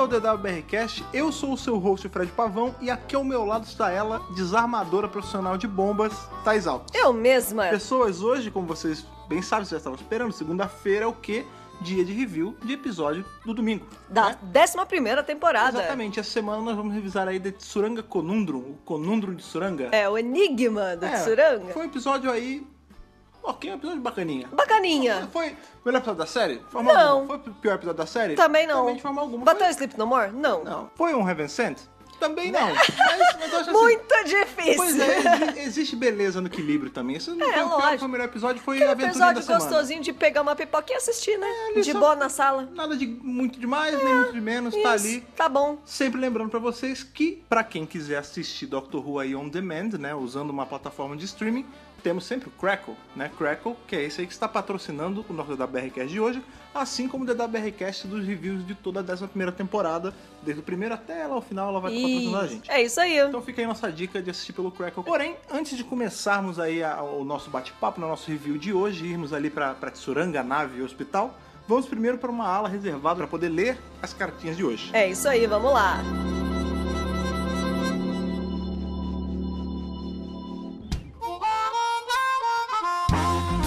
ao DWBRcast, eu sou o seu host, Fred Pavão, e aqui ao meu lado está ela, desarmadora profissional de bombas, Thais Alves. Eu mesma. Pessoas, hoje, como vocês bem sabem, vocês já estavam esperando, segunda-feira é o quê? Dia de review de episódio do domingo. Da né? 11ª temporada. Exatamente, essa semana nós vamos revisar aí The Tsuranga Conundrum, o Conundrum de Tsuranga. É, o enigma do Tsuranga. Foi um episódio aí... Ok, um episódio bacaninha. Bacaninha. Foi o melhor episódio da série? De forma Não. alguma. Foi o pior episódio da série? Também não. Também de forma alguma. Bateu Foi... Sleep No More? Não. Não. Foi um Heaven Sent? Também não. Mas eu acho assim... Muito difícil. Pois é, existe beleza no equilíbrio também. Isso não foi o pior, lógico. foi o melhor episódio, foi Aquele a aventurinha da episódio semana. gostosinho de pegar uma pipoca e assistir, né? ali De só- boa na sala. Nada de muito demais, nem muito de menos, tá Isso, ali. tá bom. Sempre lembrando pra vocês que, pra quem quiser assistir Doctor Who aí on demand, né, usando uma plataforma de streaming, temos sempre o Crackle, né? Crackle, que é esse aí que está patrocinando o nosso DWBRcast de hoje, assim como o DWBRcast dos reviews de toda a 11ª temporada, desde o primeiro até lá ao final, ela vai estar patrocinando a gente. É isso aí. Então fica aí nossa dica de assistir pelo Crackle. Porém, antes de começarmos aí o nosso bate-papo, no nosso review de hoje, irmos ali pra Tsuranga, nave e hospital, vamos primeiro para uma ala reservada para poder ler as cartinhas de hoje. É isso aí, vamos lá.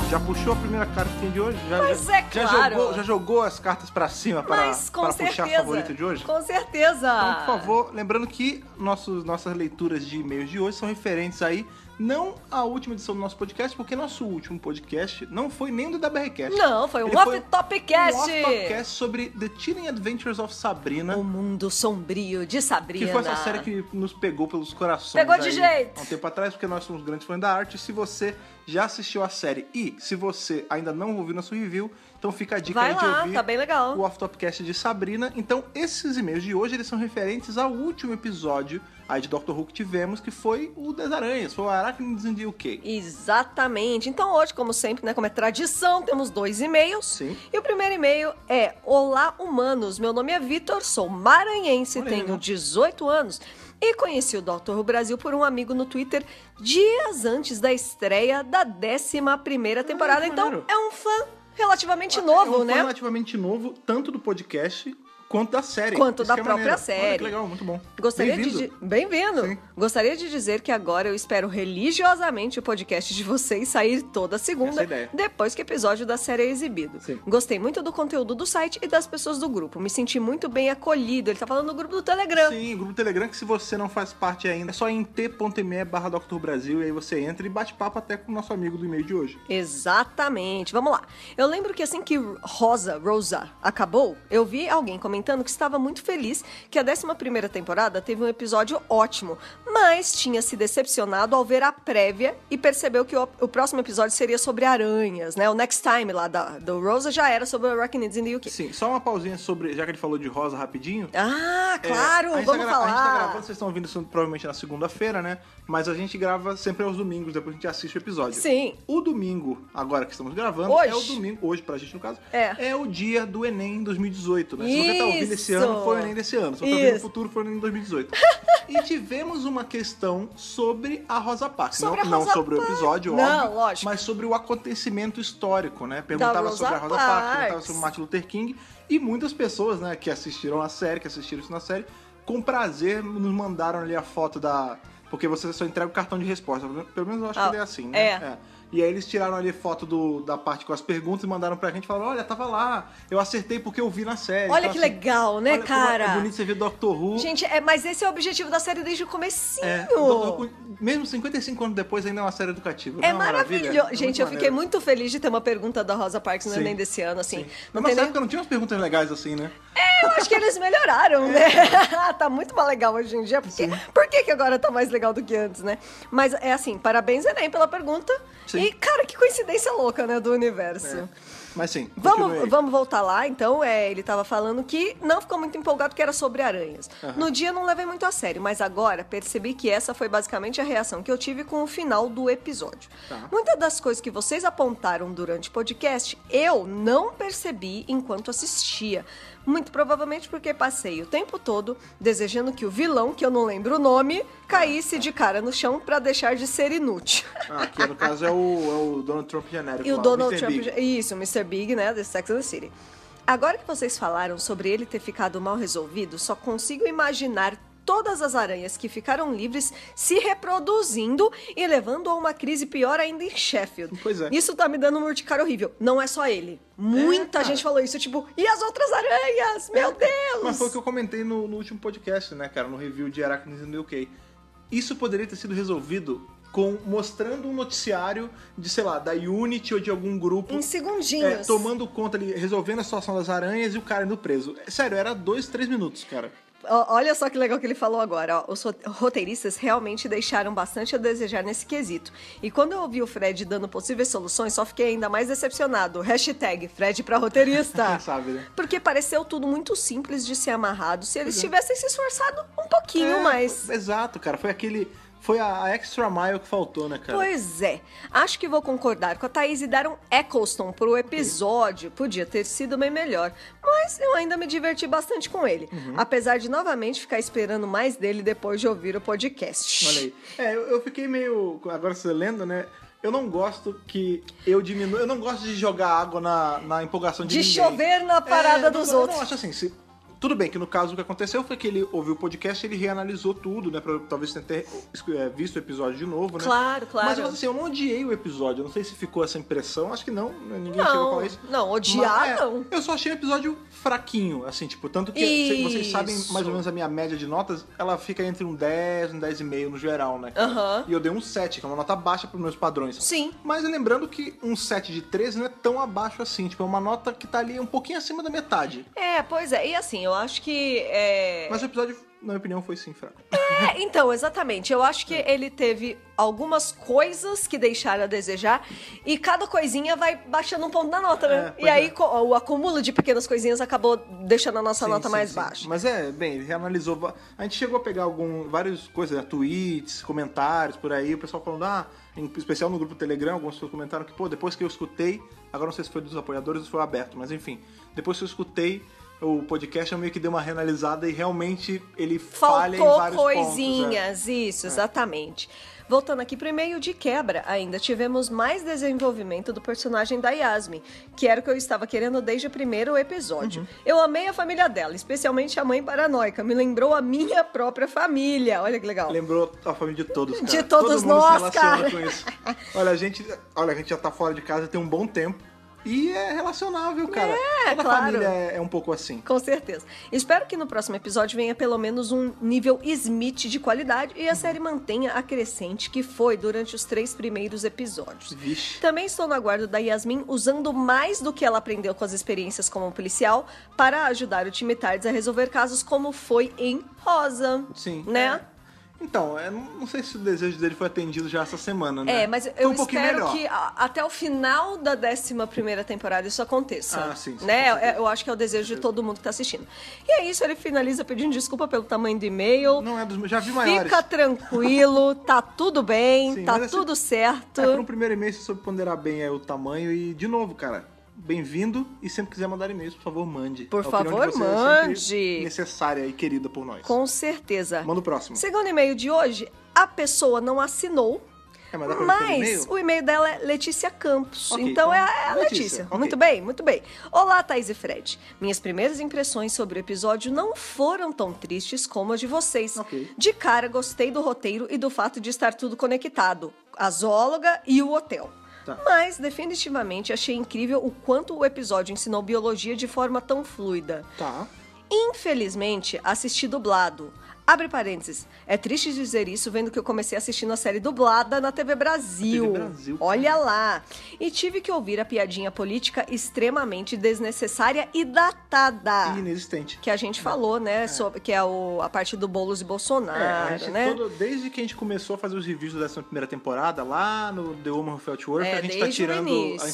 Já puxou a primeira cartinha de hoje? Mas é claro. Já jogou as cartas pra cima para Mas com puxar a certeza. favorita de hoje? Com certeza. Então, por favor, lembrando que nossas leituras de e-mails de hoje são referentes aí, não à última edição do nosso podcast, porque nosso último podcast não foi nem do DWBRcast. Não, foi um Ele foi off-topcast. Um off-topcast sobre The Chilling Adventures of Sabrina. O mundo sombrio de Sabrina. Que foi essa série que nos pegou pelos corações. Pegou de aí, jeito. Há um tempo atrás, porque nós somos grandes fãs da arte. Se você já assistiu a série e se você ainda não ouviu nosso review, então fica a dica Vai aí de lá, ouvir tá bem legal. o Off-Topcast de Sabrina. Então, esses e-mails de hoje, eles são referentes ao último episódio aí de Doctor Who que tivemos, que foi o das aranhas, foi o Arachnids in the UK. Exatamente. Então hoje, como sempre, né, como é tradição, temos 2 e-mails. Sim. E o primeiro e-mail é: Olá, humanos. Meu nome é Vitor, sou maranhense, Olha aí, tenho né? 18 anos e conheci o Dr. Who Brasil por um amigo no Twitter dias antes da estreia da 11ª temporada. que Então, maneiro. é um fã relativamente É novo, um né? fã relativamente novo, tanto do podcast quanto da série. Quanto Isso da que é própria maneiro. Olha série. que legal, muito bom. Gostaria Bem-vindo. de... Bem-vindo! Sim. Gostaria de dizer que agora eu espero religiosamente o podcast de vocês sair toda Essa é segunda, a ideia. depois que o episódio da série é exibido. Sim. Gostei muito do conteúdo do site e das pessoas do grupo. Me senti muito bem acolhido. Ele tá falando do grupo do Telegram. Sim, o grupo Telegram, que se você não faz parte ainda, é só ir em t.me/Dr. Brasil, e aí você entra e bate papo até com o nosso amigo do e-mail de hoje. Exatamente. Vamos lá. Eu lembro que assim que Rosa acabou, eu vi alguém comentando que estava muito feliz que a 11ª temporada teve um episódio ótimo, mas tinha se decepcionado ao ver a prévia e percebeu que o próximo episódio seria sobre aranhas, né? O Next Time lá do Rosa já era sobre Arachnids in the UK. Sim, só uma pausinha sobre, já que ele falou de Rosa rapidinho. Ah, claro, a gente vamos tá falar. A gente tá gravando, vocês estão ouvindo isso provavelmente na segunda-feira, né? Mas a gente grava sempre aos domingos, depois a gente assiste o episódio. Sim. O domingo, agora que estamos gravando, Hoje. é o domingo, hoje pra gente no caso, É. o dia do Enem 2018, né? Se você tá ouvindo esse Isso. ano, foi o Enem desse ano. Se você tá ouvindo no Isso. futuro, foi o Enem 2018. E tivemos uma questão sobre a Rosa Parks. Sobre a não Rosa sobre o episódio, Não, óbvio, lógico. mas sobre o acontecimento histórico, né? Perguntava Rosa sobre a Rosa Parks, perguntava Parks. sobre o Martin Luther King, e muitas pessoas, né, que assistiram a série, que assistiram isso na série, com prazer nos mandaram ali a foto da... Porque você só entrega o cartão de resposta. Pelo menos eu acho que ele é assim, né? é. E aí eles tiraram ali foto da parte com as perguntas e mandaram pra gente e falaram: olha, tava lá, eu acertei porque eu vi na série. Olha Então, que assim, legal, né, olha como cara? É bonito você ver Doctor Who. Gente, mas esse é o objetivo da série desde o comecinho. Doctor Who, mesmo 55 anos depois, ainda é uma série educativa. É não uma maravilha? maravilhoso. Gente, eu fiquei maneiro. muito feliz de ter uma pergunta da Rosa Parks no Sim. Enem desse ano, assim. Sim. Não Mas tem nessa nem... época não tinha umas perguntas legais assim, né? Eu acho que eles melhoraram, né? Tá muito mais legal hoje em dia. Por que agora tá mais legal do que antes, né? Mas é assim, parabéns, Enem, pela pergunta. Sim. E, cara, que coincidência louca, né, do universo. Mas sim, continue aí. Vamos voltar lá, então. Ele tava falando que não ficou muito empolgado que era sobre aranhas. No dia não levei muito a sério, mas agora percebi que essa foi basicamente a reação que eu tive com o final do episódio. Tá. Muitas das coisas que vocês apontaram durante o podcast, eu não percebi enquanto assistia. Muito provavelmente porque passei o tempo todo desejando que o vilão, que eu não lembro o nome, caísse de cara no chão pra deixar de ser inútil. Que no caso é o Donald Trump genérico. E o lá, Donald Mr. Trump... Big. Isso, o Mr. Big, né, de Sex and the City. Agora que vocês falaram sobre ele ter ficado mal resolvido, só consigo imaginar todas as aranhas que ficaram livres se reproduzindo e levando a uma crise pior ainda em Sheffield. Pois é. Isso tá me dando um urticária horrível. Não é só ele. Muita gente falou isso, tipo, e as outras aranhas? Meu Deus! Mas foi o que eu comentei no último podcast, né, cara? No review de Arachnids no UK. Isso poderia ter sido resolvido mostrando um noticiário de, sei lá, da Unity ou de algum grupo. Em segundinhos. Tomando conta ali, resolvendo a situação das aranhas e o cara indo preso. Sério, era 2, 3 minutos, cara. Olha só que legal que ele falou agora. Ó. Os roteiristas realmente deixaram bastante a desejar nesse quesito. E quando eu ouvi o Fred dando possíveis soluções, só fiquei ainda mais decepcionado. Hashtag Fred pra roteirista. Quem sabe, né? Porque pareceu tudo muito simples de ser amarrado se eles tivessem se esforçado um pouquinho mais. Exato, cara. Foi a extra mile que faltou, né, cara? Pois é. Acho que vou concordar com a Thaís e dar um Eccleston pro episódio. Podia ter sido bem melhor. Mas eu ainda me diverti bastante com ele. Apesar de novamente ficar esperando mais dele depois de ouvir o podcast. Olha aí. Eu fiquei meio... Agora você lendo, né? Eu não gosto que eu diminua... Eu não gosto de jogar água na empolgação de ninguém. De chover na parada dos outros. Eu não acho assim... Tudo bem que no caso o que aconteceu foi que ele ouviu o podcast e ele reanalisou tudo, né? Pra talvez ter visto o episódio de novo, né? Claro. Mas assim, eu não odiei o episódio. Eu não sei se ficou essa impressão. Acho que não. Ninguém chegou a falar isso. Não, odiar não. Eu só achei o episódio fraquinho, assim, tipo, tanto que vocês sabem mais ou menos a minha média de notas, ela fica entre um 10 e um 10,5 no geral, né? Aham. E eu dei um 7, que é uma nota baixa pros meus padrões. Sim. Mas lembrando que um 7 de 13 não é tão abaixo assim. Tipo, é uma nota que tá ali um pouquinho acima da metade. Pois é. E assim, eu acho que... Mas o episódio, na minha opinião, foi sim fraco. Então, exatamente. Eu acho que ele teve algumas coisas que deixaram a desejar e cada coisinha vai baixando um ponto na nota, né? E aí o acúmulo de pequenas coisinhas acabou deixando a nossa nota mais baixa. Mas bem, ele reanalisou. A gente chegou a pegar várias coisas, né? Tweets, comentários por aí, o pessoal falando, em especial no grupo Telegram, algumas pessoas comentaram que, depois que eu escutei, agora não sei se foi dos apoiadores ou se foi aberto, mas enfim, depois que eu escutei o podcast, eu meio que dei uma reanalisada e realmente ele falha em vários coisinhas, pontos. Isso, exatamente. Voltando aqui pro e-mail de quebra, ainda tivemos mais desenvolvimento do personagem da Yasmin, que era o que eu estava querendo desde o primeiro episódio. Eu amei a família dela, especialmente a mãe paranoica. Me lembrou a minha própria família. Olha que legal. Lembrou a família de todos, cara. De todos Todo mundo nós, se relaciona cara. com isso. Olha, a gente já tá fora de casa tem um bom tempo. E é relacionável, cara. Toda claro. família é um pouco assim. Com certeza. Espero que no próximo episódio venha pelo menos um nível Smith de qualidade e a série mantenha a crescente que foi durante os 3 primeiros episódios. Vixe. Também estou no aguardo da Yasmin usando mais do que ela aprendeu com as experiências como policial para ajudar o time Tardes a resolver casos como foi em Rosa. Sim. Né? Então, eu não sei se o desejo dele foi atendido já essa semana, né? Mas foi eu um pouquinho espero melhor. que até o final da 11ª temporada isso aconteça. Sim. Né? Eu acho que é o desejo de todo mundo que tá assistindo. E é isso, ele finaliza pedindo desculpa pelo tamanho do e-mail. Não é dos... Já vi maiores. Fica tranquilo, tá tudo bem, Sim, tá mas tudo certo. Para um primeiro e-mail, você soube ponderar bem o tamanho. E, de novo, cara, bem-vindo. E sempre quiser mandar e-mails, por favor, mande. Por a opinião favor, de você mande. É sempre necessária e querida por nós. Com certeza. Manda o próximo. Segundo e-mail de hoje, a pessoa não assinou. Mas dá pra ver pelo e-mail? O e-mail dela é Letícia Campos. Ok, então é a Letícia. Letícia. Ok. Muito bem, muito bem. Olá, Thaís e Fred. Minhas primeiras impressões sobre o episódio não foram tão tristes como as de vocês. Ok. De cara, gostei do roteiro e do fato de estar tudo conectado. A zoóloga e o hotel. Tá. Mas, definitivamente, achei incrível o quanto o episódio ensinou biologia de forma tão fluida. Tá. Infelizmente, assisti dublado. Abre parênteses. É triste dizer isso vendo que eu comecei assistindo a série dublada na TV Brasil. TV Brasil, cara. Olha lá. E tive que ouvir a piadinha política extremamente desnecessária e datada. Inexistente. Que a gente falou, né? Sobre, que é a parte do Boulos e Bolsonaro, a gente né? desde que a gente começou a fazer os reviews da 11ª temporada, lá no The Woman Who Felt Worth, a gente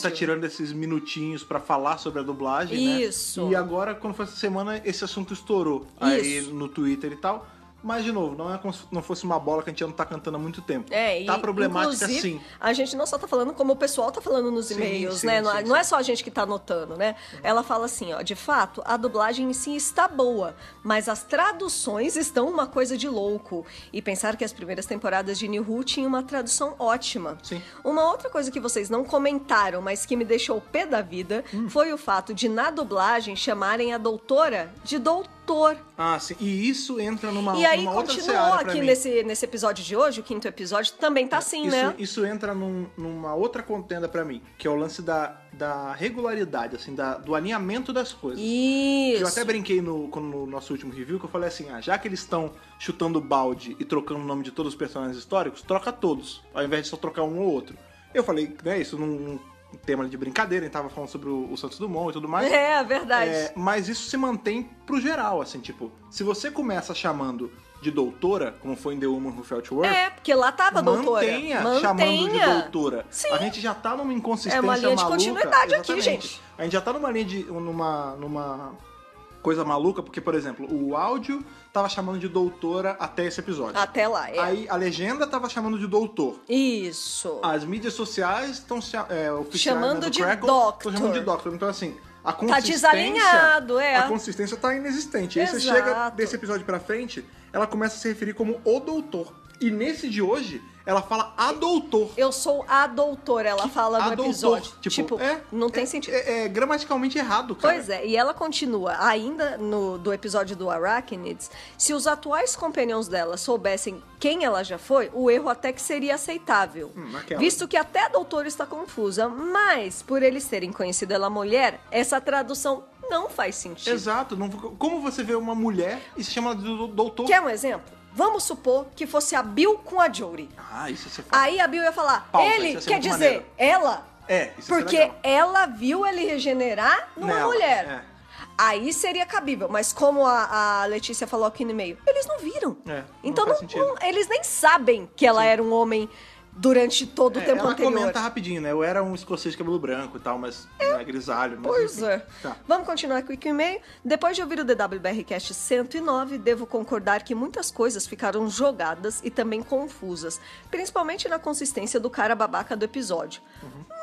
tá tirando esses minutinhos pra falar sobre a dublagem, Isso. né? E agora, quando foi essa semana, esse assunto estourou aí no Twitter e tal. Mas, de novo, não é como se não fosse uma bola que a gente não tá cantando há muito tempo. É, tá problemática, inclusive, sim. A gente não só tá falando como o pessoal tá falando nos e-mails, né? Não é só a gente que tá anotando, né? Ela fala assim, ó, de fato, a dublagem em si está boa, mas as traduções estão uma coisa de louco. E pensar que as primeiras temporadas de New Who tinham uma tradução ótima. Sim. Uma outra coisa que vocês não comentaram, mas que me deixou o pé da vida, foi o fato de, na dublagem, chamarem a doutora de doutor. Ah, sim. E isso entra numa E aí numa outra continuou seara pra aqui mim. nesse episódio de hoje, o 5º episódio, também tá assim, né? Isso entra numa outra contenda pra mim, que é o lance da regularidade, assim, do alinhamento das coisas. Isso. Que eu até brinquei no nosso último review, que eu falei assim, já que eles estão chutando balde e trocando o nome de todos os personagens históricos, troca todos, ao invés de só trocar um ou outro. Eu falei, né, isso num tema de brincadeira, a gente tava falando sobre o Santos Dumont e tudo mais. É, verdade. Mas isso se mantém pro geral, assim, tipo, se você começa chamando de doutora, como foi em The Woman Who Fell to Earth, Porque lá tava doutora. mantenha chamando de doutora. Sim. A gente já tá numa inconsistência É uma linha de maluca. continuidade aqui, Exatamente. gente. A gente já tá numa linha de... numa coisa maluca, porque, por exemplo, o áudio tava chamando de doutora até esse episódio. Até lá, Aí a legenda tava chamando de doutor. Isso. As mídias sociais estão oficiais, Chamando né, do de Crackle, doctor. estão chamando de doctor. Então, assim, a Tá consistência... desalinhado, A consistência tá inexistente. Aí você chega Exato. desse episódio pra frente, ela começa a se referir como o doutor. E nesse de hoje, ela fala a doutor. Eu sou a doutora, ela fala no A doutor. episódio. Tipo, não tem sentido. É gramaticalmente errado, cara. Pois é, e ela continua, ainda do episódio do Arachnids, se os atuais companions dela soubessem quem ela já foi, o erro até que seria aceitável. Visto que até a doutora está confusa, mas por eles terem conhecido ela mulher, essa tradução não faz sentido. Exato. Como você vê uma mulher e se chama de doutor? Quer um exemplo? Vamos supor que fosse a Bill com a Jory. Isso você fala. Aí a Bill ia falar, Pausa, isso ele, ia ser quer muito dizer, maneiro. ela. Isso ia ser Porque legal. ela viu ele regenerar numa Nela, mulher. Aí seria cabível, mas como a Letícia falou aqui no e-mail, eles não viram. Então não faz sentido. eles nem sabem que ela era um homem durante todo o tempo ela anterior. comenta rapidinho, né? Eu era um escocês de cabelo branco e tal, mas não é grisalho. Mas Pois enfim. é. Tá. Vamos continuar aqui com o e-mail. Depois de ouvir o DWBRcast 109, devo concordar que muitas coisas ficaram jogadas e também confusas, principalmente na consistência do cara babaca do episódio.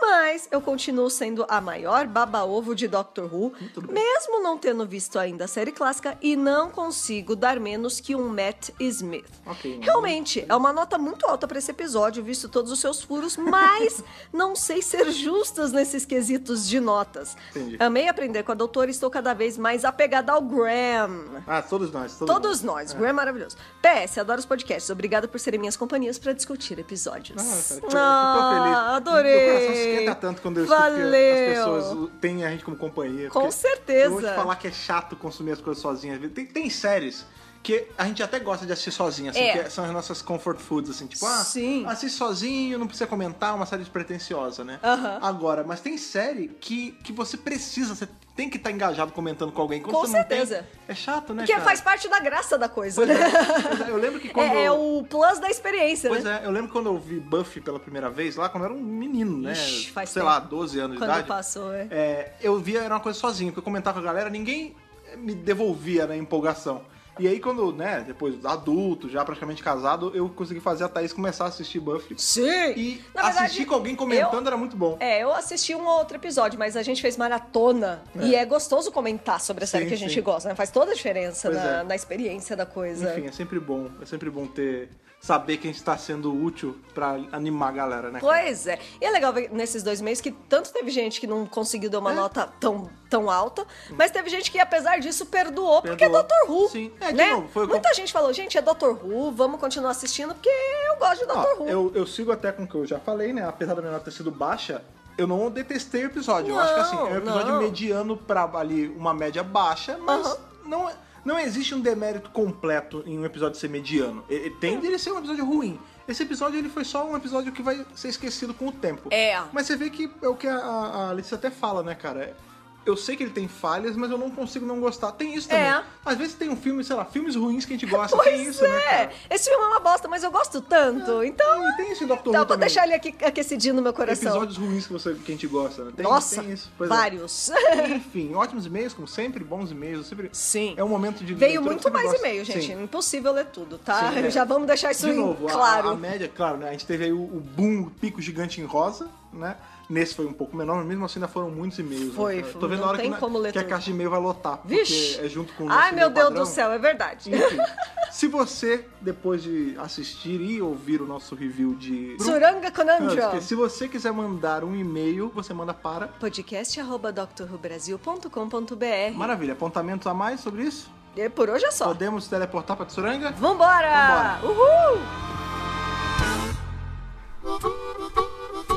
Mas eu continuo sendo a maior baba-ovo de Doctor Who, mesmo não tendo visto ainda a série clássica, e não consigo dar menos que um Matt Smith. Ok. Realmente, é uma nota muito alta para esse episódio, visto todos os seus furos, mas não sei ser justas nesses quesitos de notas. Entendi. Amei aprender com a doutora e estou cada vez mais apegada ao Graham. Todos nós. Todos nós. Graham é maravilhoso. PS, adoro os podcasts. Obrigada por serem minhas companhias para discutir episódios. Cara, fico feliz. Adorei. Meu coração se esquenta tanto quando eu escuto que Valeu. as pessoas têm a gente como companhia. Com porque certeza. Eu vou te falar que é chato consumir as coisas sozinhas. Tem séries que a gente até gosta de assistir sozinho, assim, que são as nossas comfort foods, assim, tipo, Sim. assiste sozinho, não precisa comentar, uma série despretensiosa, né? Agora, mas tem série que você precisa, você tem que estar engajado comentando com alguém. Quando Com você certeza. Não tem, é chato, né, Porque cara? faz parte da graça da coisa, Pois né? é, eu lembro que quando... É o plus da experiência, Pois né? é, eu lembro quando eu vi Buffy pela primeira vez, lá quando eu era um menino, né? Ixi, faz sei tempo. lá, 12 anos Quando de idade. passou, eu via, era uma coisa sozinho, porque eu comentava com a galera, ninguém me devolvia na empolgação. E aí quando, né, depois adulto, já praticamente casado, eu consegui fazer a Thaís começar a assistir Buffy. Sim! E Na verdade, assistir com alguém comentando era muito bom. eu assisti um ou outro episódio, mas a gente fez maratona. E é gostoso comentar sobre a série Sim, que a gente sim. gosta, né? Faz toda a diferença Pois é. na experiência da coisa. Enfim, é sempre bom saber que a gente tá sendo útil pra animar a galera, né? Pois é. E é legal ver nesses 2 meses que tanto teve gente que não conseguiu dar uma nota tão alta, mas teve gente que, apesar disso, perdoou. Porque é Dr. Who. Sim. De né? novo, foi Muita gente falou, gente, é Dr. Who, vamos continuar assistindo, porque eu gosto de Dr. Who. Eu sigo até com o que eu já falei, né? Apesar da minha nota ter sido baixa, eu não detestei o episódio. Eu acho que assim, é um episódio mediano pra ali uma média baixa, mas não existe um demérito completo em um episódio ser mediano. Ele tende a ser um episódio ruim. Esse episódio ele foi só um episódio que vai ser esquecido com o tempo. Mas você vê que é o que a Letícia até fala, né, cara? eu sei que ele tem falhas, mas eu não consigo não gostar. Tem isso também. Às vezes tem um filme, sei lá, filmes ruins que a gente gosta. Pois tem isso, né, cara? Esse filme é uma bosta, mas eu gosto tanto. Então, E tem isso em Dr. Who vou também. deixar ele aqui aquecidinho no meu coração. Episódios ruins que a gente gosta, né? Nossa, tem isso. Pois é. vários. Enfim, ótimos e-mails, como sempre, bons e-mails. Sempre... Sim. É um momento de Veio leitura que muito eu sempre mais gosto. e-mail, gente. Sim. Impossível ler tudo, tá? Sim, Já vamos deixar isso De novo, claro. a média, claro, né? A gente teve aí o boom, o pico gigante em rosa, né? Nesse foi um pouco menor, mas mesmo assim ainda foram muitos e-mails. Foi, né? Tô vendo não a hora tem como ler que a tudo. caixa de e-mail vai lotar. Vixe. Porque é junto com o Ai, nosso meu e-mail Deus padrão. do céu, é verdade. Enfim, se você, depois de assistir e ouvir o nosso review de... Suranga Conundrum. Se você quiser mandar um e-mail, você manda para... podcast@drwhobrasil.com.br. Maravilha. Apontamentos a mais sobre isso? E por hoje é só. Podemos teleportar para Tsuranga? Vambora! Uhul!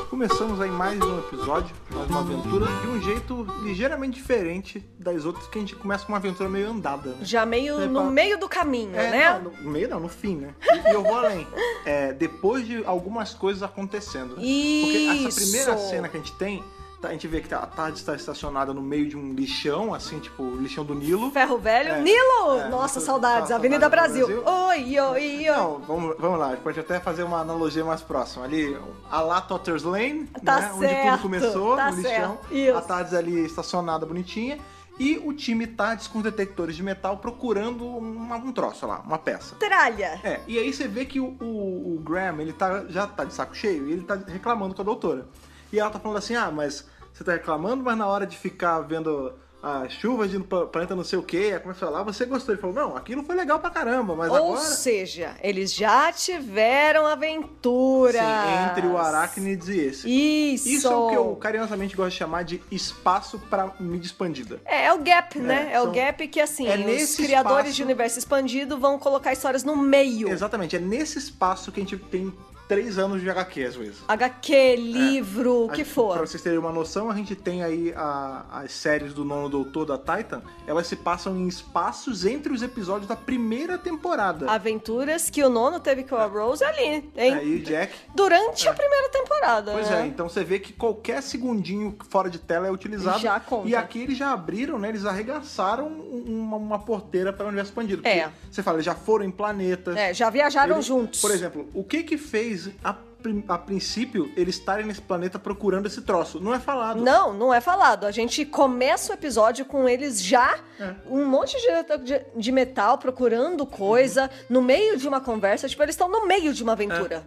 Começamos aí mais um episódio, mais uma aventura, de um jeito ligeiramente diferente das outras, que a gente começa com uma aventura meio andada, né? Já meio no meio do caminho, né? Não, no meio não, no fim, né? E eu vou além. Depois de algumas coisas acontecendo. Né? Porque essa primeira cena que a gente tem, a gente vê que a Tarde está estacionada no meio de um lixão, assim, tipo, lixão do Nilo. Ferro Velho. Nilo! Nossa, saudades. Avenida Brasil. Oi, oi, oi. Não, vamos lá. A gente pode até fazer uma analogia mais próxima. Ali, a lá Totter's Lane, tá né? certo, Onde tudo começou, tá no lixão. Isso. A Tardes ali estacionada, bonitinha. E o time Tardes com detectores de metal procurando um troço lá, uma peça. Tralha. E aí você vê que o Graham, ele já tá de saco cheio e ele tá reclamando com a doutora. E ela tá falando assim, mas você tá reclamando, mas na hora de ficar vendo as chuvas de planeta não sei o que, começou a falar, você gostou. Ele falou, não, aquilo foi legal pra caramba, mas agora... Ou seja, eles já tiveram aventuras. Sim, entre o Arachnids e esse. Isso é o que eu carinhosamente gosto de chamar de espaço pra mídia expandida. É o gap, né? É o gap que, assim, os criadores de universo expandido vão colocar histórias no meio. Exatamente, é nesse espaço que a gente tem 3 anos de HQ, às vezes. HQ, livro, o que for. Pra vocês terem uma noção, a gente tem aí as séries do Nono Doutor da Titan, elas se passam em espaços entre os episódios da primeira temporada. Aventuras que o Nono teve com a Rose ali, hein? E o Jack. Durante a primeira temporada, Pois né? então você vê que qualquer segundinho fora de tela é utilizado. Já conta. E aqui eles já abriram, né? Eles arregaçaram uma porteira para o universo expandido. Porque você fala, eles já foram em planetas. Já viajaram juntos. Por exemplo, o que fez a princípio eles estarem nesse planeta procurando esse troço? Não é falado. Não é falado. A gente começa o episódio com eles já um monte de metal procurando coisa no meio de uma conversa. Tipo, eles estão no meio de uma aventura.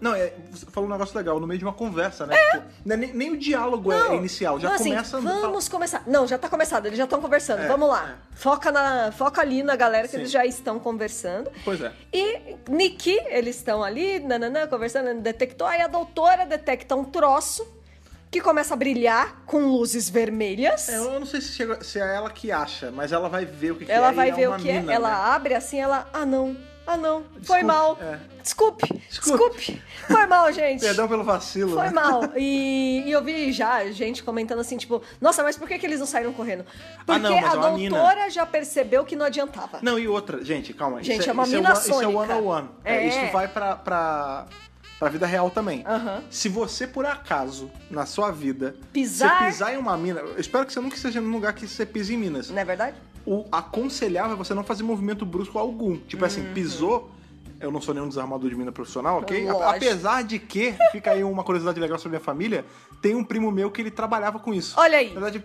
Você falou um negócio legal, no meio de uma conversa, né? Tipo, nem o diálogo é inicial, já começa... Assim, vamos começar. Não, já tá começado, eles já estão conversando. Vamos lá. Foca ali na galera que eles já estão conversando. Pois é. E Nikki, eles estão ali, conversando, detectou, aí a doutora detecta um troço que começa a brilhar com luzes vermelhas. Eu não sei se é ela que acha, mas ela vai ver o que ela é. Vai ver o que mina, é. Ela abre assim, ela... Ah, não. Foi mal. Desculpe. Foi mal, gente. Perdão pelo vacilo. Foi mal. E eu vi já gente comentando assim, tipo, nossa, mas por que eles não saíram correndo? Porque a doutora já percebeu que não adiantava. Não, e outra, gente, calma. Gente, é uma mina sônica. Isso é one-on-one. Isso vai pra vida real também. Se você, por acaso, na sua vida, você pisar em uma mina... Eu espero que você nunca esteja num lugar que você pise em minas. Não é verdade? O aconselhável é você não fazer movimento brusco algum. Tipo assim, pisou... Eu não sou nenhum desarmador de mina profissional, ok? Apesar de que, fica aí uma curiosidade legal sobre minha família, tem um primo meu que ele trabalhava com isso. Olha aí. Na verdade,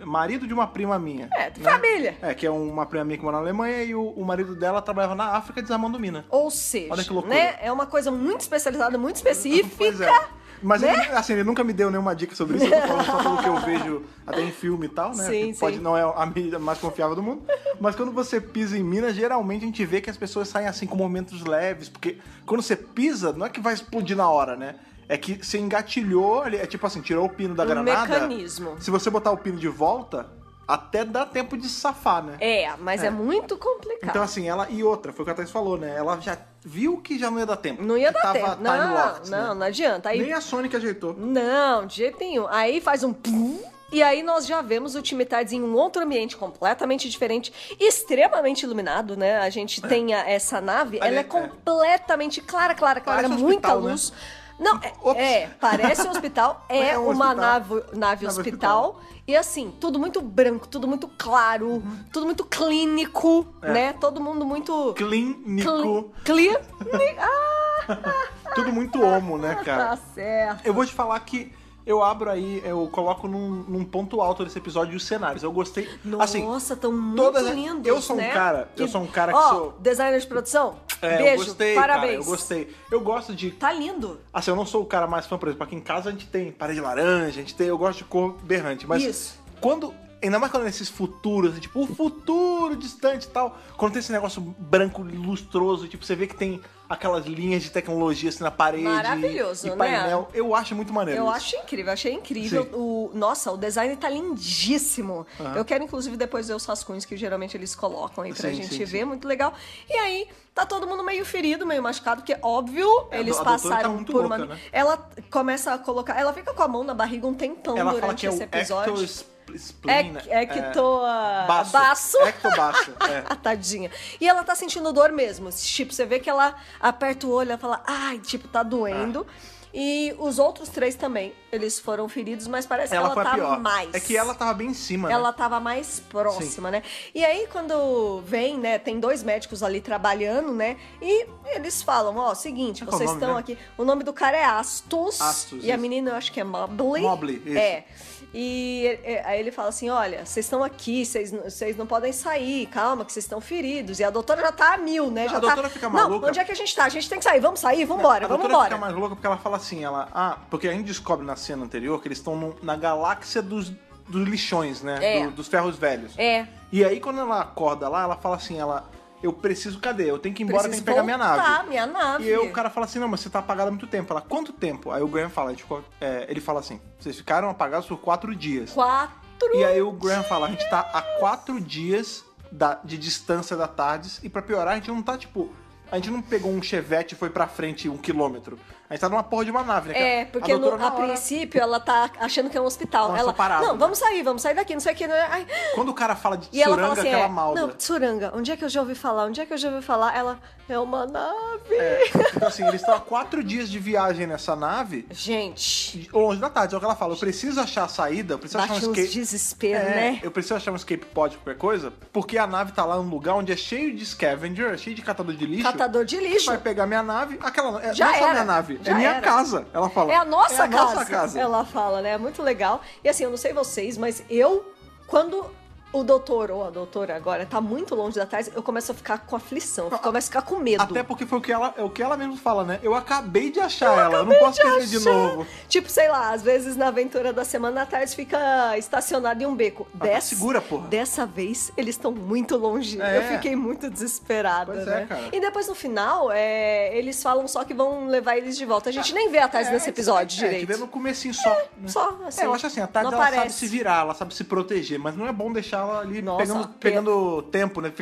marido de uma prima minha. Família. Que é uma prima minha que mora na Alemanha e o marido dela trabalhava na África desarmando mina. Ou seja, olha que loucura. Né? É uma coisa muito especializada, muito específica. Pois é. Mas ele nunca me deu nenhuma dica sobre isso, eu tô falando só pelo que eu vejo até em filme e tal, né? Sim, que não é a mídia mais confiável do mundo. Mas quando você pisa em mina, geralmente a gente vê que as pessoas saem assim com momentos leves, porque quando você pisa, não é que vai explodir na hora, né? É que você engatilhou, é tipo assim, tirou o pino da granada. Mecanismo. Se você botar o pino de volta, até dá tempo de safar, né? Mas é muito complicado. Então assim, foi o que a Thaís falou, né? Ela já viu que já não ia dar tempo. Não ia dar tempo. Não adianta. Aí... Nem a Sonic ajeitou. Não, de jeito nenhum. Aí faz um pum, e aí nós já vemos o time Tardes em um outro ambiente completamente diferente, extremamente iluminado, né? A gente tem essa nave, ela é completamente clara, Parece muita hospital, luz. Né? Não, parece um hospital, é um uma hospital. nave hospital. E assim, tudo muito branco, tudo muito claro, tudo muito clínico, né? Todo mundo muito... Clínico. Tudo muito homo, né, cara? Tá certo. Eu vou te falar que eu abro aí, eu coloco num ponto alto desse episódio os cenários. Eu gostei. Nossa, tão muito lindos, eu sou um né? cara, eu sou um cara que Ó, sou... designer de produção, eu beijo, gostei, parabéns. cara, eu gostei. Eu gosto de... Tá lindo. Assim, eu não sou o cara mais fã, por exemplo, aqui em casa a gente tem parede laranja, eu gosto de cor berrante, mas Isso. ainda mais quando é nesses futuros, assim, tipo, o futuro distante e tal, quando tem esse negócio branco lustroso, tipo, você vê que tem aquelas linhas de tecnologia assim na parede. Maravilhoso, e painel. Né? Eu acho muito maneiro. Eu acho incrível, achei incrível. Nossa, o design tá lindíssimo. Eu quero, inclusive, depois ver os rascunhos que geralmente eles colocam aí pra gente ver, muito legal. E aí, tá todo mundo meio ferido, meio machucado, porque, óbvio, eles passaram tá muito por louca, uma... Né? Ela começa a colocar... Ela fica com a mão na barriga um tempão ela durante esse episódio. Baço. Ectobaço. Tadinha. E ela tá sentindo dor mesmo. Tipo, você vê que ela aperta o olho, ela fala, ai, tipo, tá doendo. E os outros 3 também, eles foram feridos, mas parece que ela foi tá pior. mais. É que ela tava bem em cima, Ela né? tava mais próxima, né? E aí, quando vem, né, tem 2 médicos ali trabalhando, né? E eles falam, ó, seguinte, vocês estão né? aqui... O nome do cara é Astus. E a isso. menina, eu acho que é Mobley. Mobley, isso. E aí ele fala assim, olha, vocês estão aqui, vocês não podem sair, calma, que vocês estão feridos. E a doutora já tá a 1000, né? A doutora fica maluca. Não, onde é que a gente tá? A gente tem que sair, vamos sair, vambora, vamos embora. A doutora fica mais louca porque ela fala assim, porque a gente descobre na cena anterior que eles estão na galáxia dos lixões, né? Dos ferros velhos. E aí quando ela acorda lá, ela fala assim, eu preciso, cadê? Eu tenho que ir embora, tenho que pegar minha nave. Minha nave. E aí o cara fala assim, não, mas você tá apagado há muito tempo. Ela, quanto tempo? Aí o Graham fala, ele fala assim, vocês ficaram apagados por 4 dias. 4? E aí o Graham fala, a gente tá a 4 dias de distância da TARDIS, e pra piorar, a gente não tá, tipo... A gente não pegou um Chevette e foi pra frente 1 quilômetro. A gente tá numa porra de uma nave, né? Porque a princípio ela tá achando que é um hospital. Ela parada, não, vamos sair daqui, não sei o que. Ai. Quando o cara fala de Tsuranga, ela fala assim, que ela malda. Não, Tsuranga, onde é que eu já ouvi falar? Ela, é uma nave. Então assim, eles estão há 4 dias de viagem nessa nave. Gente. Longe da tarde, é o que ela fala. Eu preciso achar a saída, eu preciso achar um escape... desespero, né? Eu preciso achar um escape pod, qualquer coisa, porque a nave tá lá num lugar onde é cheio de scavenger, cheio de catador de lixo. Vai pegar minha nave, não já é só era. minha nave, Já é minha era. casa, ela fala. É a nossa casa. Ela fala, né? É muito legal. E assim, eu não sei vocês, mas quando o doutor ou a doutora agora tá muito longe da tarde, eu começo a ficar com aflição, eu começo a ficar com medo. Até porque foi o que ela mesmo fala, né? Eu acabei de achar ela, eu não posso perder de novo. Tipo, sei lá, às vezes na aventura da semana a tarde fica estacionada em um beco. Segura, porra. Dessa vez, eles estão muito longe. Eu fiquei muito desesperada, pois né? cara. E depois, no final, eles falam só que vão levar eles de volta. A gente nem vê a Tardes nesse episódio direito. A gente vê no comecinho só. Né? Só, assim. Eu acho assim, a Tardes ela sabe se virar, ela sabe se proteger, mas não é bom deixar ela ali pegando tempo, né?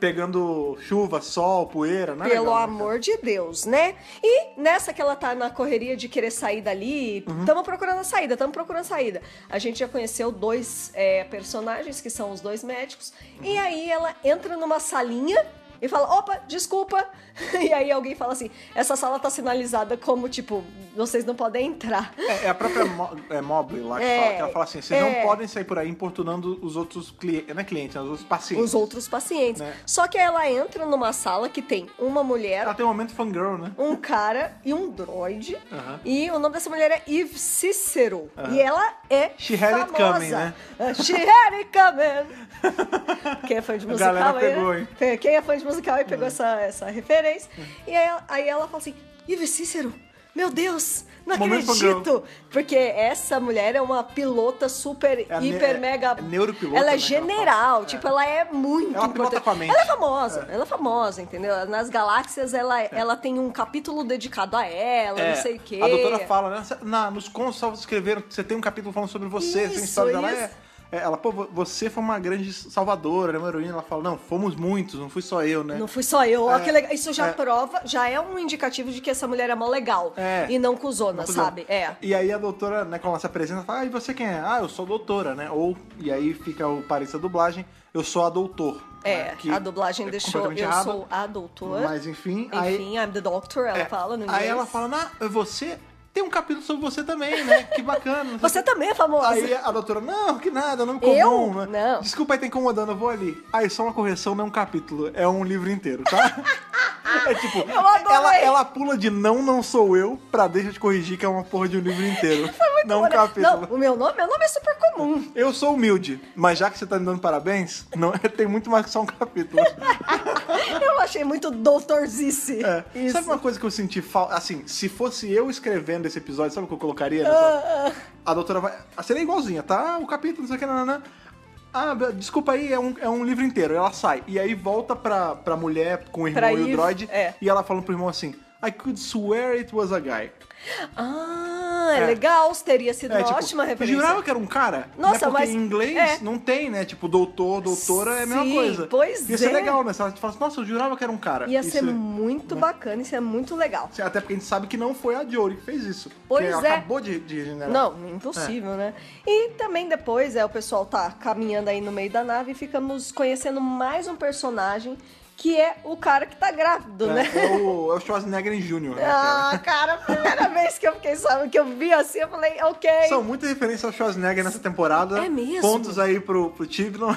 Pegando chuva, sol, poeira, né? Pelo amor de Deus, né? E nessa que ela tá na correria de querer sair dali, estamos procurando a saída. A gente já conheceu 2 personagens, que são os 2 médicos, e aí ela entra numa salinha e fala, opa, desculpa. E aí alguém fala assim, essa sala tá sinalizada como, tipo, vocês não podem entrar. É a própria Mobley lá que fala, que ela fala assim, vocês não podem sair por aí importunando os outros clientes, não é cliente, os outros pacientes. Os outros pacientes. Né? Só que ela entra numa sala que tem uma mulher... Ela tem um momento fangirl, né? Um cara e um droid. E o nome dessa mulher é Eve Cicero. E ela é She had it coming, né? She had it coming. Quem é fã de musical galera aí, pegou, né? Quem é fã de musical aí pegou essa referência. E aí ela fala assim, Eve Cicero, meu Deus, não acredito. Porque essa mulher é uma pilota super, hiper, mega... neuropilota, ela é né, general, tipo, ela é muito ela importante. Com a mente. Ela é famosa, entendeu? Nas galáxias, ela tem um capítulo dedicado a ela, não sei o quê. A doutora fala, né? Nos contos só escreveram que você tem um capítulo falando sobre você, Isso, a história dela Ela, pô, você foi uma grande salvadora, né, uma heroína. Ela fala, não, fomos muitos, não fui só eu, né? Não fui só eu. Ó, que legal. Isso já prova, já é um indicativo de que essa mulher é mó legal. E não cuzona, sabe? E aí a doutora, né, quando ela se apresenta, fala, e você quem é? Ah, eu sou doutora, né? Ou, e aí fica o parênteses da dublagem, eu sou a doutor. Né, a dublagem deixou, eu sou a doutora. Mas enfim... Enfim, I'm the doctor, ela fala no inglês. Aí ela fala, você... Tem um capítulo sobre você também, né? Que bacana. Você também é famosa. Aí a doutora, não, que nada, não é comum. Eu? Não. Desculpa aí, tá incomodando, eu vou ali. Aí, só uma correção, não é um capítulo, é um livro inteiro, tá? É tipo, ela pula de não sou eu, pra deixa eu te corrigir que é uma porra de um livro inteiro. Foi muito não bom, um capítulo. Não, meu nome é super comum. Eu sou humilde, mas já que você tá me dando parabéns, tem muito mais que só um capítulo. Eu achei muito doutorzice. Isso. Sabe uma coisa que eu senti falta? Assim, se fosse eu escrevendo esse episódio, sabe o que eu colocaria? A doutora vai... Seria igualzinha, tá? O capítulo, não sei o que, nanana. Ah, desculpa aí, é um livro inteiro. Ela sai. E aí volta pra mulher com o irmão e o droid. E ela falando pro irmão assim, I could swear it was a guy. Legal, teria sido uma ótima referência. Eu jurava que era um cara. Nossa, né? Porque mas... em inglês não tem, né? Tipo, doutora é a mesma coisa. Pois Ia ser legal, né? Se ela te falasse, nossa, eu jurava que era um cara. Ia ser muito bacana, isso é muito legal. Até porque a gente sabe que não foi a Jory que fez isso. Pois ela acabou de regenerar. Não, impossível, né? E também depois, o pessoal tá caminhando aí no meio da nave e ficamos conhecendo mais um personagem que é o cara que tá grávido, né? É o Schwarzenegger em Júnior, né? Cara, a primeira vez que eu fiquei sabendo, que eu vi assim, eu falei, ok. São muitas referências ao Schwarzenegger nessa temporada. É mesmo? Pontos aí pro Tibnon.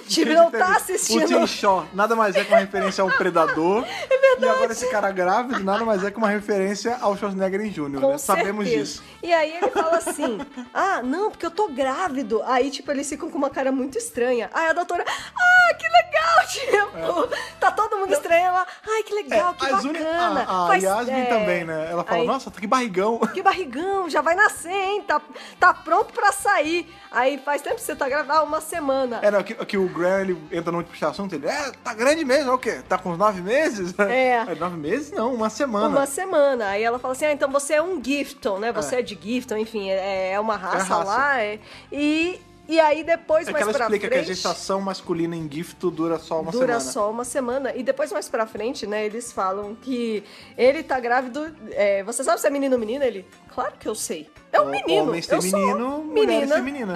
Tibnon tá assistindo. O Tim Shaw nada mais é que uma referência ao Predador. É verdade. E agora esse cara grávido nada mais é que uma referência ao Schwarzenegger em Júnior, né? Sabemos disso. E aí ele fala assim, não, porque eu tô grávido. Aí, tipo, eles ficam com uma cara muito estranha. Aí a doutora, que legal, tipo... Tá todo mundo estranho, ela, que legal, que bacana. A Yasmin também, né? Ela fala, nossa, que barrigão. Que barrigão, já vai nascer, hein? Tá pronto pra sair. Aí faz tempo que você tá grávida, uma semana. Que o Graham, ele entra no puxar assunto, ele, tá grande mesmo, é o quê? Tá com uns 9 meses? 9 meses não, uma semana. Uma semana. Aí ela fala assim, então você é um Gifton, né? Você é de Gifton, enfim, é uma raça lá. E aí depois, mais pra frente... Ela explica que a gestação masculina em Gifto dura só uma semana. Dura só uma semana. E depois, mais pra frente, né, eles falam que ele tá grávido... você sabe se é menino ou menina? Ele, claro que eu sei. É um menino. Homens têm menino, mulheres têm menina.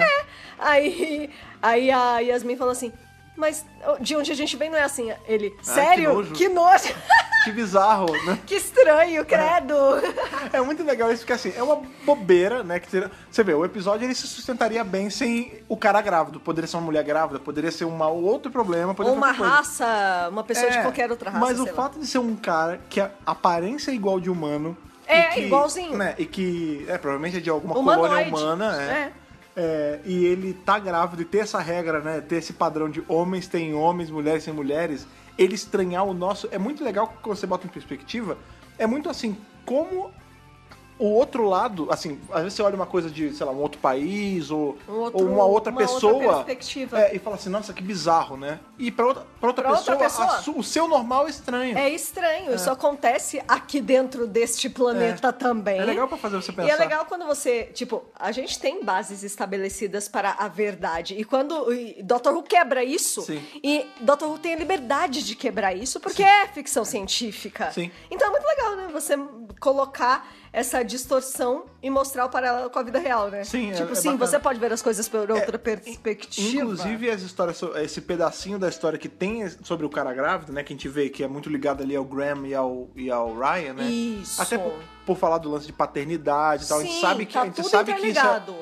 Aí a Yasmin falou assim, mas de onde a gente vem não é assim. Ele, sério? Que nojo. Que bizarro, né? Que estranho, credo. É muito legal isso, porque assim, é uma bobeira, né? Você vê, o episódio ele se sustentaria bem sem o cara grávido. Poderia ser uma mulher grávida, poderia ser um outro problema. Ou uma raça, uma pessoa de qualquer outra raça. Mas o fato de ser um cara que a aparência é igual de humano... igualzinho. Né, e que provavelmente é de alguma humanoide. Colônia humana, e ele tá grávido e ter essa regra, né? Ter esse padrão de homens têm homens, mulheres têm mulheres. Ele estranhar o nosso... É muito legal quando você bota em perspectiva. É muito assim, como o outro lado... Assim, às vezes você olha uma coisa de, sei lá, um outro país ou uma outra pessoa... Outra perspectiva. E fala assim, nossa, que bizarro, né? E pra outra pessoa, o seu normal é estranho. É estranho. Isso acontece aqui dentro deste planeta também. É legal pra fazer você pensar. E é legal quando você... Tipo, a gente tem bases estabelecidas para a verdade. E quando Dr. Who quebra isso... Sim. E Dr. Who tem a liberdade de quebrar isso, porque é ficção científica. Sim. Então é muito legal, né? Você colocar essa distorção e mostrar o paralelo com a vida real, né? Sim, tipo, bacana. Você pode ver as coisas por outra perspectiva. Inclusive, as histórias, esse pedacinho da história que tem sobre o cara grávido, né? Que a gente vê que é muito ligado ali ao Graham e ao Ryan, né? Isso. Até por falar do lance de paternidade e tal. Sim, a gente sabe que, isso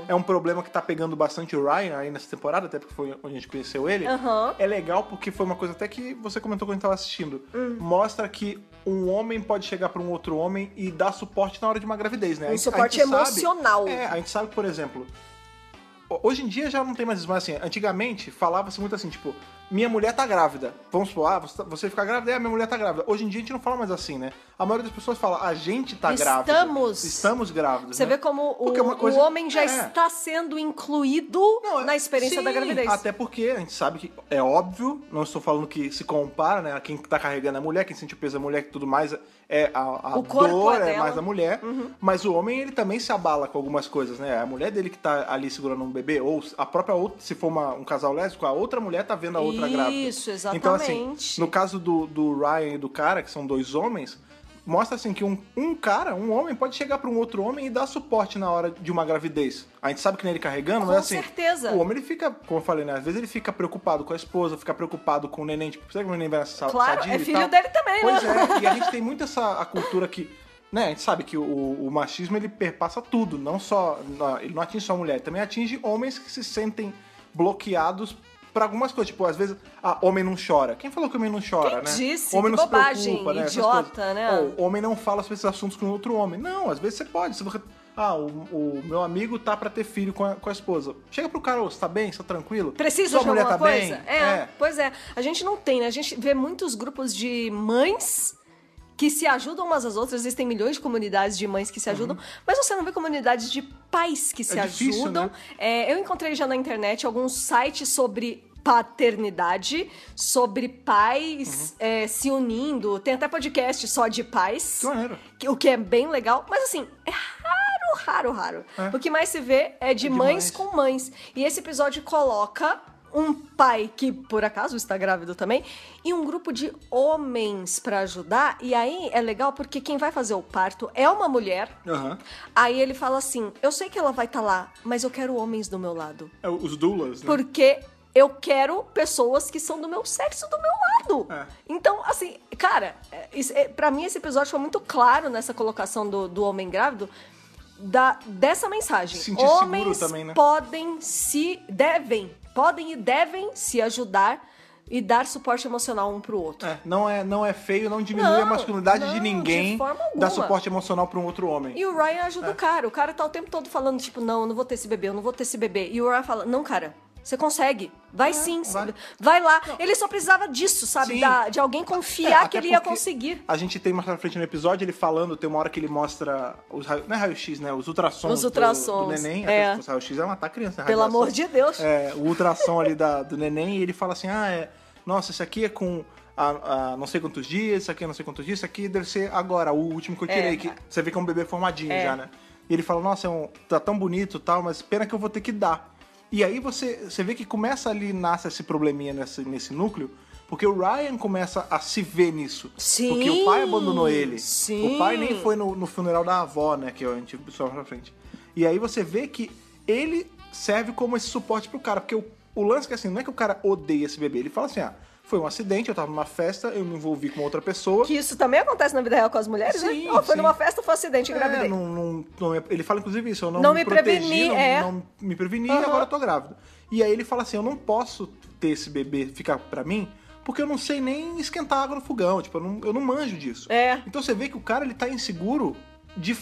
é um problema que tá pegando bastante o Ryan aí nessa temporada, até porque foi onde a gente conheceu ele. É legal porque foi uma coisa até que você comentou quando a gente tava assistindo. Mostra que um homem pode chegar pra um outro homem e dar suporte na hora de uma gravidez, né? Um suporte emocional. A gente sabe, por exemplo... Hoje em dia já não tem mais isso, mas assim, antigamente falava-se muito assim, tipo, minha mulher tá grávida. Vamos supor, você fica grávida, minha mulher tá grávida. Hoje em dia a gente não fala mais assim, né? A maioria das pessoas fala, a gente tá grávida. Estamos grávidos. Você vê como o homem já está sendo incluído na experiência da gravidez. Até porque a gente sabe que é óbvio, não estou falando que se compara, né? Quem tá carregando é a mulher, quem sente o peso é a mulher, que tudo mais a dor é mais da mulher. Mas o homem, ele também se abala com algumas coisas, né? A mulher dele que tá ali segurando um bebê, ou a própria outra, se for um casal lésbico, a outra mulher tá vendo a outra grávida. Isso, exatamente. Então, assim, no caso do Ryan e do cara, que são dois homens, mostra assim que um homem pode chegar para um outro homem e dar suporte na hora de uma gravidez. A gente sabe que nem ele carregando, mas assim, certeza. O homem, ele fica, como eu falei, né? Às vezes ele fica preocupado com a esposa, fica preocupado com o neném, tipo, será que o neném vai sadio claro, é filho dele também, pois né? Pois é, e a gente tem muito a cultura que, né, a gente sabe que o machismo, ele perpassa tudo, ele não atinge só a mulher, ele também atinge homens que se sentem bloqueados pra algumas coisas, tipo, às vezes, homem não chora. Quem falou que homem não chora, Quem né? disse? Homem Que não bobagem, se preocupa, né? idiota, né? Ou homem não fala sobre esses assuntos com outro homem. Não, às vezes você pode. O meu amigo tá pra ter filho com a esposa. Chega pro cara, você tá bem? Você tá tranquilo? Precisa de mulher alguma tá coisa? bem? Pois é. A gente não tem, né? A gente vê muitos grupos de mães que se ajudam umas às outras. Existem milhões de comunidades de mães que se ajudam, mas você não vê comunidades de pais que se difícil, ajudam. Né? Eu encontrei já na internet alguns sites sobre paternidade, sobre pais se unindo. Tem até podcast só de pais. Que maneiro. O que é bem legal. Mas assim, é raro. O que mais se vê é de mães com mães. E esse episódio coloca um pai que, por acaso, está grávido também, e um grupo de homens pra ajudar. E aí é legal porque quem vai fazer o parto é uma mulher. Aí ele fala assim, eu sei que ela vai estar lá, mas eu quero homens do meu lado. Os doulas, né? Porque eu quero pessoas que são do meu sexo do meu lado. Então, assim, cara, pra mim esse episódio foi muito claro nessa colocação do homem grávido, dessa mensagem. Sentir homens seguro também, né? podem e devem se ajudar e dar suporte emocional um pro outro. Não é feio, não diminui a masculinidade de ninguém de forma alguma. dar suporte emocional pra um outro homem. E o Ryan ajuda o cara. O cara tá o tempo todo falando, tipo, não, eu não vou ter esse bebê, eu não vou ter esse bebê. E o Ryan fala, não, cara, você consegue. Vai sim. Vai lá. Não. Ele só precisava disso, sabe? De alguém confiar que ele ia conseguir. A gente tem mais pra frente no episódio ele falando, tem uma hora que ele mostra não é raio-x, né? Os ultrassons, do neném. Até se fosse raio-x, ia matar a criança. Pelo amor de Deus. O ultrassom ali do neném, e ele fala assim, nossa, esse aqui é com não sei quantos dias, isso aqui é não sei quantos dias, isso aqui deve ser agora, o último que eu tirei, que você vê que é um bebê formadinho já, né? E ele fala, nossa, tá tão bonito e tal, mas pena que eu vou ter que dar. E aí você vê que começa ali, nasce esse probleminha nesse núcleo, porque o Ryan começa a se ver nisso. Sim, porque o pai abandonou ele. Sim. O pai nem foi no funeral da avó, né, que a gente só pra frente. E aí você vê que ele serve como esse suporte pro cara, porque o lance é que assim, não é que o cara odeia esse bebê, ele fala assim, foi um acidente, eu tava numa festa, eu me envolvi com outra pessoa. Que isso também acontece na vida real com as mulheres, sim, né? Foi numa festa, foi um acidente, engravidei. Ele fala inclusive isso, eu não me protegi, não me preveni e agora eu tô grávida. E aí ele fala assim, eu não posso ter esse bebê ficar pra mim, porque eu não sei nem esquentar água no fogão, tipo, eu não manjo disso. Então você vê que o cara, ele tá inseguro de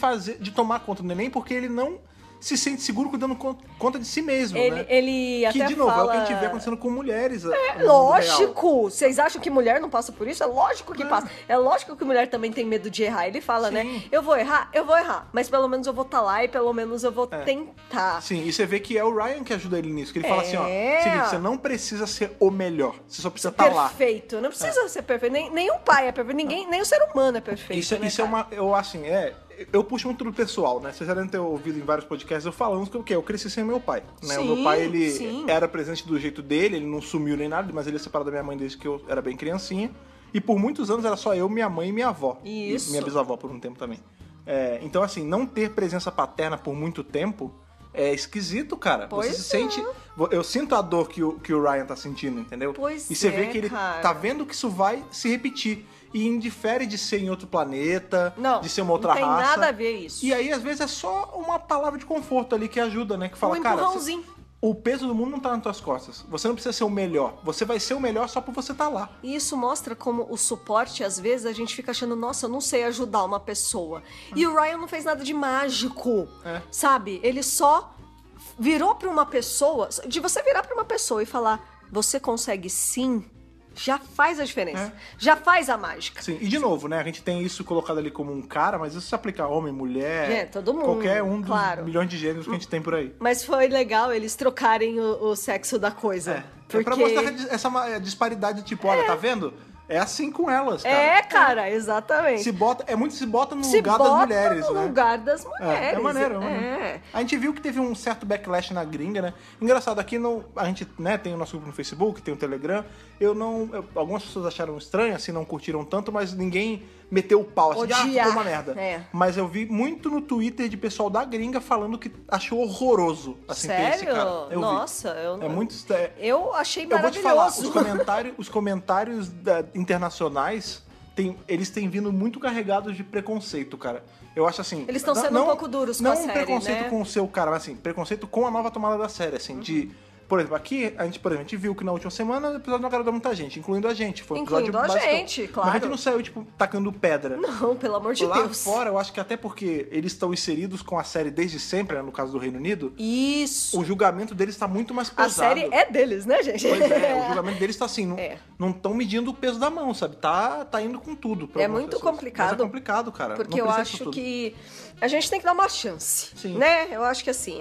tomar conta do neném, porque ele não se sente seguro dando conta de si mesmo, né? Ele até que, de novo, fala... é o que a gente vê acontecendo com mulheres. Lógico! Vocês acham que mulher não passa por isso? É lógico que passa. É lógico que mulher também tem medo de errar. Ele fala, né? Eu vou errar, mas pelo menos eu vou estar lá e pelo menos eu vou tentar. Sim, e você vê que é o Ryan que ajuda ele nisso. Que ele fala assim, seguinte, você não precisa ser o melhor. Você só precisa estar lá. Perfeito. Não precisa ser perfeito. Nem o pai é perfeito. Nem o ser humano é perfeito. Isso é uma... Eu puxo muito do pessoal, né? Vocês já devem ter ouvido em vários podcasts eu falando que eu cresci sem meu pai, né? O meu pai, ele era presente do jeito dele, ele não sumiu nem nada, mas ele é separado da minha mãe desde que eu era bem criancinha. E por muitos anos era só eu, minha mãe e minha avó. Isso. E minha bisavó por um tempo também. Então, assim, não ter presença paterna por muito tempo é esquisito, cara. Você se sente... Eu sinto a dor que o Ryan tá sentindo, entendeu? E você vê que ele tá vendo que isso vai se repetir. E indifere de ser em outro planeta, de ser uma outra raça. Não tem nada a ver isso. E aí, às vezes, é só uma palavra de conforto ali que ajuda, né? Que fala, empurrãozinho. O peso do mundo não tá nas tuas costas. Você não precisa ser o melhor. Você vai ser o melhor só por você estar lá. E isso mostra como o suporte, às vezes, a gente fica achando, nossa, eu não sei ajudar uma pessoa. E o Ryan não fez nada de mágico, sabe? Ele só virou pra uma pessoa... De você virar pra uma pessoa e falar... você consegue sim, já faz a diferença. Já faz a mágica. Sim, e de novo, né? A gente tem isso colocado ali como um cara, mas isso se aplica a homem, mulher... todo mundo, qualquer um dos claro. milhões de gêneros que a gente tem por aí. Mas foi legal eles trocarem o sexo da coisa. É pra mostrar essa disparidade, tipo, olha, tá vendo? É assim com elas, cara. Cara, exatamente. Se bota no lugar das mulheres, no né? lugar das mulheres. É maneiro. A gente viu que teve um certo backlash na gringa, né? Engraçado, aqui a gente, né, tem o nosso grupo no Facebook, tem o Telegram. Algumas pessoas acharam estranho, assim, não curtiram tanto, mas ninguém meteu o pau, assim, ficou uma merda. Mas eu vi muito no Twitter de pessoal da gringa falando que achou horroroso, assim, ter esse cara. Nossa, eu não... É muito... Eu achei maravilhoso. Eu vou te falar, os comentários internacionais, eles têm vindo muito carregados de preconceito, cara. Eu acho assim... Eles estão sendo um pouco duros com a série, Não um preconceito com o seu cara, mas assim, preconceito com a nova tomada da série, assim, de... Por exemplo, aqui, a gente viu que na última semana o episódio não agradou muita gente, incluindo a gente. Foi um episódio incluindo a gente, claro. Mas a gente não saiu, tipo, tacando pedra. Não, pelo amor de Deus. Lá fora, eu acho que até porque eles estão inseridos com a série desde sempre, né, no caso do Reino Unido. Isso. O julgamento deles tá muito mais pesado. A série é deles, né, gente? Pois é, o julgamento deles tá assim, não estão medindo o peso da mão, sabe? Tá indo com tudo. É muito complicado. Mas é complicado, cara. Porque eu acho que a gente tem que dar uma chance, né? Eu acho que assim,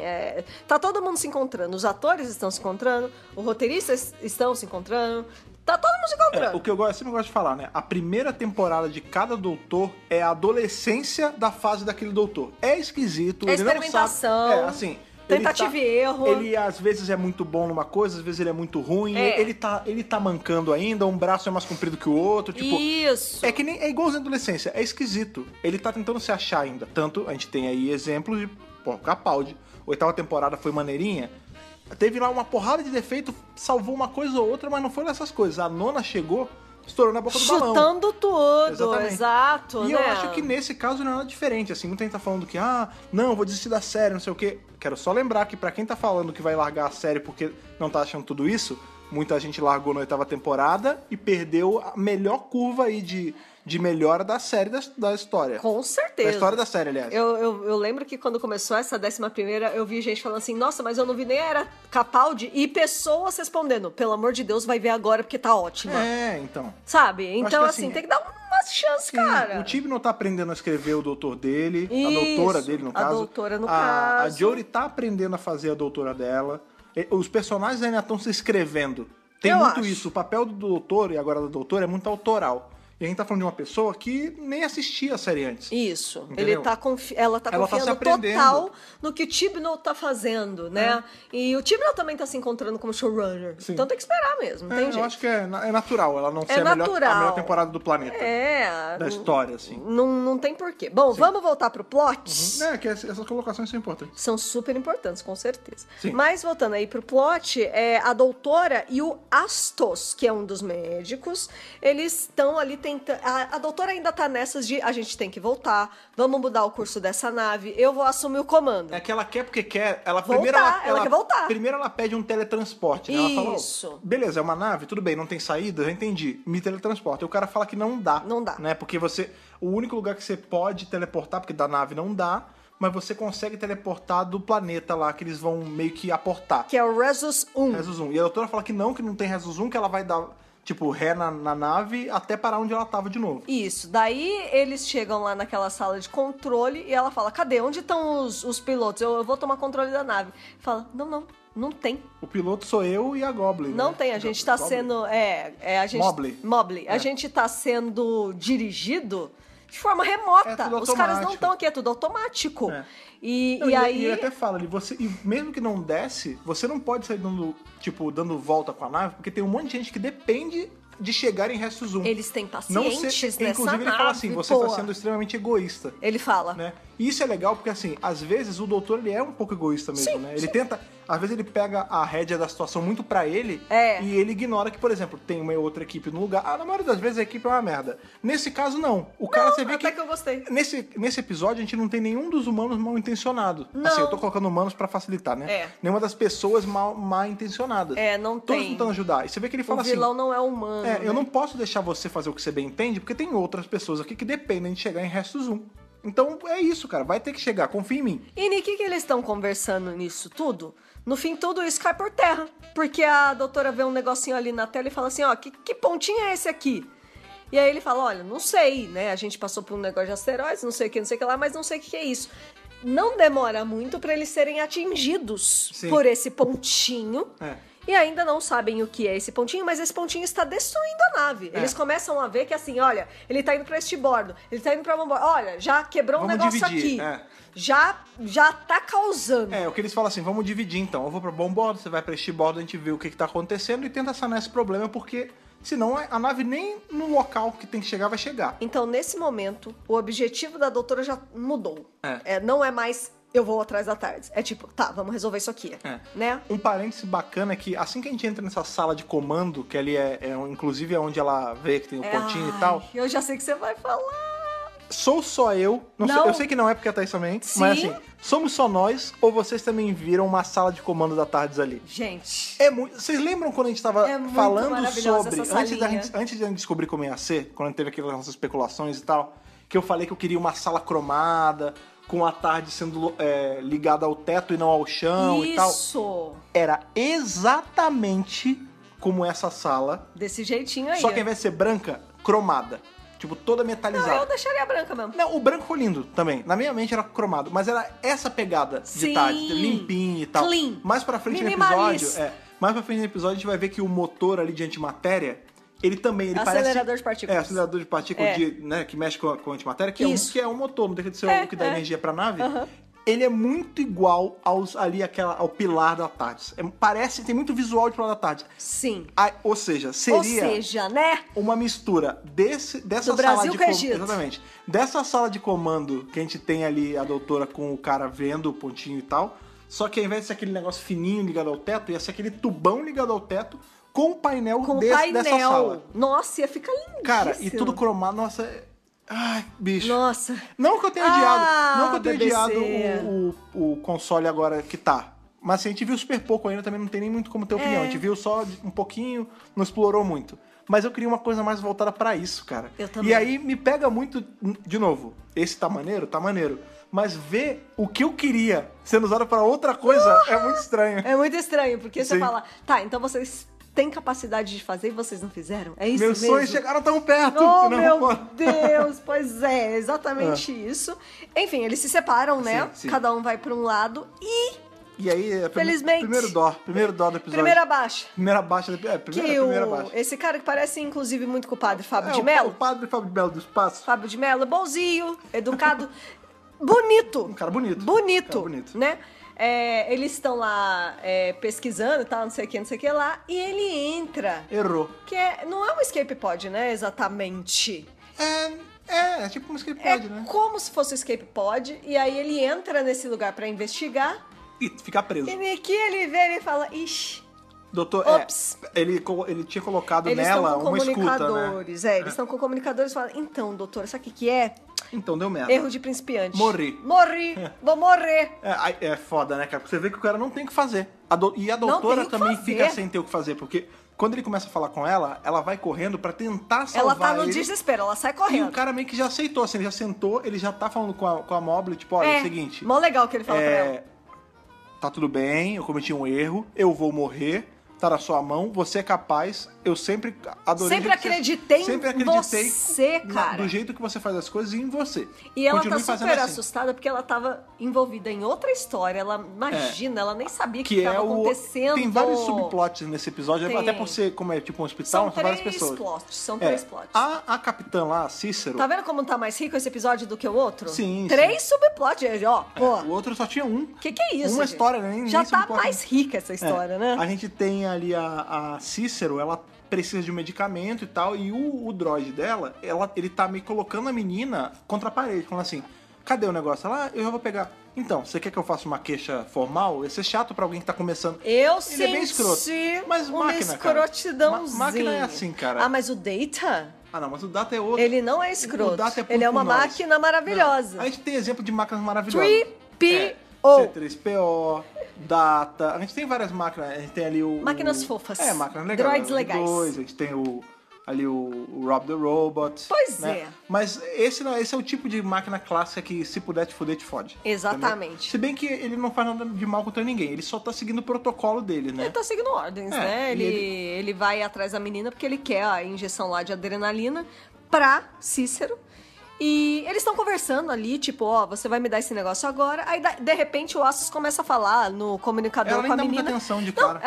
tá todo mundo se encontrando, os atores estão se encontrando, os roteiristas estão se encontrando, tá todo mundo se encontrando. O que eu sempre gosto de falar, né? A primeira temporada de cada doutor é a adolescência da fase daquele doutor. É esquisito, ele experimentação. Não sabe. Assim... Tentativa e erro. Ele às vezes é muito bom numa coisa, às vezes ele é muito ruim. Ele tá mancando ainda, um braço é mais comprido que o outro. Tipo, isso. É igualzinho à adolescência, é esquisito. Ele tá tentando se achar ainda. Tanto, a gente tem aí exemplos de Capaldi. 8ª temporada foi maneirinha. Teve lá uma porrada de defeito, salvou uma coisa ou outra, mas não foi nessas coisas. A 9ª chegou... estourou na boca do balão. Chutando tudo, exatamente. Exato, e né? eu acho que nesse caso não é nada diferente, assim, muita gente tá falando que, não, vou desistir da série, não sei o quê. Quero só lembrar que pra quem tá falando que vai largar a série porque não tá achando tudo isso, muita gente largou na 8ª temporada e perdeu a melhor curva aí de melhora da série da história. Com certeza. Da história da série, aliás. Eu lembro que quando começou essa 11ª, eu vi gente falando assim, nossa, mas eu não vi nem a Era Capaldi, e pessoas respondendo, pelo amor de Deus, vai ver agora porque tá ótima. Então. Sabe? Então, assim, tem que dar uma chance, cara. O Tibnall tá aprendendo a escrever o doutor dele, a doutora dele, no caso. A doutora, no caso. A Jodie tá aprendendo a fazer a doutora dela. Os personagens ainda estão se escrevendo. Tem muito isso. O papel do doutor e agora da doutora é muito autoral. E a gente tá falando de uma pessoa que nem assistia a série antes. Isso. Entendeu? Ela tá confiando total no que o Tibnall tá fazendo, né? E o Tibnall também tá se encontrando como showrunner. Sim. Então tem que esperar mesmo, não tem jeito. Eu acho que é natural ela não ser a melhor temporada do planeta. Da história, assim. Não tem porquê. Bom, vamos voltar pro plot? Que essas colocações são importantes. São super importantes, com certeza. Sim. Mas voltando aí pro plot, a doutora e o Astos, que é um dos médicos, eles estão ali a doutora ainda tá nessas de a gente tem que voltar, vamos mudar o curso dessa nave, eu vou assumir o comando. É que ela quer porque quer. Ela quer voltar. Primeiro ela pede um teletransporte, né? Ela Isso. fala, beleza, é uma nave, tudo bem, não tem saída, já entendi. Me teletransporta. E o cara fala que não dá. Não dá. Né? Porque o único lugar que você pode teleportar, porque da nave não dá, mas você consegue teleportar do planeta lá, que eles vão meio que aportar. Que é o Resus 1. Resus 1. E a doutora fala que não tem Resus 1, que ela vai dar... tipo, ré na nave até parar onde ela tava de novo. Isso. Daí eles chegam lá naquela sala de controle e ela fala, cadê? Onde estão os pilotos? Eu vou tomar controle da nave. Fala, não tem. O piloto sou eu e a Goblin. Não né? tem, a gente tá sendo... a gente, Mobley. A gente tá sendo dirigido de forma remota. Os caras não estão aqui, é tudo automático. E aí... E ele até fala ali, e mesmo que não desce, você não pode sair dando volta com a nave, porque tem um monte de gente que depende de chegar em Restos 1. Eles têm pacientes nessa inclusive, ele fala assim, você está sendo extremamente egoísta. Ele fala. Né? E isso é legal porque, assim, às vezes o doutor ele é um pouco egoísta mesmo, né? Ele tenta... Às vezes ele pega a rédea da situação muito pra ele e ele ignora que, por exemplo, tem uma outra equipe no lugar. Na maioria das vezes a equipe é uma merda. Nesse caso, não. O cara, você vê até que eu gostei. Nesse episódio, a gente não tem nenhum dos humanos mal intencionado. Não. Assim, eu tô colocando humanos pra facilitar, né? Nenhuma das pessoas mal intencionadas. Não Todos tem. tentando ajudar. E você vê que ele fala assim... O vilão não é humano, né? Eu não posso deixar você fazer o que você bem entende, porque tem outras pessoas aqui que dependem de chegar em Restos 1. Então é isso, cara. Vai ter que chegar. Confia em mim. E o que eles estão conversando nisso tudo? No fim, tudo isso cai por terra. Porque a doutora vê um negocinho ali na tela e fala assim, ó, que pontinho é esse aqui? E aí ele fala, olha, não sei, né? A gente passou por um negócio de asteroides, não sei o que lá, mas não sei o que é isso. Não demora muito para eles serem atingidos por esse pontinho. E ainda não sabem o que é esse pontinho, mas esse pontinho está destruindo a nave. Eles começam a ver que assim, olha, ele tá indo pra este bordo, ele tá indo pra um bordo. Olha, já quebrou um negócio dividir, aqui. Já tá causando. O que eles falam assim, vamos dividir então. Eu vou pra bom bordo, você vai pra este bordo, a gente vê o que tá acontecendo e tenta sanar esse problema, porque senão a nave nem no local que tem que chegar vai chegar. Então, nesse momento, o objetivo da doutora já mudou. Não é mais... eu vou atrás da TARDIS. É tipo, tá, vamos resolver isso aqui, né? Um parêntese bacana é que assim que a gente entra nessa sala de comando, que ali inclusive é onde ela vê que tem o pontinho e tal... eu já sei que você vai falar. Sou só eu, eu sei que não é porque a Thaís também, mas assim, somos só nós ou vocês também viram uma sala de comando da TARDIS ali? Gente... Vocês lembram quando a gente tava falando sobre... Antes de a gente descobrir como ia ser, quando a gente teve aquelas nossas especulações e tal, que eu falei que eu queria uma sala cromada... com a TARDIS sendo ligada ao teto e não ao chão e tal. Isso! Era exatamente como essa sala. Desse jeitinho aí. Só que ao invés de ser branca, cromada. Tipo, toda metalizada. Não, eu deixaria branca mesmo. Não, o branco foi lindo também. Na minha mente era cromado. Mas era essa pegada de TARDIS, limpinho e tal. Clean. Mais pra frente no episódio... mais pra frente no episódio a gente vai ver que o motor ali de antimatéria... Ele também, acelerador de partículas. Acelerador de partículas que mexe com a antimatéria, que é um motor, não deixa de ser o que dá energia pra nave. Ele é muito igual ao pilar da TARDIS. Tem muito visual de pilar da TARDIS. Sim. Ou seja, seria né? uma mistura dessa do sala Brasil de com o Egito. Exatamente. Dessa sala de comando que a gente tem ali a doutora com o cara vendo o pontinho e tal. Só que ao invés de ser aquele negócio fininho ligado ao teto, ia ser aquele tubão ligado ao teto com o painel dessa sala. Nossa, ia ficar lindíssimo. Cara, e tudo cromado, nossa... Ai, bicho. Nossa. Não que eu tenha odiado o console agora que tá. Mas assim, a gente viu super pouco ainda, também não tem nem muito como ter opinião. A gente viu só um pouquinho, não explorou muito. Mas eu queria uma coisa mais voltada pra isso, cara. Eu também. E aí me pega muito, de novo, esse tá maneiro? Tá maneiro. Mas ver o que eu queria sendo usado pra outra coisa é muito estranho. É muito estranho, porque você Sim. fala, tá, então vocês têm capacidade de fazer e vocês não fizeram? É isso Meus mesmo? sonhos chegaram tão perto. Oh, não, meu Deus, pois é, exatamente isso. Enfim, eles se separam, né? Sim. Cada um vai pra um lado E aí, felizmente, primeiro dó do episódio. Primeira baixa. Primeira baixa. Primeira baixa. Esse cara que parece, inclusive, muito com o padre Fábio de Mello. O padre Fábio de Mello do espaço. Fábio de Mello, bonzinho, educado, bonito. Um cara bonito. Bonito, né? Eles estão lá pesquisando e tal, não sei o que lá, e ele entra. Errou. Que não é um escape pod, né, exatamente. É tipo um escape pod, né? Como se fosse um escape pod, e aí ele entra nesse lugar pra investigar. E ficar preso. E que ele vê e fala, ixi. Doutor, Ops. Ele tinha colocado Eles nela estão com uma escuta, né? comunicadores, eles estão com comunicadores e falam, então, doutor, sabe o que é? Então, deu merda. Erro de principiante. Morri. Vou morrer. É foda, né, cara? Porque você vê que o cara não tem o que fazer. E a doutora também fica sem ter o que fazer, porque quando ele começa a falar com ela, ela vai correndo pra tentar salvar ele. Ela tá no ele. desespero, ela sai correndo. E o cara meio que já aceitou, assim, ele já sentou, ele já tá falando com a Mobley, tipo, olha, é o seguinte... Mó legal que ele fala pra ela. Tá tudo bem, eu cometi um erro, eu vou morrer, tá na sua mão, você é capaz, eu sempre adorei... Sempre acreditei em você, cara. Do jeito que você faz as coisas e em você. E ela Continue tá super assim. assustada porque ela tava envolvida em outra história. Ela, imagina, ela nem sabia o que tava acontecendo. Tem vários subplots nesse episódio, até por ser, como é tipo um hospital, são várias pessoas. São três plots. A capitã lá, Cícero... Tá vendo como tá mais rico esse episódio do que o outro? Sim. 3 subplots, ó. Pô. O outro só tinha um. Que é isso, Uma gente? história, nem já tá subplot. mais rica essa história, né? A gente tem ali a Cícero, ela precisa de um medicamento e tal, e o droid dela, ele tá meio colocando a menina contra a parede, falando assim, cadê o negócio? Ela, eu já vou pegar. Então, você quer que eu faça uma queixa formal? Ia ser chato pra alguém que tá começando. Eu Ele é bem escroto. Mas uma máquina, escrotidãozinha. Máquina é assim, cara. Ah, mas o Data... Ah, não, mas o Data é outro. Ele não é escroto. O Data é ele é uma máquina maravilhosa. Não. A gente tem exemplo de máquinas maravilhosas. 3PO. C3PO, Data. A gente tem várias máquinas. A gente tem ali o... Máquinas fofas. Máquinas legais. Droids legais. A gente tem ali o Rob the Robot. Pois né? é. Mas esse é o tipo de máquina clássica que se puder te fuder, te fode. Exatamente. Entendeu? Se bem que ele não faz nada de mal contra ninguém, ele só tá seguindo o protocolo dele, né? Ele tá seguindo ordens, né? e Ele vai atrás da menina porque ele quer a injeção lá de adrenalina pra Cícero. E eles estão conversando ali, tipo, ó, você vai me dar esse negócio agora. Aí, de repente, o Assus começa a falar no comunicador Ela com nem a dá menina. muita atenção de Não, cara.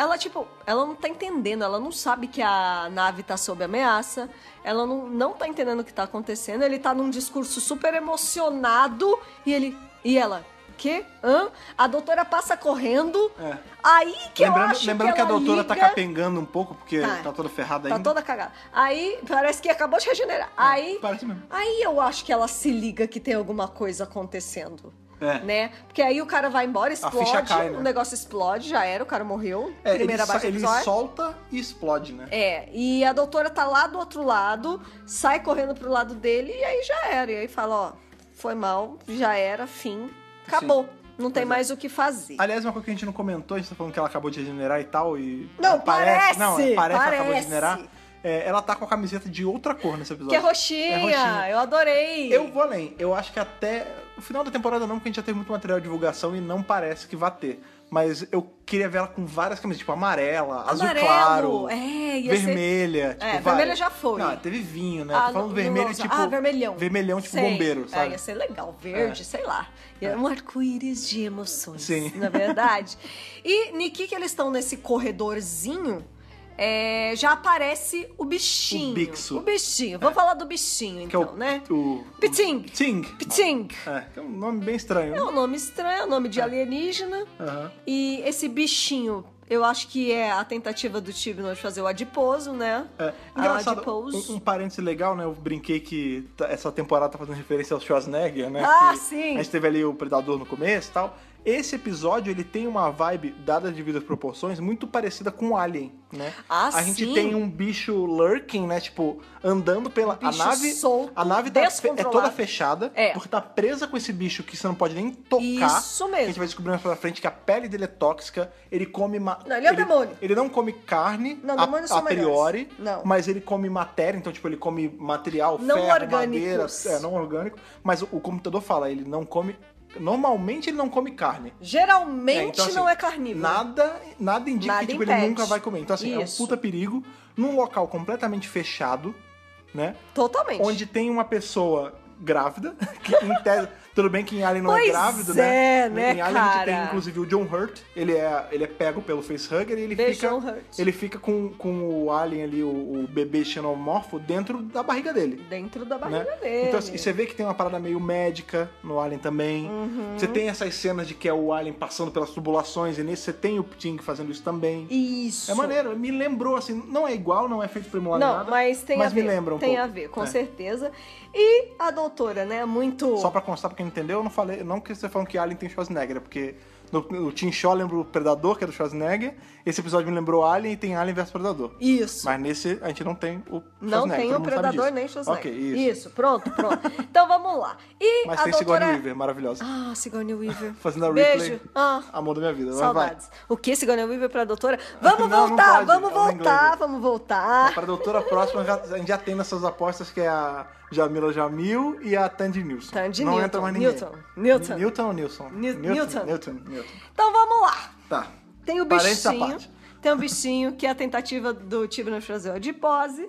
ela não tá entendendo, ela não sabe que a nave tá sob ameaça, ela não tá entendendo o que tá acontecendo, ele tá num discurso super emocionado e ela... Que? Hã? A doutora passa correndo. É. Aí que eu acho lembrando que a ela doutora liga... tá capengando um pouco, porque tá toda ferrada Tá ainda. toda cagada. Aí, parece que acabou de regenerar. Aí, parece mesmo. aí eu acho que ela se liga que tem alguma coisa acontecendo. É. Né? Porque aí o cara vai embora, explode, ficha cai, né? o negócio explode, já era, o cara morreu. Primeira baixa do ele episódio. solta e explode, né? É, e a doutora tá lá do outro lado, sai correndo pro lado dele e aí já era. E aí fala, ó, foi mal, já era, fim, acabou. Sim. Não tem mais o que fazer. Aliás, uma coisa que a gente não comentou, a gente tá falando que ela acabou de regenerar e tal, e... Não, parece! Não, parece que ela acabou de Parece. regenerar. Ela tá com a camiseta de outra cor nesse episódio. Que é roxinha, eu adorei. Eu vou além. Eu acho que até o final da temporada não, porque a gente já teve muito material de divulgação e não parece que vai ter. Mas eu queria ver ela com várias camisas, tipo amarela, azul claro, vermelha. Tipo, vermelha já foi. Não, teve vinho, né? Tô falando vermelho, tipo... vermelhão. Vermelhão, tipo Sei. bombeiro, sabe? Ia ser legal, verde, sei lá. Um arco-íris de emoções, Sim. na verdade. E Niki, que eles estão nesse corredorzinho... já aparece o bichinho. O Bixo. O bichinho. Vamos falar do bichinho, Que então, é né? o Piting. Ting. Piting. Que é um nome bem estranho. É um nome estranho, é um nome de alienígena. Aham. E esse bichinho, eu acho que é a tentativa do Tibnall de fazer o adiposo, né? Engraçado, Adipose. um parêntese legal, né? Eu brinquei que essa temporada tá fazendo referência ao Schwarzenegger, né? Ah, que sim! A gente teve ali o Predador no começo e tal. Esse episódio, ele tem uma vibe, dada de devidas proporções, muito parecida com o Alien, né? Ah, a gente sim. tem um bicho lurking, né? Tipo, andando pela... bicho a nave solto, a nave é toda fechada, porque tá presa com esse bicho que você não pode nem tocar. Isso mesmo. A gente vai descobrir mais pra frente que a pele dele é tóxica, ele come... Não, ele é um demônio. Ele não come carne, Não, demônios são a priori, melhores. Não. mas ele come matéria, então, tipo, ele come material, Não ferro, orgânicos. madeira... não orgânico. Mas o computador fala, ele não come... Normalmente ele não come carne. Geralmente Então, assim, não é carnívoro. Nada indica Nada que tipo, impede. ele nunca vai comer. Então, assim, Isso. é um puta perigo num local completamente fechado, né? Totalmente. Onde tem uma pessoa grávida, que em tese, tudo bem que em Alien não Pois é grávido, é, né? Em Alien a gente tem, cara? inclusive, o John Hurt, ele é pego pelo facehugger e ele Beijo, fica... John Hurt. Ele fica com o Alien ali, o bebê xenomorfo, dentro da barriga dele. Dentro da barriga Né? dele. Então, assim, você vê que tem uma parada meio médica no Alien também. Você tem essas cenas de que é o Alien passando pelas tubulações, e nesse você tem o Ting fazendo isso também. Isso. É maneiro, me lembrou, assim, não é igual, não é feito pra emular Não, nada, mas tem a ver. me lembra um tem pouco. a ver, com certeza. E a doutora, né, muito... Só pra constar, pra quem não entendeu, eu não falei, não que você falando que Alien tem Schwarzenegger, porque no Tim Shaw lembra o Predador, que é do Schwarzenegger, esse episódio me lembrou Alien e tem Alien vs Predador. Isso. Mas nesse a gente não tem o Schwarzenegger. Não tem todo o mundo sabe Predador disso. nem Schwarzenegger. Ok, isso. Pronto. Então vamos lá. E Mas a tem doutora... Sigourney Weaver, maravilhosa. Ah, Sigourney Weaver. Fazendo a Ripley. Beijo. Amor da minha vida. Saudades. O que, Sigourney Weaver pra doutora? Vamos Não, não voltar, pode, vamos é uma voltar, inglesa. vamos voltar. Para a doutora próxima, a gente já tem nessas apostas que é a Jamila Jamil e a Tandy Nilsson. Tandy não Newton. entra mais ninguém. Newton. Newton ou Nilsson? Newton. Newton. Então vamos lá. Tá. Tem o Parênteses à bichinho. parte. Tem um bichinho que é a tentativa do Tibnall fazer o adipose.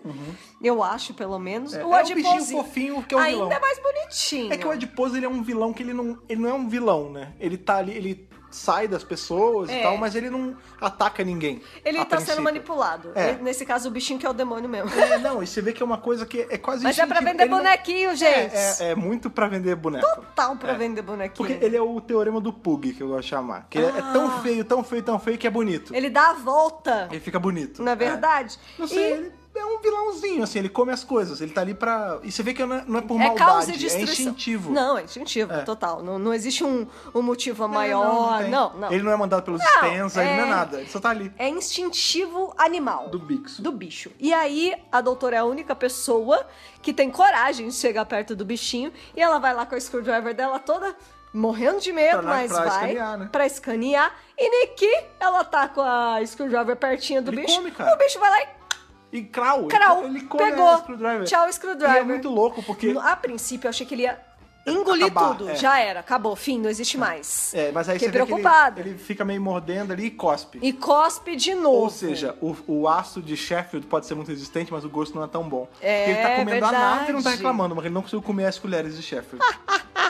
Eu acho, pelo menos. É o um adipose bichinho fofinho que é um ainda vilão. é mais bonitinho. É que o Adiposo, ele é um vilão que ele não é um vilão, né? Ele tá ali, ele sai das pessoas e tal, mas ele não ataca ninguém. Ele a tá princípio. sendo manipulado. É. Nesse caso, o bichinho que é o demônio mesmo. Não, e você vê que é uma coisa que é quase Mas é pra instintivo. vender Ele não- bonequinho, gente. É muito pra vender boneco. Total pra vender bonequinho. Porque ele é o teorema do Pug, que eu gosto de chamar. Que ele é tão feio, tão feio, tão feio que é bonito. Ele dá a volta, Ele fica bonito. na verdade. Não sei, ele é um vilãozinho, assim, ele come as coisas, ele tá ali pra... E você vê que não é por É causa e maldade, é destruição. instintivo. Não, é instintivo, total. Não existe um motivo maior. tem. Não. Ele não é mandado pelos Não, Stenza, ele não é nada, ele só tá ali. É instintivo animal. Do Bixo. Do bicho. E aí, a doutora é a única pessoa que tem coragem de chegar perto do bichinho. E ela vai lá com a screwdriver dela toda morrendo de medo, mas pra vai escanear, né? pra escanear. E Niki, ela tá com a screwdriver pertinho do Ele bicho. come, cara. O bicho vai lá e E Krau, ele come pegou. a Screwdriver. Tchau, Screwdriver. E é muito louco, porque... A princípio, eu achei que ele ia engolir Acabar, tudo. é. Já era, acabou, fim, não existe mais. Mas aí Fiquei você vê preocupada. que ele fica meio mordendo ali e cospe. E cospe de novo. Ou seja, o aço de Sheffield pode ser muito resistente, mas o gosto não é tão bom. É, Porque ele tá comendo a nata e não tá verdade. reclamando, mas ele não conseguiu comer as colheres de Sheffield.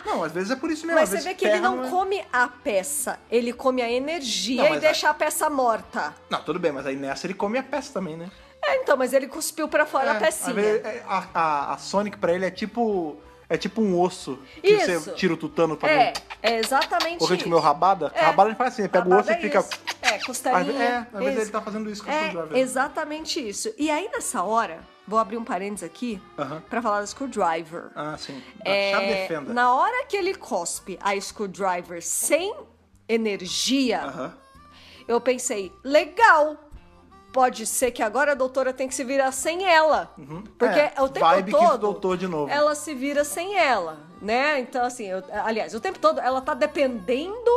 Não, às vezes é por isso mesmo. Mas às você vezes vê que ele terra não come a peça, ele come a energia Não, e mas deixa a peça morta. Não, tudo bem, mas aí nessa ele come a peça também, né? Então, mas ele cuspiu pra fora a Às pecinha. vezes, a Sonic pra ele é tipo um osso que Isso. você tira o tutano pra É exatamente Ou a gente isso. comeu rabada? Rabada a gente faz assim, pega o osso e fica... Isso. costelinha. Às vezes ele tá fazendo isso com o Screwdriver. Exatamente isso. E aí, nessa hora, vou abrir um parênteses aqui pra falar da Screwdriver. Ah, sim. Chave defenda. Na hora que ele cospe a Screwdriver sem energia, eu pensei, legal. Pode ser que agora a doutora tem que se virar sem ela. Porque o tempo vibe todo que doutor de novo. ela se vira sem ela, né? Então, assim, aliás, o tempo todo ela tá dependendo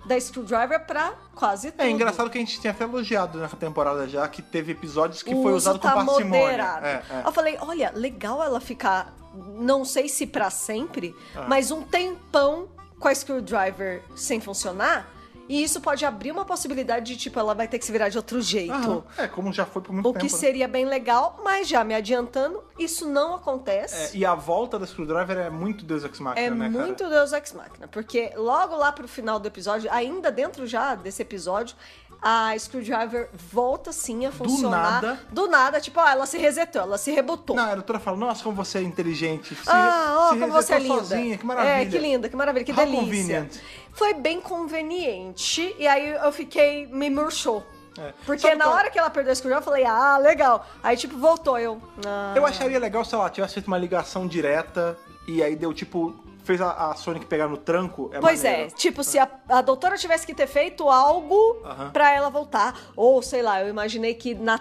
da Screwdriver pra quase tudo. É engraçado que a gente tinha até elogiado nessa temporada já, que teve episódios que foi uso usado com tá parcimônia. moderado. É. Eu falei, olha, legal ela ficar, não sei se pra sempre, mas um tempão com a Screwdriver sem funcionar. E isso pode abrir uma possibilidade de, tipo, ela vai ter que se virar de outro jeito. Como já foi por muito O tempo. que né? seria bem legal, mas já me adiantando, isso não acontece. E a volta da Screwdriver é muito Deus Ex Machina, É né, cara? muito Deus Ex Machina, porque logo lá pro final do episódio, ainda dentro já desse episódio, a Screwdriver volta sim a funcionar. Do nada, tipo, ela se resetou, ela se rebotou. Não, a doutora fala, nossa, como você é inteligente. Se como você é resetou linda. sozinha, que maravilha. Que linda, que maravilha, que How delícia. convenient. Foi bem conveniente, e aí eu fiquei, me murchou. Porque Sabe na hora que ela perdeu a Screwdriver, eu falei, legal. Aí, tipo, voltou, eu acharia legal se ela tivesse feito uma ligação direta e aí deu, tipo, fez a Sonic pegar no tranco. Pois maneiro. tipo, se a doutora tivesse que ter feito algo pra ela voltar. Ou, sei lá, eu imaginei que a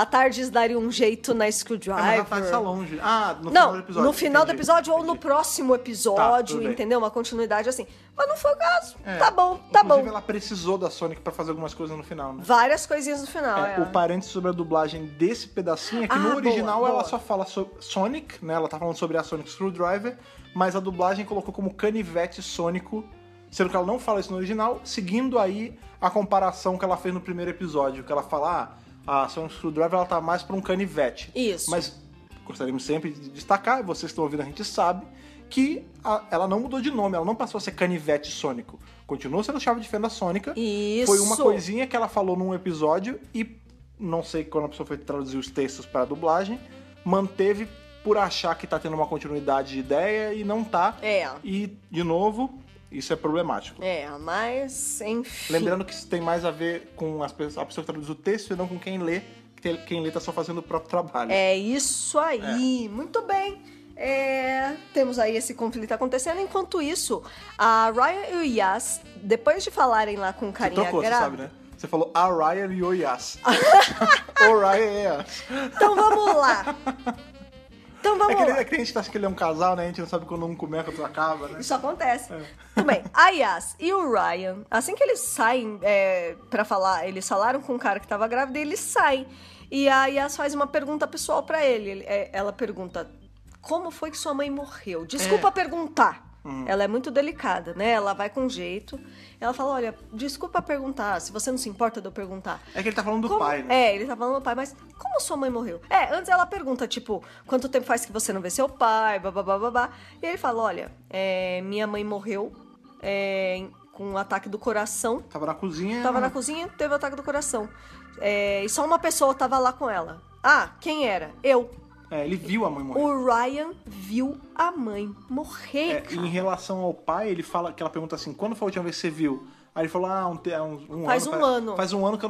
Tardes daria um jeito na Screwdriver. Mas a Tardes tá longe. No final do episódio. No final do episódio ou no entendi. próximo episódio, tudo bem. entendeu? Uma continuidade assim. Mas não foi o caso. Tá Inclusive, bom. ela precisou da Sonic pra fazer algumas coisas no final, né? Várias coisinhas no final, O parênteses sobre a dublagem desse pedacinho é que no original boa. ela só fala sobre Sonic, né? Ela tá falando sobre a Sonic Screwdriver, mas a dublagem colocou como canivete sônico, sendo que ela não fala isso no original, seguindo aí a comparação que ela fez no primeiro episódio, que ela fala, a Sonic Screwdriver ela tá mais pra um canivete. Isso. Mas gostaríamos sempre de destacar, e vocês que estão ouvindo a gente sabe, que ela não mudou de nome, ela não passou a ser canivete sônico. Continua sendo chave de fenda sônica. Isso. Foi uma coisinha que ela falou num episódio e não sei quando a pessoa foi traduzir os textos para a dublagem, manteve por achar que tá tendo uma continuidade de ideia e não tá. E, de novo, isso é problemático. Mas, enfim. Lembrando que isso tem mais a ver com a pessoa que traduz o texto e não com quem lê, que quem lê tá só fazendo o próprio trabalho. É isso aí. Muito bem. Temos aí esse conflito acontecendo. Enquanto isso, a Ryan e o Yas, depois de falarem lá com o carinha Você sabe, né? Você falou a Ryan e o Yas. O Ryan e Yas. Então vamos lá. É que a gente acha que ele é um casal, né? A gente não sabe quando um começa, outro acaba, né? Isso acontece. Tudo bem. A Yas e o Ryan, assim que eles saem pra falar, eles falaram com o cara que tava grávida e eles saem. E a Yas faz uma pergunta pessoal pra ele. Ela pergunta, como foi que sua mãe morreu? Desculpa perguntar. Ela é muito delicada, né? Ela vai com jeito. Ela fala, olha, desculpa perguntar, se você não se importa de eu perguntar. É que ele tá falando do pai, né? Ele tá falando do pai, mas como sua mãe morreu? Antes ela pergunta, tipo, quanto tempo faz que você não vê seu pai, babá. E ele fala, olha, minha mãe morreu com um ataque do coração. Tava na cozinha. Teve um ataque do coração. E só uma pessoa tava lá com ela. Quem era? Eu. Ele viu a mãe morrer. O Ryan viu a mãe morrer, cara. Em relação ao pai, ele fala que ela pergunta assim, quando foi a última vez que você viu? Aí ele falou, Faz um um ano. Faz um ano que eu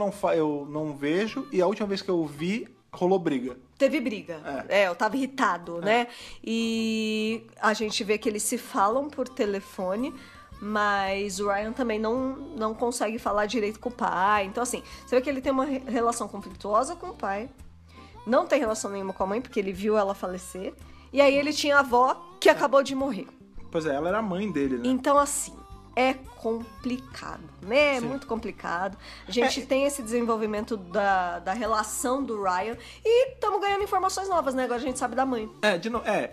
não vejo, e a última vez que eu vi, rolou briga. Teve briga. Eu tava irritado, né? E a gente vê que eles se falam por telefone, mas o Ryan também não consegue falar direito com o pai. Então, assim, você vê que ele tem uma relação conflituosa com o pai. Não tem relação nenhuma com a mãe, porque ele viu ela falecer. E aí ele tinha a avó que acabou de morrer. Pois ela era a mãe dele, né? Então, assim, é complicado, né? É muito complicado. A gente tem esse desenvolvimento da relação do Ryan e estamos ganhando informações novas, né? Agora a gente sabe da mãe.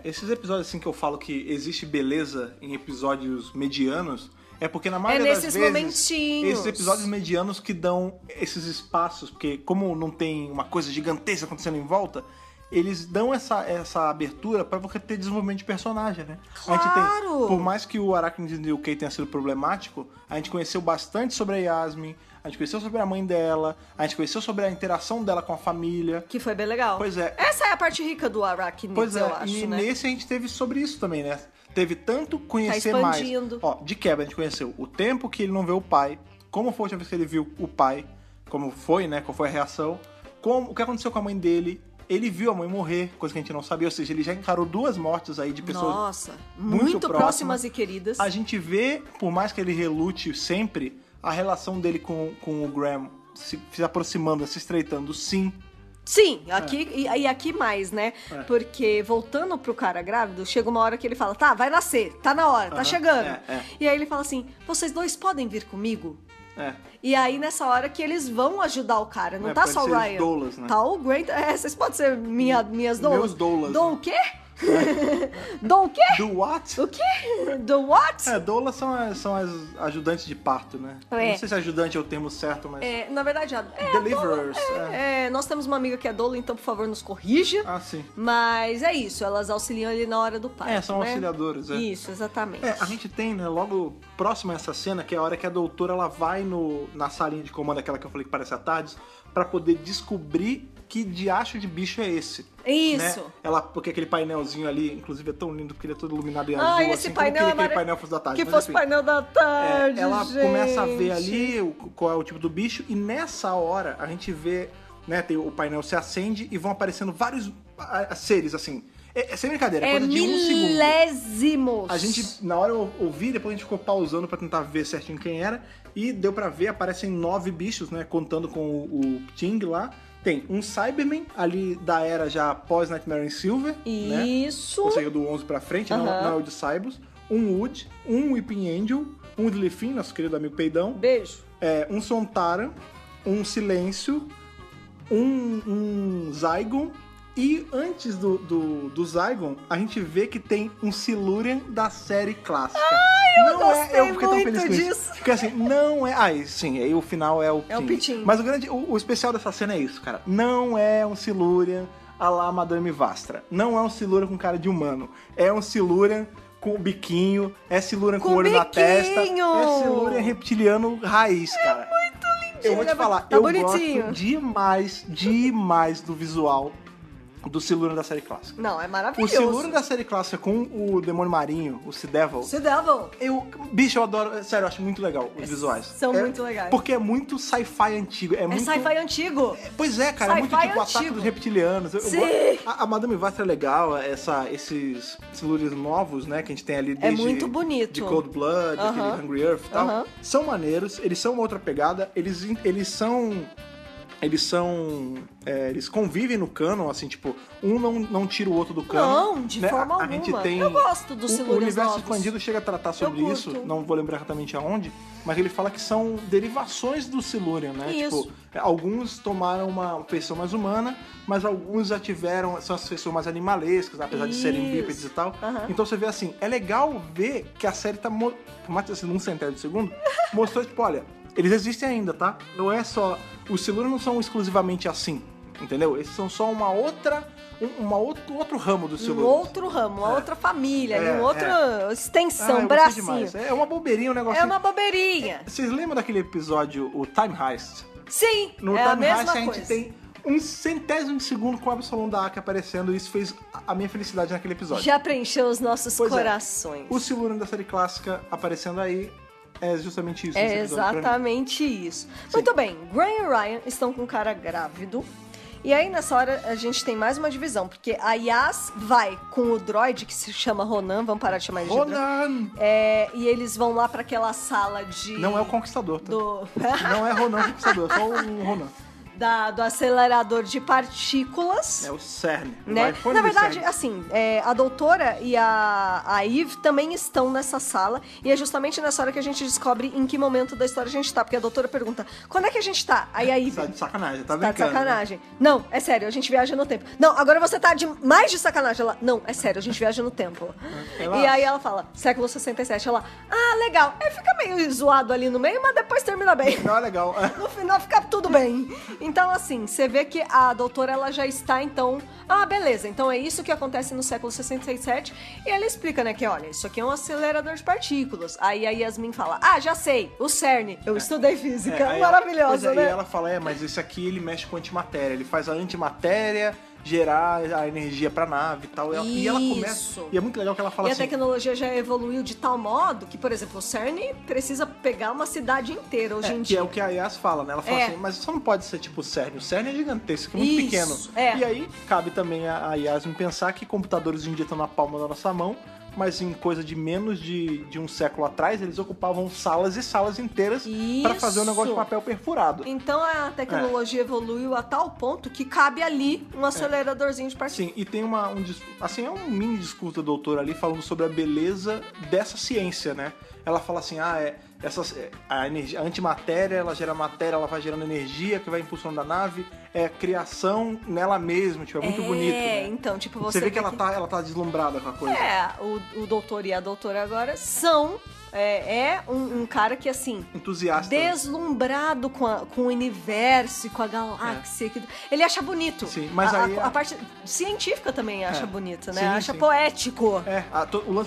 Esses episódios assim que eu falo que existe beleza em episódios medianos, é porque na maioria das vezes momentinhos. Esses episódios medianos que dão esses espaços, porque como não tem uma coisa gigantesca acontecendo em volta, eles dão essa abertura pra você ter desenvolvimento de personagem, né? Claro! A gente tem, por mais que o Arachnid UK tenha sido problemático, a gente conheceu bastante sobre a Yasmin, a gente conheceu sobre a mãe dela, a gente conheceu sobre a interação dela com a família. Que foi bem legal. Pois é. Essa é a parte rica do Arachnid, eu acho, e né? nesse a gente teve sobre isso também, né? Teve tanto conhecer tá mais. expandindo. Ó, de quebra a gente conheceu o tempo que ele não vê o pai, como foi a última vez que ele viu o pai, como foi, né? Qual foi a reação, o que aconteceu com a mãe dele. Ele viu a mãe morrer, coisa que a gente não sabia, ou seja, ele já encarou 2 mortes aí de pessoas Nossa, muito próximas e queridas. A gente vê, por mais que ele relute sempre, a relação dele com o Graham se aproximando, se estreitando, sim. Sim, aqui e aqui mais, né? Porque voltando pro cara grávido, chega uma hora que ele fala, tá, vai nascer, tá na hora, tá chegando. E aí ele fala assim, vocês 2 podem vir comigo? E aí, nessa hora que eles vão ajudar o cara. Não tá só o Ryan. Doulas, né? Tá o Grant. Vocês podem ser minhas doulas. Meus doulas. Dou o quê? Dou o quê? Do what? O quê? Do what? Doulas são as ajudantes de parto, né? Não sei se ajudante é o termo certo, mas... Na verdade, Deliverers. nós temos uma amiga que é doula, então, por favor, nos corrija. Ah, sim. Mas é isso, elas auxiliam ele na hora do parto, são né? auxiliadoras, Isso, exatamente. A gente tem, né, logo próximo a essa cena, que é a hora que a doutora, ela vai na salinha de comando, aquela que eu falei que parece a Tardes, pra poder descobrir que diacho de bicho é esse. Isso. Né? Porque aquele painelzinho ali, inclusive, é tão lindo, porque ele é todo iluminado em azul. Esse assim, painel como aquele painel fosse da tarde. Que fosse painel da tarde, ela gente. começa a ver ali qual é o tipo do bicho, e nessa hora a gente vê, né, o painel se acende e vão aparecendo vários seres, assim. Sem brincadeira, é coisa de 1 segundo. Milésimos. A gente, na hora eu ouvi, depois a gente ficou pausando pra tentar ver certinho quem era, e deu pra ver, aparecem 9 bichos, né, contando com o Ting lá. Tem um Cyberman, ali da era já pós-Nightmare in Silver. Isso. Né? Ou seja, do 11 pra frente, não é o de Cybus. Um Wood, um Weeping Angel, um Lilifin, nosso querido amigo Peidão. Beijo. Um Sontaran, um Silêncio, um Zygon. E antes do Zygon, a gente vê que tem um Silurian da série clássica. Eu gostei muito disso. Porque assim, não é... sim, aí o final é o Pitinho. É o Pitinho. Mas o especial dessa cena é isso, cara. Não é um Silurian a la Madame Vastra. Não é um Silurian com cara de humano. É um Silurian com o biquinho. É Silurian com olho na testa. É Silurian reptiliano raiz, cara. É muito lindinho. Eu vou te falar, eu gosto demais do visual do Silurian da série clássica. Não, é maravilhoso. O Silurian da série clássica com o demônio marinho, o Sea Devil. Bicho, eu adoro. Sério, eu acho muito legal os visuais. São muito legais. Porque é muito sci-fi antigo. É sci-fi antigo. Pois é, cara. É muito tipo o ataque dos reptilianos. Sim. A Madame Vastra é legal. Esses Silurians novos, né? Que a gente tem ali desde... É muito bonito. De Cold Blood, aquele Hungry Earth e tal. São maneiros. Eles são uma outra pegada. Eles convivem no canon, assim, tipo, um não tira o outro do canon. Não, de forma alguma. A gente tem... Eu gosto do Silurians O universo novos. expandido chega a tratar sobre isso, não vou lembrar exatamente aonde, mas ele fala que são derivações do Silurian, né? Isso. Tipo, alguns tomaram uma feição mais humana, mas alguns já tiveram, são as feições mais animalescas, apesar de serem bípedes e tal. Então você vê assim, é legal ver que a série tá, por mais que seja num centésimo de segundo, mostrou, tipo, olha, eles existem ainda, tá? Não é só... Os Silurians não são exclusivamente assim, entendeu? Eles são só outro ramo dos Silurians. Um outro ramo, uma outra família, uma outra extensão, bracinho. É uma bobeirinha, um negócio. É uma bobeirinha. Vocês lembram daquele episódio, o Time Heist? Sim, no Time a mesma Heist coisa. A gente tem um centésimo de segundo com o Absalom Daak aparecendo, e isso fez a minha felicidade naquele episódio. Já preencheu os nossos corações. O Silurian da série clássica aparecendo aí é justamente isso. É exatamente isso. Sim. Muito bem, Graham e Ryan estão com um cara grávido. E aí, nessa hora, a gente tem mais uma divisão, porque a Yas vai com o droid, que se chama Ronan, vamos parar de chamar ele de Ronan! E eles vão lá pra aquela sala de... Não é o Conquistador, tá? Do... Não é Ronan o Conquistador, é só o Ronan. do acelerador de partículas. É o CERN. Né? Na verdade, assim, a doutora e a Eve também estão nessa sala, e é justamente nessa hora que a gente descobre em que momento da história a gente tá, porque a doutora pergunta, quando é que a gente tá? Aí a Eve... Tá de sacanagem, tá de brincando. sacanagem. Né? Não, é sério, a gente viaja no tempo. Não, agora você tá mais de sacanagem. Ela, não, é sério, a gente viaja no tempo. E aí ela fala, século 67. Ela, legal. Aí fica meio zoado ali no meio, mas depois termina bem. Não, é legal. No final fica tudo bem. Então, assim, você vê que a doutora, ela já está, então... beleza, então é isso que acontece no século 67. E ela explica, né, que, olha, isso aqui é um acelerador de partículas. Aí a Yasmin fala, já sei, o CERN. Eu estudei física, maravilhosa, né? E ela fala, mas esse aqui, ele mexe com antimatéria. Ele faz a antimatéria gerar a energia pra nave e tal. E ela começa... E é muito legal que ela fala assim... E a tecnologia já evoluiu de tal modo que, por exemplo, o CERN precisa pegar uma cidade inteira hoje em dia. Que é o que a Yas fala, né? Ela fala assim, mas isso não pode ser tipo o CERN. O CERN é gigantesco, é muito pequeno. E aí, cabe também a Yasmin pensar que computadores hoje em dia estão na palma da nossa mão, mas em coisa de menos de um século atrás, eles ocupavam salas e salas inteiras para fazer um negócio de papel perfurado. Então a tecnologia evoluiu a tal ponto que cabe ali um aceleradorzinho de partículas. Sim, e tem é um mini discurso da doutora ali falando sobre a beleza dessa ciência, né? Ela fala assim, a antimatéria, ela gera matéria, ela vai gerando energia que vai impulsionando a nave, é criação nela mesma, tipo, é muito bonito, né? Então, tipo, você vê que ela tá deslumbrada com a coisa. O doutor e a doutora agora são... um cara que, assim... entusiasta. Deslumbrado com o universo e com a galáxia. Ele acha bonito. Sim, mas a parte científica também acha bonito, né? Sim, acha poético.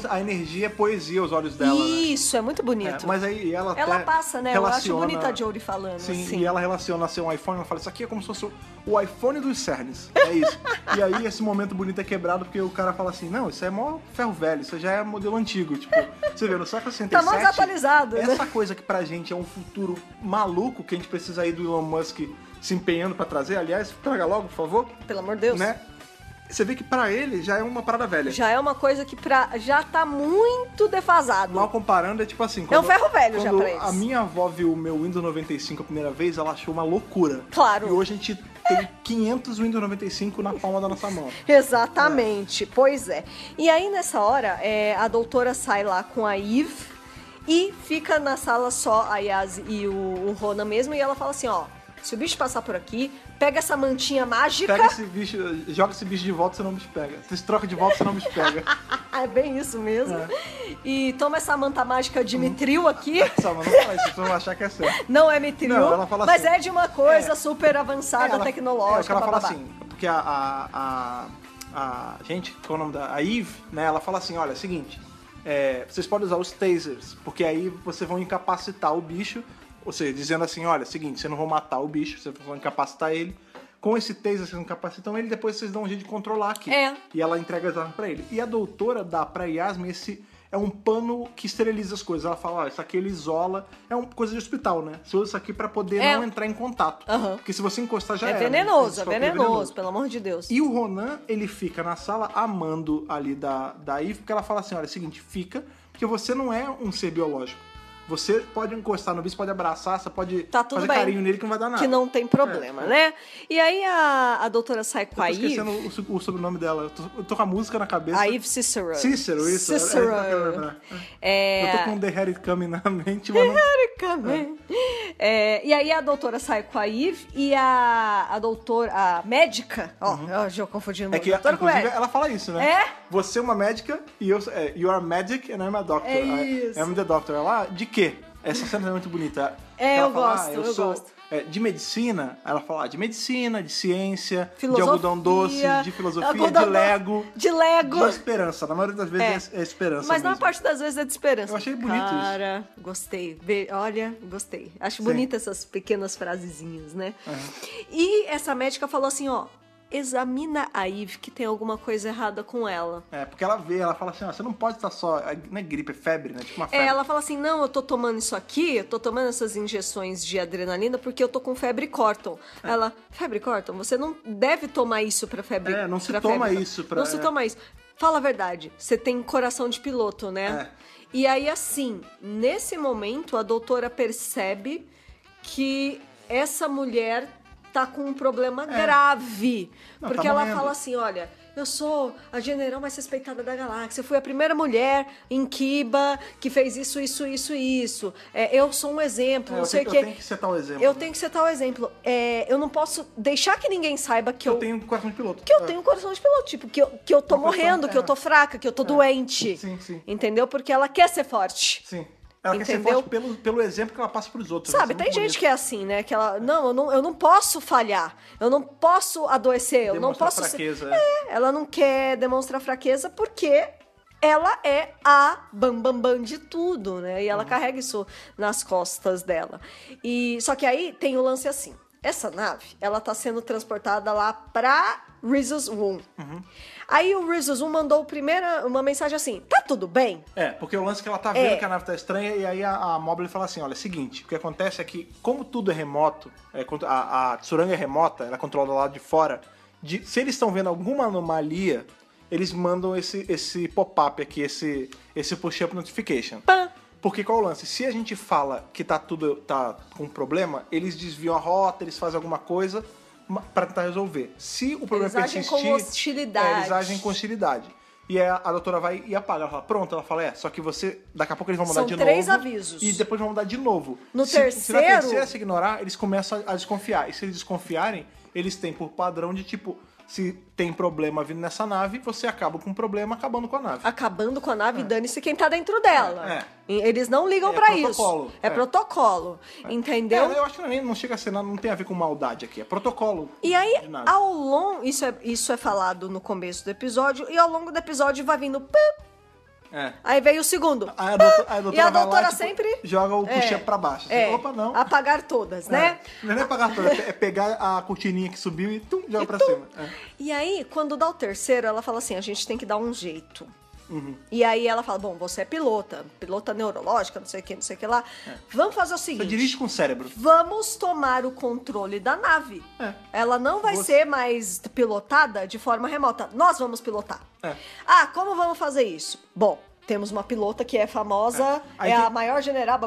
A energia é poesia aos olhos dela, Isso, é muito bonito. Mas aí ela passa, né? Eu acho bonita a Jodie falando. Sim, assim. E ela relaciona ser um iPhone, ela fala, isso aqui é como se fosse o iPhone dos CERNs. É isso. E aí esse momento bonito é quebrado porque o cara fala assim, não, isso é mó ferro velho, isso já é modelo antigo. Tipo, você vê, no século 67... Tá mais atualizado, né? Essa coisa que pra gente é um futuro maluco, que a gente precisa aí do Elon Musk se empenhando pra trazer. Aliás, traga logo, por favor. Pelo amor de Deus. Né? Você vê que pra ele já é uma parada velha. Já é uma coisa que já tá muito defasado. Mal comparando, é tipo assim... É um ferro velho já pra eles. A minha avó viu o meu Windows 95 a primeira vez, ela achou uma loucura. Claro. E hoje a gente tem 500 Windows 95 na palma da nossa mão. Exatamente, pois é. E aí, nessa hora, a doutora sai lá com a Eve e fica na sala só a Yas e o Ronan mesmo, e ela fala assim, se o bicho passar por aqui, pega essa mantinha mágica... Pega esse bicho, joga esse bicho de volta, senão o bicho pega. Se troca de volta, senão o bicho pega. É bem isso mesmo. E toma essa manta mágica de mitril aqui. Só, mas não fala isso, vocês vão achar que é sério. Não é mitril, não, ela fala mas assim, é de uma coisa super avançada, tecnológica. Ela fala assim, porque a gente, qual é o nome da... A Eve, né, ela fala assim, olha, é o seguinte, vocês podem usar os tasers, porque aí vocês vão incapacitar o bicho, ou seja, dizendo assim, olha, é o seguinte, vocês não vão matar o bicho, vocês vão incapacitar ele. Com esse taser, vocês incapacitam ele, depois vocês dão um jeito de controlar aqui. E ela entrega as armas pra ele. E a doutora dá pra Yasmin esse... É um pano que esteriliza as coisas. Ela fala, isso aqui ele isola. É uma coisa de hospital, né? Você usa isso aqui pra poder não entrar em contato. Porque se você encostar, já era. Venenoso, venenoso, pelo amor de Deus. E o Ronan, ele fica na sala amando ali da Eve, porque ela fala assim, olha, é o seguinte, fica, porque você não é um ser biológico. Você pode encostar no bicho, pode abraçar, você pode fazer carinho nele que não vai dar nada. Que não tem problema, né? E aí a doutora sai com a Eve... Eu tô esquecendo o sobrenome dela. Eu tô com a música na cabeça. A Eve Cicero. Cicero, isso. Cicero. Eu tô com The Harry Coming na mente, mas não... E aí a doutora sai com a Eve e a doutora, a médica... eu já confundi o nome. Inclusive, ela fala isso, né? É? Você é uma médica e eu... you are medic and I'm a doctor. Isso. I'm the doctor. Ela, de quê? Essa cena é muito bonita. Eu gosto. De medicina, ela fala de medicina, de ciência, filosofia, de algodão doce, de filosofia, de Lego. De Lego. De esperança. Na maioria das vezes é esperança. Mas mesmo. Na parte das vezes é de esperança. Eu achei bonito isso. Cara, gostei. Olha, gostei. Acho bonita essas pequenas frasezinhas, né? E essa médica falou assim, examina a Eve que tem alguma coisa errada com ela. Porque ela fala assim, você não pode estar só... Não é gripe, é febre, né? Tipo uma febre. Ela fala assim, não, eu tô tomando isso aqui, eu tô tomando essas injeções de adrenalina porque eu tô com febre Corton. Ela, febre Corton? Você não deve tomar isso pra febre... não se toma isso pra... Não se toma isso. Fala a verdade, você tem coração de piloto, né? E aí, assim, nesse momento, a doutora percebe que essa mulher tá com um problema grave. Não, porque tá ela morrendo. fala assim, olha, eu sou a general mais respeitada da galáxia, eu fui a primeira mulher em Kiba que fez isso, isso, isso e isso. Eu sou um exemplo, não sei o quê. Eu tenho que setar o exemplo. Eu tenho que setar o exemplo. Eu não posso deixar que ninguém saiba que eu tenho coração de piloto. que eu tenho coração de piloto, tipo, que eu tô Uma questão- morrendo, que eu tô fraca, que eu tô doente. Sim, sim. Entendeu? Porque ela quer ser forte. Sim. Ela quer ser Entendeu? forte pelo exemplo que ela passa pros outros. Sabe, Isso é tem muito gente bonito. que é assim, né? Que ela, não, eu não posso falhar. Eu não posso adoecer. Eu não Demonstrar posso fraqueza, ela não quer demonstrar fraqueza porque ela é a bam de tudo, né? E ela carrega isso nas costas dela. Só que aí tem o lance assim. Essa nave, ela tá sendo transportada lá pra Rizus 1. Aí o Rizus 1 mandou uma mensagem assim, tá tudo bem? Porque o lance é que ela tá vendo que a nave tá estranha, e aí a Mobley fala assim, olha, é o seguinte, o que acontece é que, como tudo é remoto, a Tsuranga é remota, ela é controlada lá de fora, se eles estão vendo alguma anomalia, eles mandam esse pop-up aqui, esse push-up notification. Pã. Porque qual é o lance? Se a gente fala que tá com problema, eles desviam a rota, eles fazem alguma coisa pra tentar resolver. Se o problema Eles agem persistir... com hostilidade. Eles agem com hostilidade. E aí a doutora vai e apaga. Ela fala, pronto. Ela fala, só que daqui a pouco eles vão mudar São de novo. 3 avisos. E depois vão mudar de novo. No Se na terceiro- terceira se ignorar, eles começam a desconfiar. E se eles desconfiarem, eles têm por padrão de tipo... Se tem problema vindo nessa nave, você acaba com o problema acabando com a nave. Acabando com a nave, dane-se quem tá dentro dela. É. Eles não ligam É pra protocolo. isso. É protocolo. Entendeu? Eu acho que não chega a ser nada, não tem a ver com maldade aqui. É protocolo. E aí, de nave. ao longo... Isso é falado no começo do episódio. E ao longo do episódio vai vindo... Pum, aí veio o segundo. Aí a doutora e a vai lá, doutora tipo, sempre... joga o push-up pra baixo. Assim, opa, não. Apagar todas, né? Não é nem apagar toda, é pegar a cortininha que subiu e joga pra cima. E aí, quando dá o terceiro, ela fala assim, a gente tem que dar um jeito. E aí ela fala, bom, você é pilota neurológica, não sei o que lá. Vamos fazer o Você seguinte. dirige com o cérebro. Vamos tomar o controle da nave. Ela não vai ser mais pilotada de forma remota. Nós vamos pilotar. Como vamos fazer isso? Bom, temos uma pilota que é famosa, a maior general,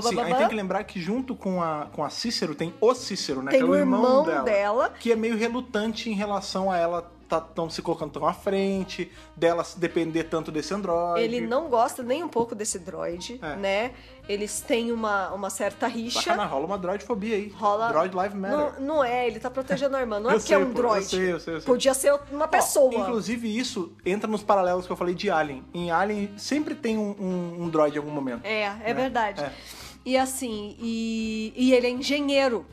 Sim, aí tem que lembrar que junto com a Cícero tem o Cícero, né? Tem que é o o irmão irmão dela. Que é meio relutante em relação a ela tão se colocando tão à frente, dela depender tanto desse androide. Ele não gosta nem um pouco desse droid, né? Eles têm uma certa rixa. Bacana, rola uma droidfobia aí. Rola... Droid Live Matter. Não é, ele tá protegendo a irmã. Não é Eu porque é sei, um pô, droid. eu sei. Podia ser uma pessoa. Inclusive, isso entra nos paralelos que eu falei de Alien. Em Alien, sempre tem um droid em algum momento. É verdade. E assim, e ele é engenheiro.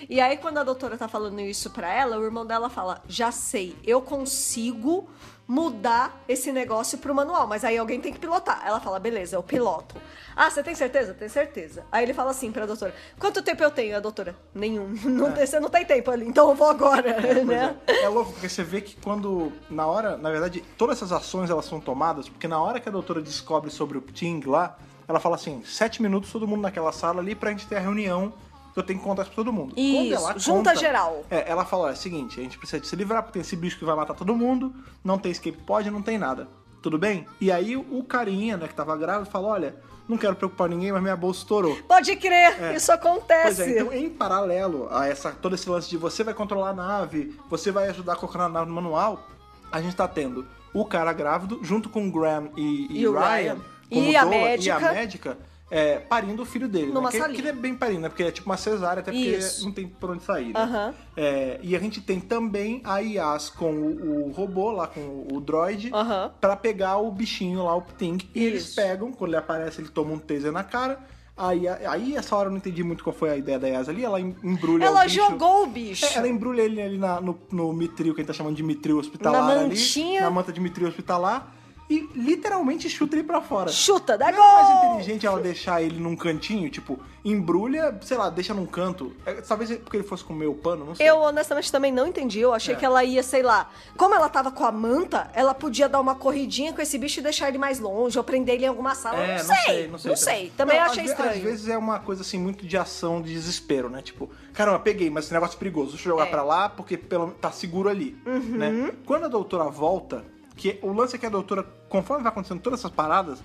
E aí, quando a doutora tá falando isso pra ela, o irmão dela fala, já sei, eu consigo mudar esse negócio pro manual, mas aí alguém tem que pilotar. Ela fala, beleza, eu piloto. Você tem certeza? Tenho certeza. Aí ele fala assim pra doutora, quanto tempo eu tenho? A doutora, nenhum. Você não tem tempo ali, então eu vou agora, né? É louco, porque você vê que quando, na verdade, todas essas ações elas são tomadas, porque na hora que a doutora descobre sobre o Ting lá, ela fala assim, 7 minutos todo mundo naquela sala ali pra gente ter a reunião que eu tenho que contar isso pra todo mundo. Isso, Quando ela junta geral. Ela fala, é o seguinte, a gente precisa de se livrar, porque tem esse bicho que vai matar todo mundo, não tem escape pod, não tem nada. Tudo bem? E aí o carinha, né, que tava grávido, fala, olha, não quero preocupar ninguém, mas minha bolsa estourou. Pode crer, isso acontece. Pois é, então em paralelo a todo esse lance de você vai controlar a nave, você vai ajudar a colocar a nave no manual, a gente tá tendo o cara grávido, junto com o Graham e o Ryan, como e a doula, médica. E a médica, parindo o filho dele. Numa né? salinha. Que não é bem parindo, né? Porque é tipo uma cesárea, até porque não tem por onde sair, né? E a gente tem também a Yas com o robô, lá com o droid, pra pegar o bichinho lá, o Ting. E eles pegam, quando ele aparece, ele toma um taser na cara. Aí essa hora eu não entendi muito qual foi a ideia da Yas ali. Ela embrulha Ela o bicho. jogou o bicho. Ela embrulha ele ali no mitril, que a gente tá chamando de mitril hospitalar na ali. mantinha. Na manta de mitril hospitalar. E literalmente chuta ele pra fora. Chuta, dá Não gol! é mais inteligente ela deixar ele num cantinho, tipo, embrulha, sei lá, deixa num canto. Talvez porque ele fosse comer o pano, não sei. Eu honestamente também não entendi. Eu achei que ela ia, sei lá, como ela tava com a manta, ela podia dar uma corridinha com esse bicho e deixar ele mais longe, ou prender ele em alguma sala. Não sei. Também achei estranho. Às vezes é uma coisa assim, muito de ação, de desespero, né? Tipo, caramba, peguei, mas esse negócio é perigoso. Deixa eu jogar pra lá, porque tá seguro ali, né? Quando a doutora volta, que o lance é que a doutora, conforme vai acontecendo todas essas paradas,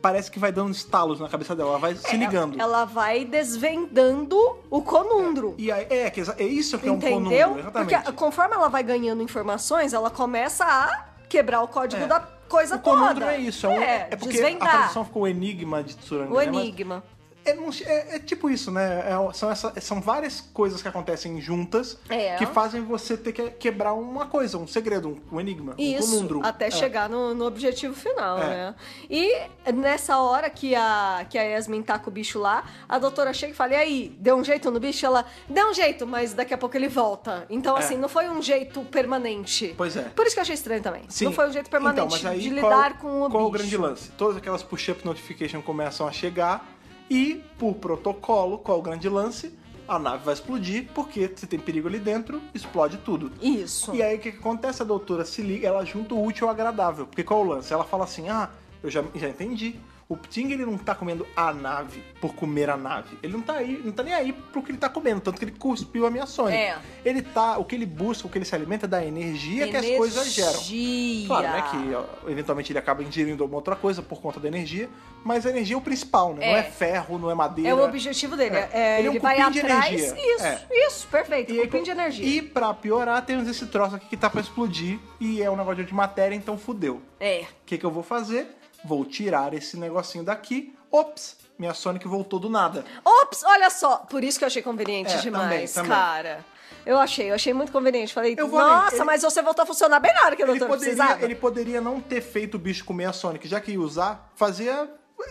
parece que vai dando estalos na cabeça dela, ela vai se ligando. Ela vai desvendando o conundro. E aí, é isso que é um Entendeu? conundro, exatamente. Porque conforme ela vai ganhando informações, ela começa a quebrar o código da coisa o toda. conundro é isso, é porque desvendar. a tradução ficou o enigma de Tsuranga. O né? enigma. É tipo isso, né? São várias coisas que acontecem juntas que fazem você ter que quebrar uma coisa, um segredo, um enigma, um conundro. Até chegar no objetivo final, né? E nessa hora que a Yasmin tá com o bicho lá, a doutora chega e fala, e aí, deu um jeito no bicho? Ela, deu um jeito, mas daqui a pouco ele volta. Então, assim, não foi um jeito permanente. Pois é. Por isso que eu achei estranho também. Sim. Não foi um jeito permanente então, mas aí, de lidar com o bicho. Qual é o grande lance? Todas aquelas push-up notification começam a chegar e, por protocolo, qual é o grande lance? A nave vai explodir, porque se tem perigo ali dentro, explode tudo. Isso. E aí, o que acontece? A doutora se liga, ela junta o útil ao agradável. Porque qual é o lance? Ela fala assim, eu já entendi. O Ting, ele não tá comendo a nave por comer a nave. Ele não tá nem aí pro que ele tá comendo, tanto que ele cuspiu a minha Sonic. O que ele busca, o que ele se alimenta é da energia que as coisas geram. Claro, né, que eventualmente ele acaba ingerindo alguma outra coisa por conta da energia, mas a energia é o principal, né? Não é ferro, não é madeira. É o objetivo dele. Ele é um vai cupim de atrás. energia. Isso, perfeito. Cupim de energia. E pra piorar, temos esse troço aqui que tá pra explodir e é um negócio de matéria, então fudeu. O que eu vou fazer? Vou tirar esse negocinho daqui. Ops, minha Sonic voltou do nada. Ops, olha só. Por isso que eu achei conveniente demais, também. cara. Eu achei muito conveniente. Falei, nossa, mas você voltou a funcionar bem na hora que eu não precisava. Ele poderia não ter feito o bicho comer a Sonic, já que ia usar,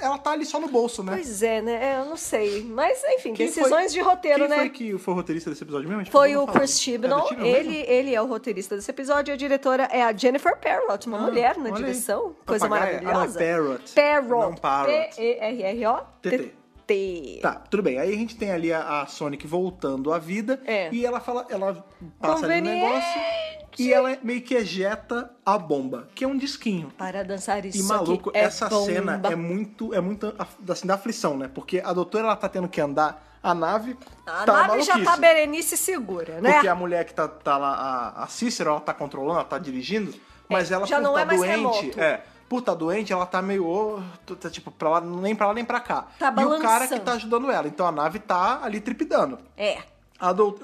ela tá ali só no bolso, né? Pois é, né? Eu não sei. Mas, enfim, decisões de roteiro, né? Quem foi o roteirista desse episódio mesmo? Foi o Chris Chibnall. Ele é o roteirista desse episódio. A diretora é a Jennifer Parrott, uma mulher na direção. Coisa maravilhosa. Parrot. Não Parrot. P-E-R-R-O-T-T. Tá, tudo bem. Aí a gente tem ali a Sonic voltando à vida. E ela passa ali no negócio e ela meio que ejeta a bomba, que é um disquinho. Para dançar isso. E maluco, aqui essa bomba. cena é muito assim, da aflição, né? Porque a doutora, ela tá tendo que andar, a nave A tá nave maluquice. já tá Berenice segura, né? Porque a mulher que tá lá, a Cícero, ela tá controlando, ela tá dirigindo, mas ela já por não tá é mais doente, remoto. por tá doente, ela tá meio, tipo, nem pra lá nem pra cá. Tá e o cara que balançando. tá ajudando ela, então a nave tá ali tripidando.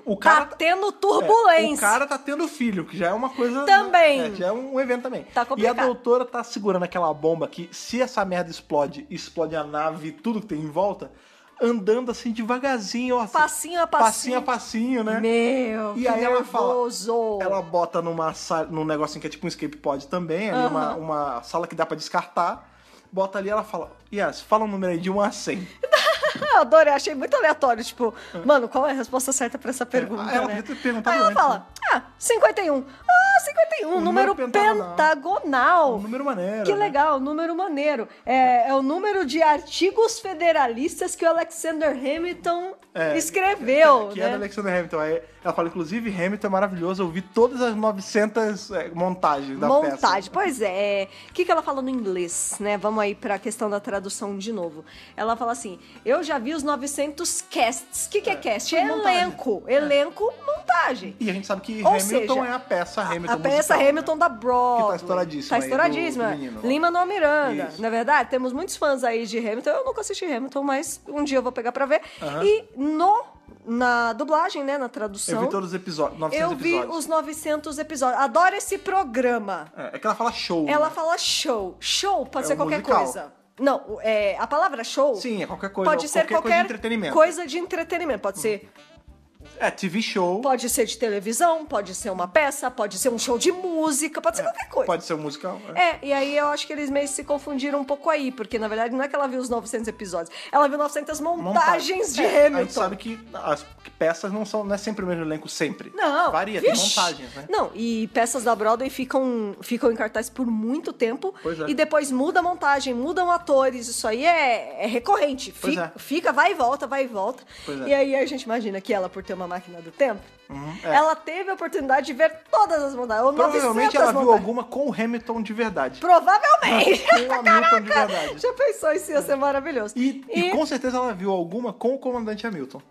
O Tá cara tendo turbulência. o cara tá tendo filho, que já é uma coisa... Também. Já é um evento também. Tá complicado. E a doutora tá segurando aquela bomba que, se essa merda explode a nave e tudo que tem em volta, andando assim devagarzinho, ó. Passinho a Passinho a passinho, né? Meu, e que aí nervoso. ela bota num negocinho que é tipo um escape pod também, ali uma sala que dá pra descartar. Bota ali, ela fala, Yas, fala um número aí de 1 a 100. Eu adorei, achei muito aleatório. Tipo, mano, qual é a resposta certa pra essa pergunta, ela né? podia ter perguntado Aí ela antes, fala, 51. 51, número pentagonal. Um número maneiro. Que né? legal, número maneiro. É o número de artigos federalistas que o Alexander Hamilton escreveu, Que né? é do Alexander Hamilton. Aí ela fala, inclusive, Hamilton é maravilhoso. Eu vi todas as 900 montagens da peça. Pois é. O que ela fala no inglês, né? Vamos aí pra questão da tradução de novo. Ela fala assim, eu já vi os 900 casts. O que é cast? É elenco. Elenco, montagem. E a gente sabe que Ou Hamilton seja, é a peça Hamilton a peça musical, Hamilton da Broadway. Que tá estouradíssima. Tá aí estouradíssima. do menino, Lin-Manuel Miranda. Isso. Na verdade, temos muitos fãs aí de Hamilton. Eu nunca assisti Hamilton, mas um dia eu vou pegar pra ver. E na dublagem, né, na tradução... Eu vi todos os episódios, 900 episódios. Eu vi os 900 episódios. Adoro esse programa. É que ela fala show. Ela né? fala show. Show pode ser qualquer musical. coisa. Não, a palavra show... Sim, é qualquer coisa. Pode ser coisa de entretenimento. coisa de entretenimento. Pode ser... TV show. Pode ser de televisão, pode ser uma peça, pode ser um show de música, pode ser qualquer coisa. Pode ser um musical. E aí eu acho que eles meio se confundiram um pouco aí, porque na verdade não é que ela viu os 900 episódios, ela viu 900 montagens de Hamilton. A gente sabe que as peças não é sempre o mesmo elenco, sempre. Não. Varia, tem montagens, né? Não, e peças da Broadway ficam em cartaz por muito tempo. Pois é. E depois muda a montagem, mudam atores, isso aí é recorrente. Fica, vai e volta, vai e volta. Pois é. E aí a gente imagina que ela, por ter uma máquina do tempo, ela teve a oportunidade de ver todas as montagens. Ou Provavelmente 900 ela viu montagens. alguma com o Hamilton de verdade. Provavelmente! Com o Hamilton de verdade. Já pensou, isso ia ser maravilhoso. E com certeza ela viu alguma com o comandante Hamilton.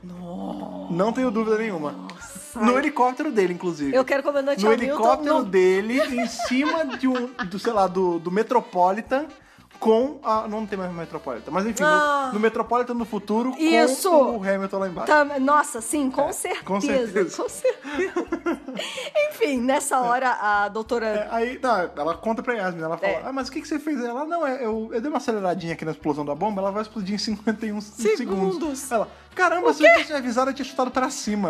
Não tenho dúvida nenhuma. No helicóptero dele, inclusive. Eu quero o comandante no Hamilton. Helicóptero dele, em cima do Metropolitan, com a... Não tem mais Metropolitan, mas enfim, no Metropolitan no futuro Isso. com o Hamilton lá embaixo. Nossa, sim, com certeza. com certeza. Com certeza. Enfim, nessa hora a doutora... Aí, ela conta pra Yasmin, ela fala, mas o que você fez? Ela, não, eu dei uma aceleradinha aqui na explosão da bomba, ela vai explodir em 51 segundos. Ela, caramba, se eu tivesse avisado, eu tinha chutado pra cima.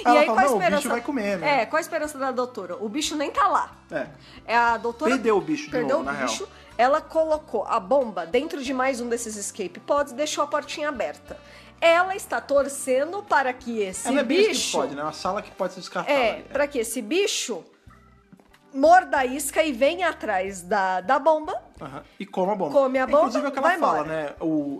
E aí, fala, não, o bicho vai comer, né? Qual a esperança da doutora? O bicho nem tá lá. É a doutora... Perdeu o bicho de novo, na real. Ela colocou a bomba dentro de mais um desses escape pods e deixou a portinha aberta. Ela está torcendo para que esse é bem bicho... escape pod, né? Uma sala que pode ser descartada. Para que esse bicho morda a isca e venha atrás da bomba. E come a bomba. Come a bomba, inclusive é o que ela fala, embora. né?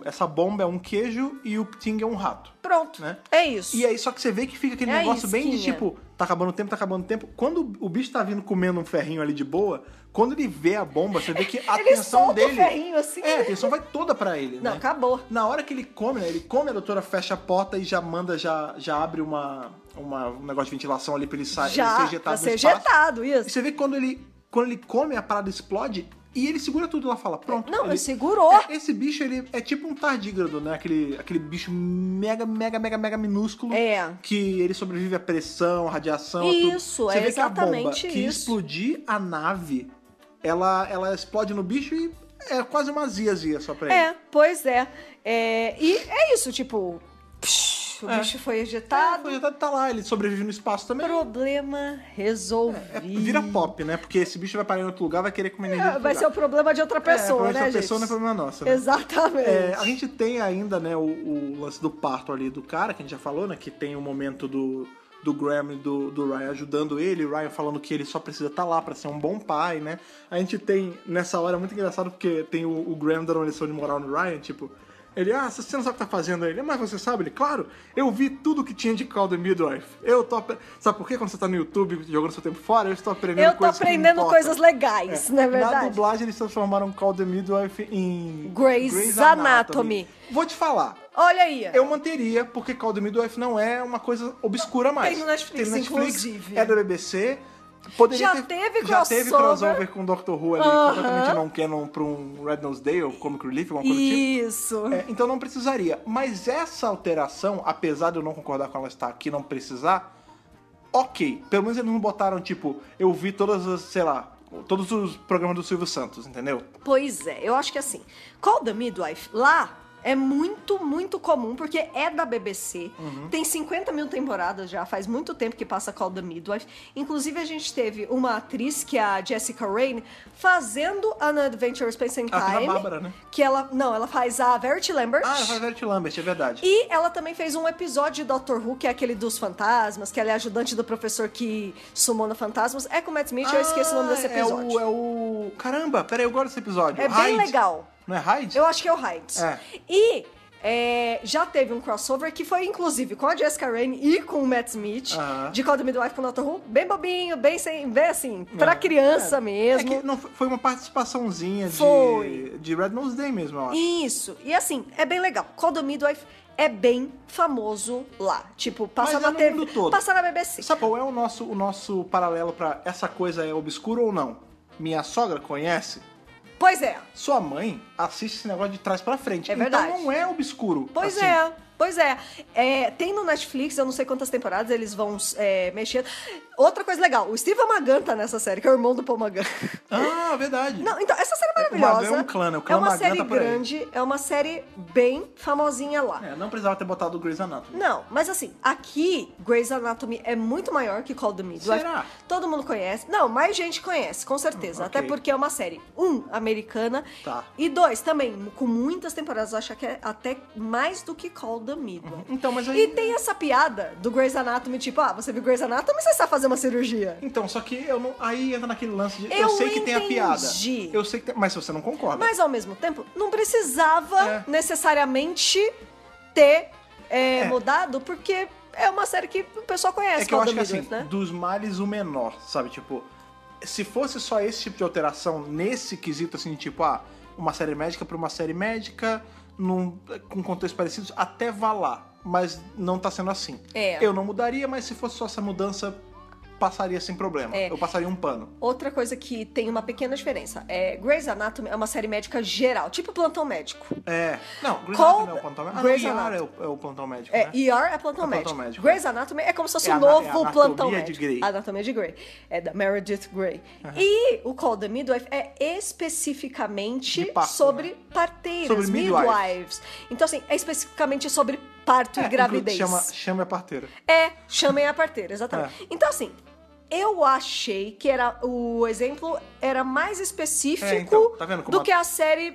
Essa bomba é um queijo e o Ting é um rato. Pronto, né? É isso. E aí, só que você vê que fica aquele negócio bem de tipo, tá acabando o tempo. Quando o bicho tá vindo comendo um ferrinho ali de boa, quando ele vê a bomba, você vê que a atenção dele... o ferrinho assim. A atenção vai toda pra ele, Não, né? acabou. Na hora que ele come, né? Ele come, a doutora fecha a porta e já manda, já abre um negócio de ventilação ali pra ele sair, ele ser ejetado pra do ser espaço. ejetado, isso. E você vê que quando ele come, a parada explode e ele segura tudo. Ela fala, pronto. Não, ele segurou. Esse bicho, ele é tipo um tardígrado, né? Aquele bicho mega minúsculo. Que ele sobrevive à pressão, à radiação, isso, tudo. Você vê exatamente que a bomba que explodir a nave, ela explode no bicho e é quase uma azia só pra ele. Pois é. E é isso, tipo... O bicho foi ejetado. Foi ejetado, tá lá, ele sobrevive no espaço também. Problema resolvido. Vira pop, né? Porque esse bicho vai parar em outro lugar, vai querer comer energia. Vai ser o problema de outra pessoa, né, gente? Pessoa não é problema nosso, né? Exatamente. A gente tem ainda, né, o lance do parto ali do cara, que a gente já falou, né? Que tem o momento do Graham e do Ryan ajudando ele, o Ryan falando que ele só precisa estar lá pra ser um bom pai, né? A gente tem, nessa hora, muito engraçado, porque tem o Graham dando uma lição de moral no Ryan, tipo... Ele, você não sabe o que tá fazendo aí. Ele, mas você sabe? Ele, claro, eu vi tudo que tinha de Call the Midwife. Sabe por quê? Quando você tá no YouTube jogando seu tempo fora, eu estou aprendendo coisas legais, não é verdade? Na dublagem, eles transformaram Call the Midwife em Grey's Anatomy. Vou te falar. Olha aí. Eu manteria, porque Call the Midwife não é uma coisa obscura mais. Tem no Netflix, inclusive. É da BBC. Já teve crossover com Doctor Who ali, completamente não canon pra um Red Nose Day ou Comic Relief, alguma coisa do tipo. Isso. Então não precisaria. Mas essa alteração, apesar de eu não concordar com ela estar aqui, não precisar, ok. Pelo menos eles não botaram, tipo, eu vi todos os programas do Silvio Santos, entendeu? Pois é, eu acho que assim, Call the Midwife, lá... É muito, muito comum, porque é da BBC. Tem 50 mil temporadas já, faz muito tempo que passa Call the Midwife. Inclusive, a gente teve uma atriz, que é a Jessica Raine, fazendo An Adventure Space and Time. Ela faz a Bárbara, né? Que ela faz a Verity Lambert. Ela faz a Verity Lambert, é verdade. E ela também fez um episódio de Doctor Who, que é aquele dos fantasmas, que ela é ajudante do professor que sumona fantasmas. É com o Matt Smith, eu esqueci o nome desse episódio. Caramba, peraí, eu gosto desse episódio. É bem legal. Não é Hyde? Eu acho que é o Hyde. E já teve um crossover que foi, inclusive, com a Jessica Raine e com o Matt Smith, de Call the Midwife com o Dr. Who, bem bobinho, bem assim, pra criança mesmo. É que não, foi uma participaçãozinha de Red Nose Day mesmo, eu acho. Isso. E assim, é bem legal. Call the Midwife é bem famoso lá. Tipo, passa na TV, mundo todo. Passa na BBC. Sabe qual é o nosso paralelo pra essa coisa é obscura ou não? Minha sogra conhece? Pois é. Sua mãe assiste esse negócio de trás pra frente. É verdade. Então não é obscuro. Pois assim. Pois é. Tem no Netflix, eu não sei quantas temporadas eles vão mexer. Outra coisa legal, o Steve Magan tá nessa série, que é o irmão do Paul Magan. Ah, verdade. Não, então, essa série é maravilhosa. O Magan é um clã, né? O clã é uma Magan série tá por aí. grande, é uma série bem famosinha lá. Não precisava ter botado o Grey's Anatomy. Não, mas assim, aqui, Grey's Anatomy é muito maior que Call the Midwife. Será? Todo mundo conhece. Não, mais gente conhece, com certeza. Ok. Até porque é uma série, americana. Tá. E 2, também, com muitas temporadas. Eu acho que é até mais do que Call the Midwife. Então, mas aí... E tem essa piada do Grey's Anatomy, tipo, você viu Grey's Anatomy, você sabe fazer uma cirurgia. Então, só que eu não... Aí entra naquele lance de... Eu sei que tem a piada. Eu sei que tem... Mas você não concorda. Mas, ao mesmo tempo, não precisava necessariamente ter mudado, porque é uma série que o pessoal conhece. É que eu Call acho the que, Midwife, assim, dos males o menor, sabe? Tipo, se fosse só esse tipo de alteração nesse quesito, assim, tipo, uma série médica pra uma série médica, com contextos parecidos, até vá lá. Mas não tá sendo assim. Eu não mudaria, mas se fosse só essa mudança passaria sem problema. Eu passaria um pano. Outra coisa que tem uma pequena diferença é Grey's Anatomy é uma série médica geral, tipo Plantão Médico. Não, Grey's Anatomy é o plantão médico. Grey's ER Anatomy. é o plantão médico, É, né? ER é plantão médico. Grey's Anatomy é como se fosse um novo plantão médico. De Grey. Anatomia de Grey. É da Meredith Grey. E o Call the Midwife é especificamente sobre parteiras, Sobre midwives. Então, assim, é especificamente sobre parto e gravidez. Chama a parteira. Chamem a parteira, exatamente. Então, assim, eu achei que o exemplo era mais específico tá vendo do que a série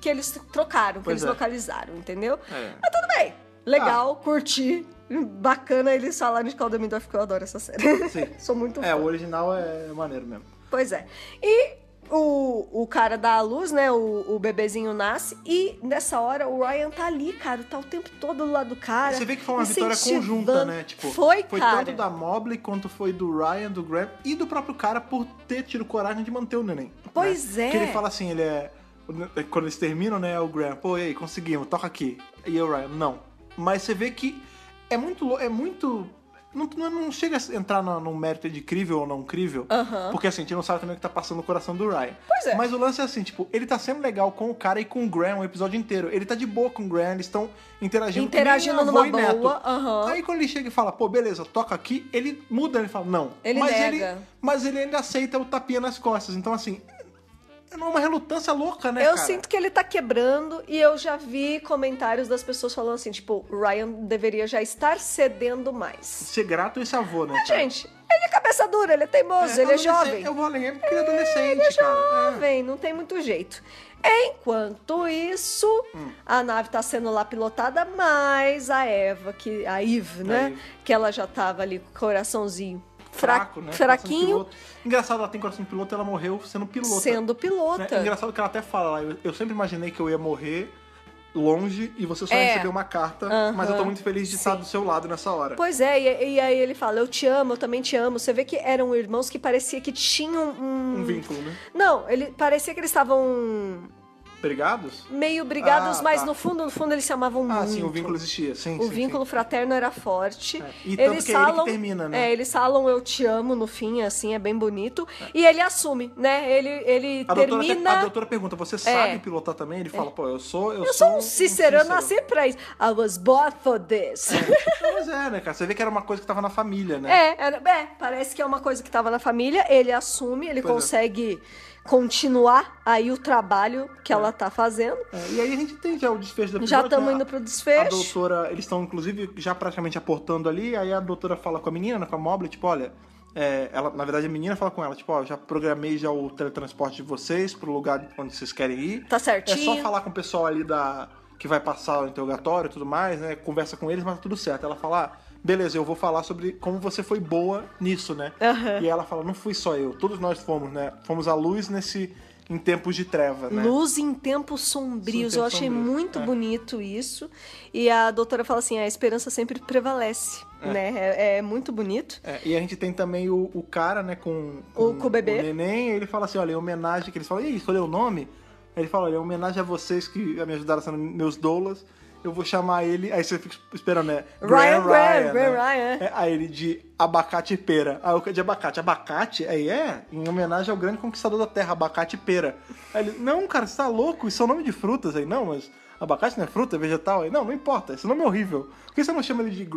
que eles trocaram, que eles localizaram, entendeu? Mas tudo bem. Legal, curti. Bacana eles falarem de Call the Midwife, porque eu adoro essa série. Sim. Sou muito fã. O original é maneiro mesmo. Pois é. E o cara dá a luz, né? O bebezinho nasce e nessa hora o Ryan tá ali, cara, tá o tempo todo do lado do cara. Você vê que foi uma vitória conjunta, né? Tipo, foi tanto da Mobley quanto foi do Ryan, do Graham e do próprio cara por ter tido coragem de manter o neném. Pois né? Que ele fala assim, quando eles terminam, né? O Graham, pô, e aí, conseguimos, toca aqui. E o Ryan, não. Mas você vê que é muito... Não chega a entrar num mérito de crível ou não crível, porque assim, a gente não sabe também o que tá passando no coração do Ryan. Pois é. Mas o lance é assim, tipo, ele tá sendo legal com o cara e com o Graham o episódio inteiro. Ele tá de boa com o Graham, eles estão interagindo numa boa. Aí quando ele chega e fala, pô, beleza, toca aqui, ele muda, ele fala, não. Ele nega. Mas ele ainda aceita o tapinha nas costas. Então assim, é uma relutância louca, né, Eu cara? sinto que ele tá quebrando e eu já vi comentários das pessoas falando assim, tipo, o Ryan deveria já estar cedendo mais. Ser grato a esse avô, né, Mas, cara? gente, ele é cabeça dura, ele é teimoso, ele é jovem. Eu vou além porque ele é adolescente, Ele é cara. jovem, não tem muito jeito. Enquanto isso, a nave tá sendo lá pilotada, mas a Eve, né? Que ela já tava ali com o coraçãozinho Fraco, né? fraquinho. Engraçado, ela tem coração de piloto, ela morreu sendo pilota. Sendo pilota. É engraçado que ela até fala lá, eu sempre imaginei que eu ia morrer longe e você só recebeu uma carta, mas eu tô muito feliz de estar do seu lado nessa hora. Pois é, e aí ele fala, eu te amo, eu também te amo. Você vê que eram irmãos que parecia que tinham um vínculo, né? Não, parecia que eles estavam... Brigados? Meio brigados, mas no fundo eles se amavam muito. Sim, o vínculo existia, sim. O vínculo fraterno era forte. E tanto que é ele que termina, né? Eles falam eu te amo no fim, assim, é bem bonito. E ele assume, né? Ele termina... A doutora pergunta, você sabe pilotar também? Ele fala, pô, eu sou um Cícero, eu nasci pra isso. I was born for this. Mas né, cara? Você vê que era uma coisa que tava na família, né? Parece que é uma coisa que tava na família. Ele assume, ele consegue... continuar aí o trabalho que ela tá fazendo. E aí a gente tem já o desfecho da episódio. Já estamos indo pro desfecho. A doutora, eles estão inclusive já praticamente aportando ali, aí a doutora fala com a menina, com a Mobley, tipo, olha, ela, na verdade a menina fala com ela, tipo, ó, já programei já o teletransporte de vocês pro lugar onde vocês querem ir. Tá certinho. É só falar com o pessoal ali que vai passar o interrogatório e tudo mais, né, conversa com eles, mas tá tudo certo. Ela fala, beleza, eu vou falar sobre como você foi boa nisso, né? E ela fala, não fui só eu, todos nós fomos, né? Fomos a luz em tempos de treva, né? Luz em tempos sombrios. Eu achei muito bonito isso. E a doutora fala assim, a esperança sempre prevalece, né? É muito bonito. E a gente tem também o cara, né, com o bebê. O neném, e ele fala assim, olha, em homenagem, que eles falam, e aí, escolheu o nome? Ele fala, olha, em homenagem a vocês que me ajudaram sendo meus doulas, eu vou chamar ele, aí você fica esperando, né? Ryan. Aí ele de abacate e pera. Aí eu de abacate? Aí em homenagem ao grande conquistador da terra, abacate e pera. Aí ele, não, cara, você tá louco? Isso é o nome de frutas. Aí, não, mas abacate não é fruta, é vegetal. Aí, não importa, esse nome é horrível. Por que você não chama ele de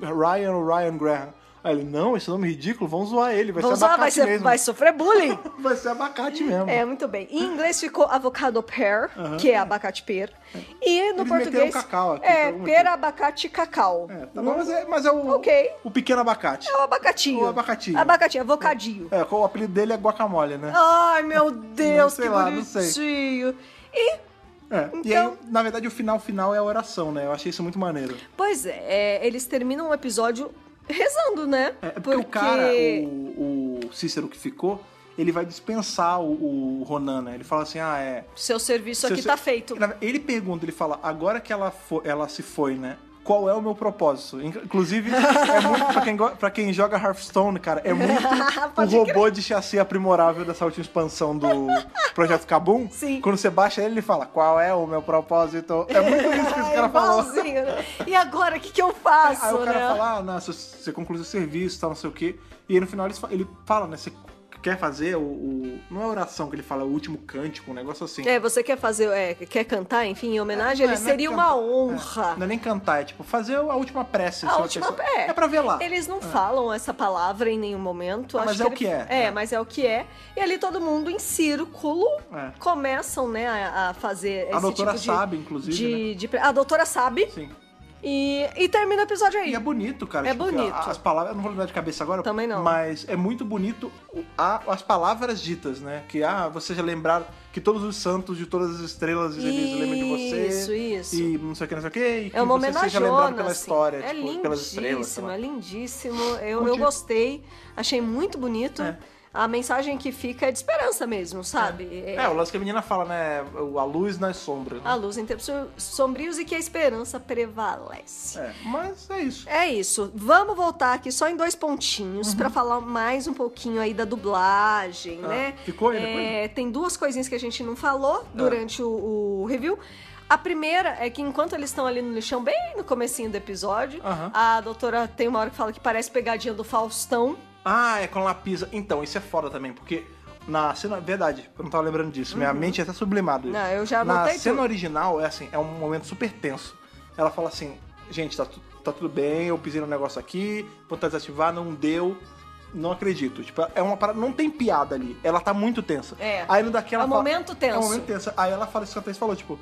Ryan ou Ryan Graham? Aí ele, não, esse nome é ridículo, vamos zoar ele, vai ser abacate mesmo. Vai sofrer bullying. Vai ser abacate mesmo. Muito bem. Em inglês ficou avocado pear, que é abacate pera. E no Eles português... cacau aqui. Pera, abacate e cacau. Tá bom, mas é o pequeno abacate. É o abacatinho. O abacatinho. Abacatinho, avocadinho. O apelido dele é guacamole, né? Ai, meu Deus, sei que lá, bonitinho. não sei. Então... E aí, na verdade, o final é a oração, né? Eu achei isso muito maneiro. Pois eles terminam o episódio rezando, né? Porque o cara, o Cícero que ficou, ele vai dispensar o Ronan, né? Ele fala assim, seu serviço aqui tá feito. Ele pergunta, ele fala, agora que ela se foi, né? qual é o meu propósito. Inclusive, é muito pra quem joga Hearthstone, cara, é muito o robô de chassi aprimorável dessa última expansão do Projeto Kabum. Sim. Quando você baixa ele fala, qual é o meu propósito? É muito isso que esse cara falou. Né? E agora, o que eu faço, aí o cara né? fala, não, você conclui o serviço, tal, não sei o quê. E aí no final ele fala, né, você quer fazer não é oração que ele fala, é o último cântico, um negócio assim. Você quer fazer, quer cantar, enfim, em homenagem, ele seria uma honra. Não é nem cantar, é tipo fazer a última prece. A última é pra ver lá. Eles não falam essa palavra em nenhum momento. Mas é o que é. Mas é o que é. E ali todo mundo em círculo começam, né, a fazer esse tipo de... A doutora sabe, inclusive, né? A doutora sabe. Sim. E termina o episódio aí. E é bonito, cara. É bonito. As palavras, eu não vou lembrar de cabeça agora. Também não. Mas é muito bonito as palavras ditas, né? Que, vocês já lembraram que todos os santos de todas as estrelas, eles lembram de você. Isso. E não sei o que, não sei o que. E que uma você seja lembrado pela história, tipo, pelas estrelas. É lindíssimo. Eu gostei. Achei muito bonito. A mensagem que fica é de esperança mesmo, sabe? O lance que a menina fala, né? A luz nas sombras. Né? A luz em tempos sombrios e que a esperança prevalece. Mas é isso. É isso. Vamos voltar aqui só em 2 pontinhos pra falar mais um pouquinho aí da dublagem, né? Ficou ainda? Tem 2 coisinhas que a gente não falou durante o review. A primeira é que enquanto eles estão ali no lixão, bem no comecinho do episódio, a doutora tem uma hora que fala que parece pegadinha do Faustão. É quando ela pisa. Então, isso é foda também, porque na cena... Verdade, eu não tava lembrando disso. Minha mente é até sublimado isso. Não, eu já anotei Na cena original, é um momento super tenso. Ela fala assim, gente, tá tudo bem, eu pisei no negócio aqui, vou tentar desativar, não deu, não acredito. Tipo, é uma parada... Não tem piada ali. Ela tá muito tensa. Aí no daquela... É um momento tenso. É um momento tenso. Aí ela fala isso que a Thaís falou, tipo...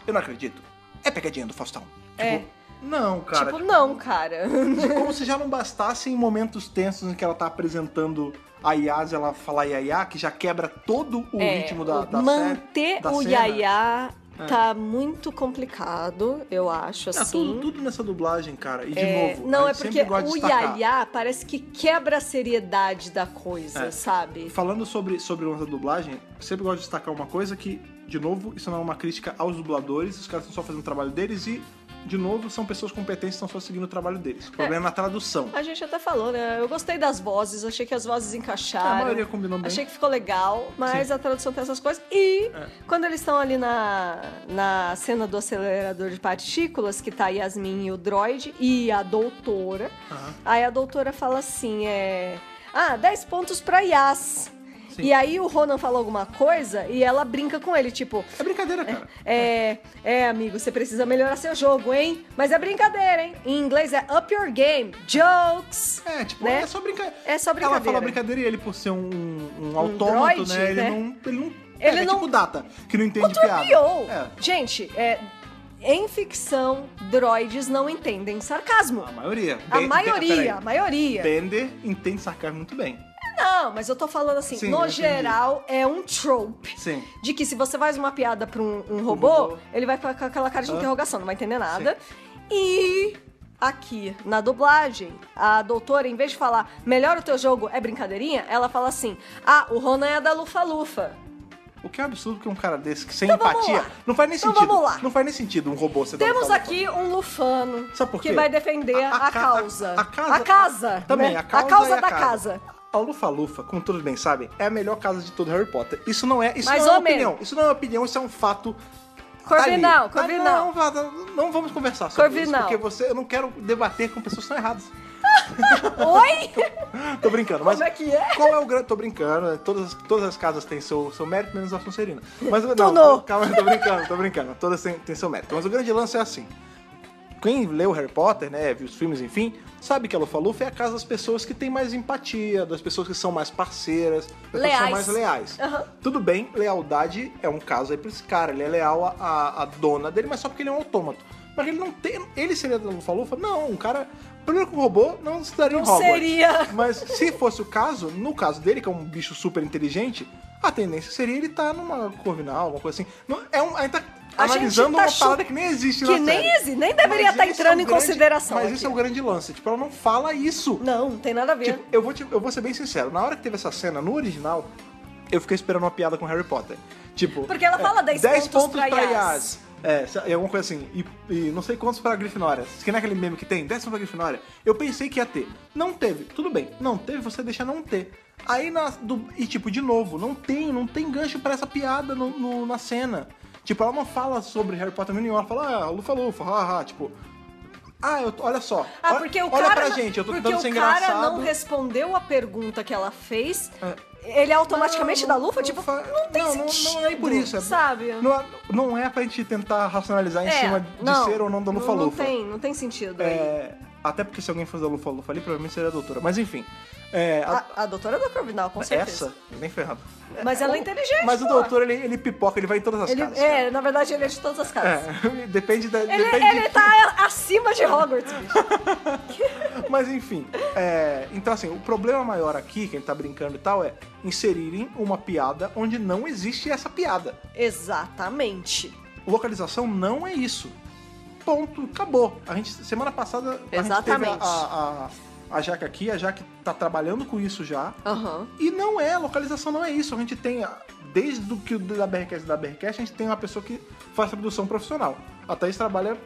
eu não acredito. É pegadinha do Faustão. Tipo... Não, cara. Não, cara. Como se já não bastasse em momentos tensos em que ela tá apresentando a Yas, ela fala Yaya, que já quebra todo o ritmo da manter da o cena. Yaya tá muito complicado, eu acho, assim. Tudo nessa dublagem, cara. E de novo, não, é porque o Yaya parece que quebra a seriedade da coisa, sabe? Falando sobre o lance da dublagem, sempre gosto de destacar uma coisa que, de novo, isso não é uma crítica aos dubladores, os caras estão só fazendo o trabalho deles e... De novo, são pessoas competentes que estão só seguindo o trabalho deles. O problema é na tradução. A gente até falou, né? Eu gostei das vozes, achei que as vozes encaixaram. A maioria combinou bem. Achei que ficou legal, mas a tradução tem essas coisas. E quando eles estão ali na cena do acelerador de partículas, que tá a Yasmin e o droid e a doutora, aí a doutora fala assim, 10 pontos pra Yas. Sim. E aí o Ronan fala alguma coisa e ela brinca com ele, tipo... É brincadeira, cara. Amigo, você precisa melhorar seu jogo, hein? Mas é brincadeira, hein? Em inglês é up your game, jokes. Né? É só brincadeira. É só brincadeira. Ela fala brincadeira e ele, por ser um autômato, droid, né? Ele não... tipo Data, que não entende piada. Gente, em ficção, droids não entendem sarcasmo. A maioria. A maioria. Bender entende sarcasmo muito bem. Não, mas eu tô falando assim, sim, no geral, é um trope. Sim. De que se você faz uma piada pra um robô, ele vai ficar com aquela cara de interrogação, não vai entender nada. Sim. E aqui, na dublagem, a doutora, em vez de falar, melhora o teu jogo, é brincadeirinha, ela fala assim, o Ronan é da Lufa-Lufa. O que é absurdo que um cara desse, que sem empatia, não faz nem sentido. Vamos lá. Não faz nem sentido um robô ser Temos aqui um lufano que vai defender a causa. A casa. Também, né? a causa da casa. A Lufa-Lufa, como todos bem sabem, é a melhor casa de todo Harry Potter. Isso não é opinião. Isso não é opinião, isso é um fato. Corvinal. Não vamos conversar sobre isso, porque eu não quero debater com pessoas que estão erradas. Oi? Tô brincando, mas... Como é que é? Qual é o grande... Tô brincando, todas as casas têm seu mérito, menos a Sonserina. Mas calma, tô brincando. Todas têm seu mérito. Mas o grande lance é assim. Quem leu Harry Potter, né, viu os filmes, enfim, sabe que a Lufa-Lufa é a casa das pessoas que têm mais empatia, das pessoas que são mais parceiras, das pessoas que são mais leais. Tudo bem, lealdade é um caso aí pra esse cara. Ele é leal à dona dele, mas só porque ele é um autômato. Mas ele não tem... Ele seria da Lufa-Lufa? Não, um cara... Primeiro que o robô não estaria em Hogwarts. Seria. Mas se fosse o caso, no caso dele, que é um bicho super inteligente, a tendência seria ele estar numa Corvinal, alguma coisa assim. A gente tá analisando uma parada que nem existe na série. Que nem deveria estar entrando em consideração. Mas aqui. Esse é o grande lance. Tipo, ela não fala isso. Não tem nada a ver. Tipo, eu vou ser bem sincero. Na hora que teve essa cena, no original, eu fiquei esperando uma piada com Harry Potter. Tipo... Porque ela fala 10 pontos pra Yas. É alguma coisa assim. E não sei quantos pra Grifinória. Que não é aquele meme que tem, 10º pra Grifinória. Eu pensei que ia ter. Não teve. Tudo bem. Não teve, você deixa não ter. Aí, de novo, não tem gancho pra essa piada na cena. Tipo, ela não fala sobre Harry Potter nenhum. Ela fala, lufa, haha, tipo... olha só. Porque o olha cara, pra gente, eu tô tentando ser engraçado. Porque o cara não respondeu a pergunta que ela fez, ele automaticamente dá lufa? Não tem sentido. Não é por isso. Sabe? Não é pra gente tentar racionalizar em cima de ser ou não da lufa-lufa. Não tem sentido aí. Até porque se alguém fosse da lufa-lufa ali, provavelmente seria a doutora. Mas enfim. A doutora da Corvinal, com certeza. Essa? Nem ferrado. Mas ela é inteligente, Mas o doutor, ele pipoca, ele vai em todas as casas. Cara. Na verdade, ele é de todas as casas. Depende da... Ele tá acima de Hogwarts, bicho. Mas enfim, então assim, o problema maior aqui, que a gente tá brincando e tal, é inserirem uma piada onde não existe essa piada. Exatamente. Localização não é isso. Ponto, acabou. Semana passada, Exatamente. a gente teve a Jaque aqui, a Jaque tá trabalhando com isso já. Uhum. E localização não é isso. A gente tem, desde que da BRCast, a gente tem uma pessoa que faz tradução profissional. A Thaís trabalha,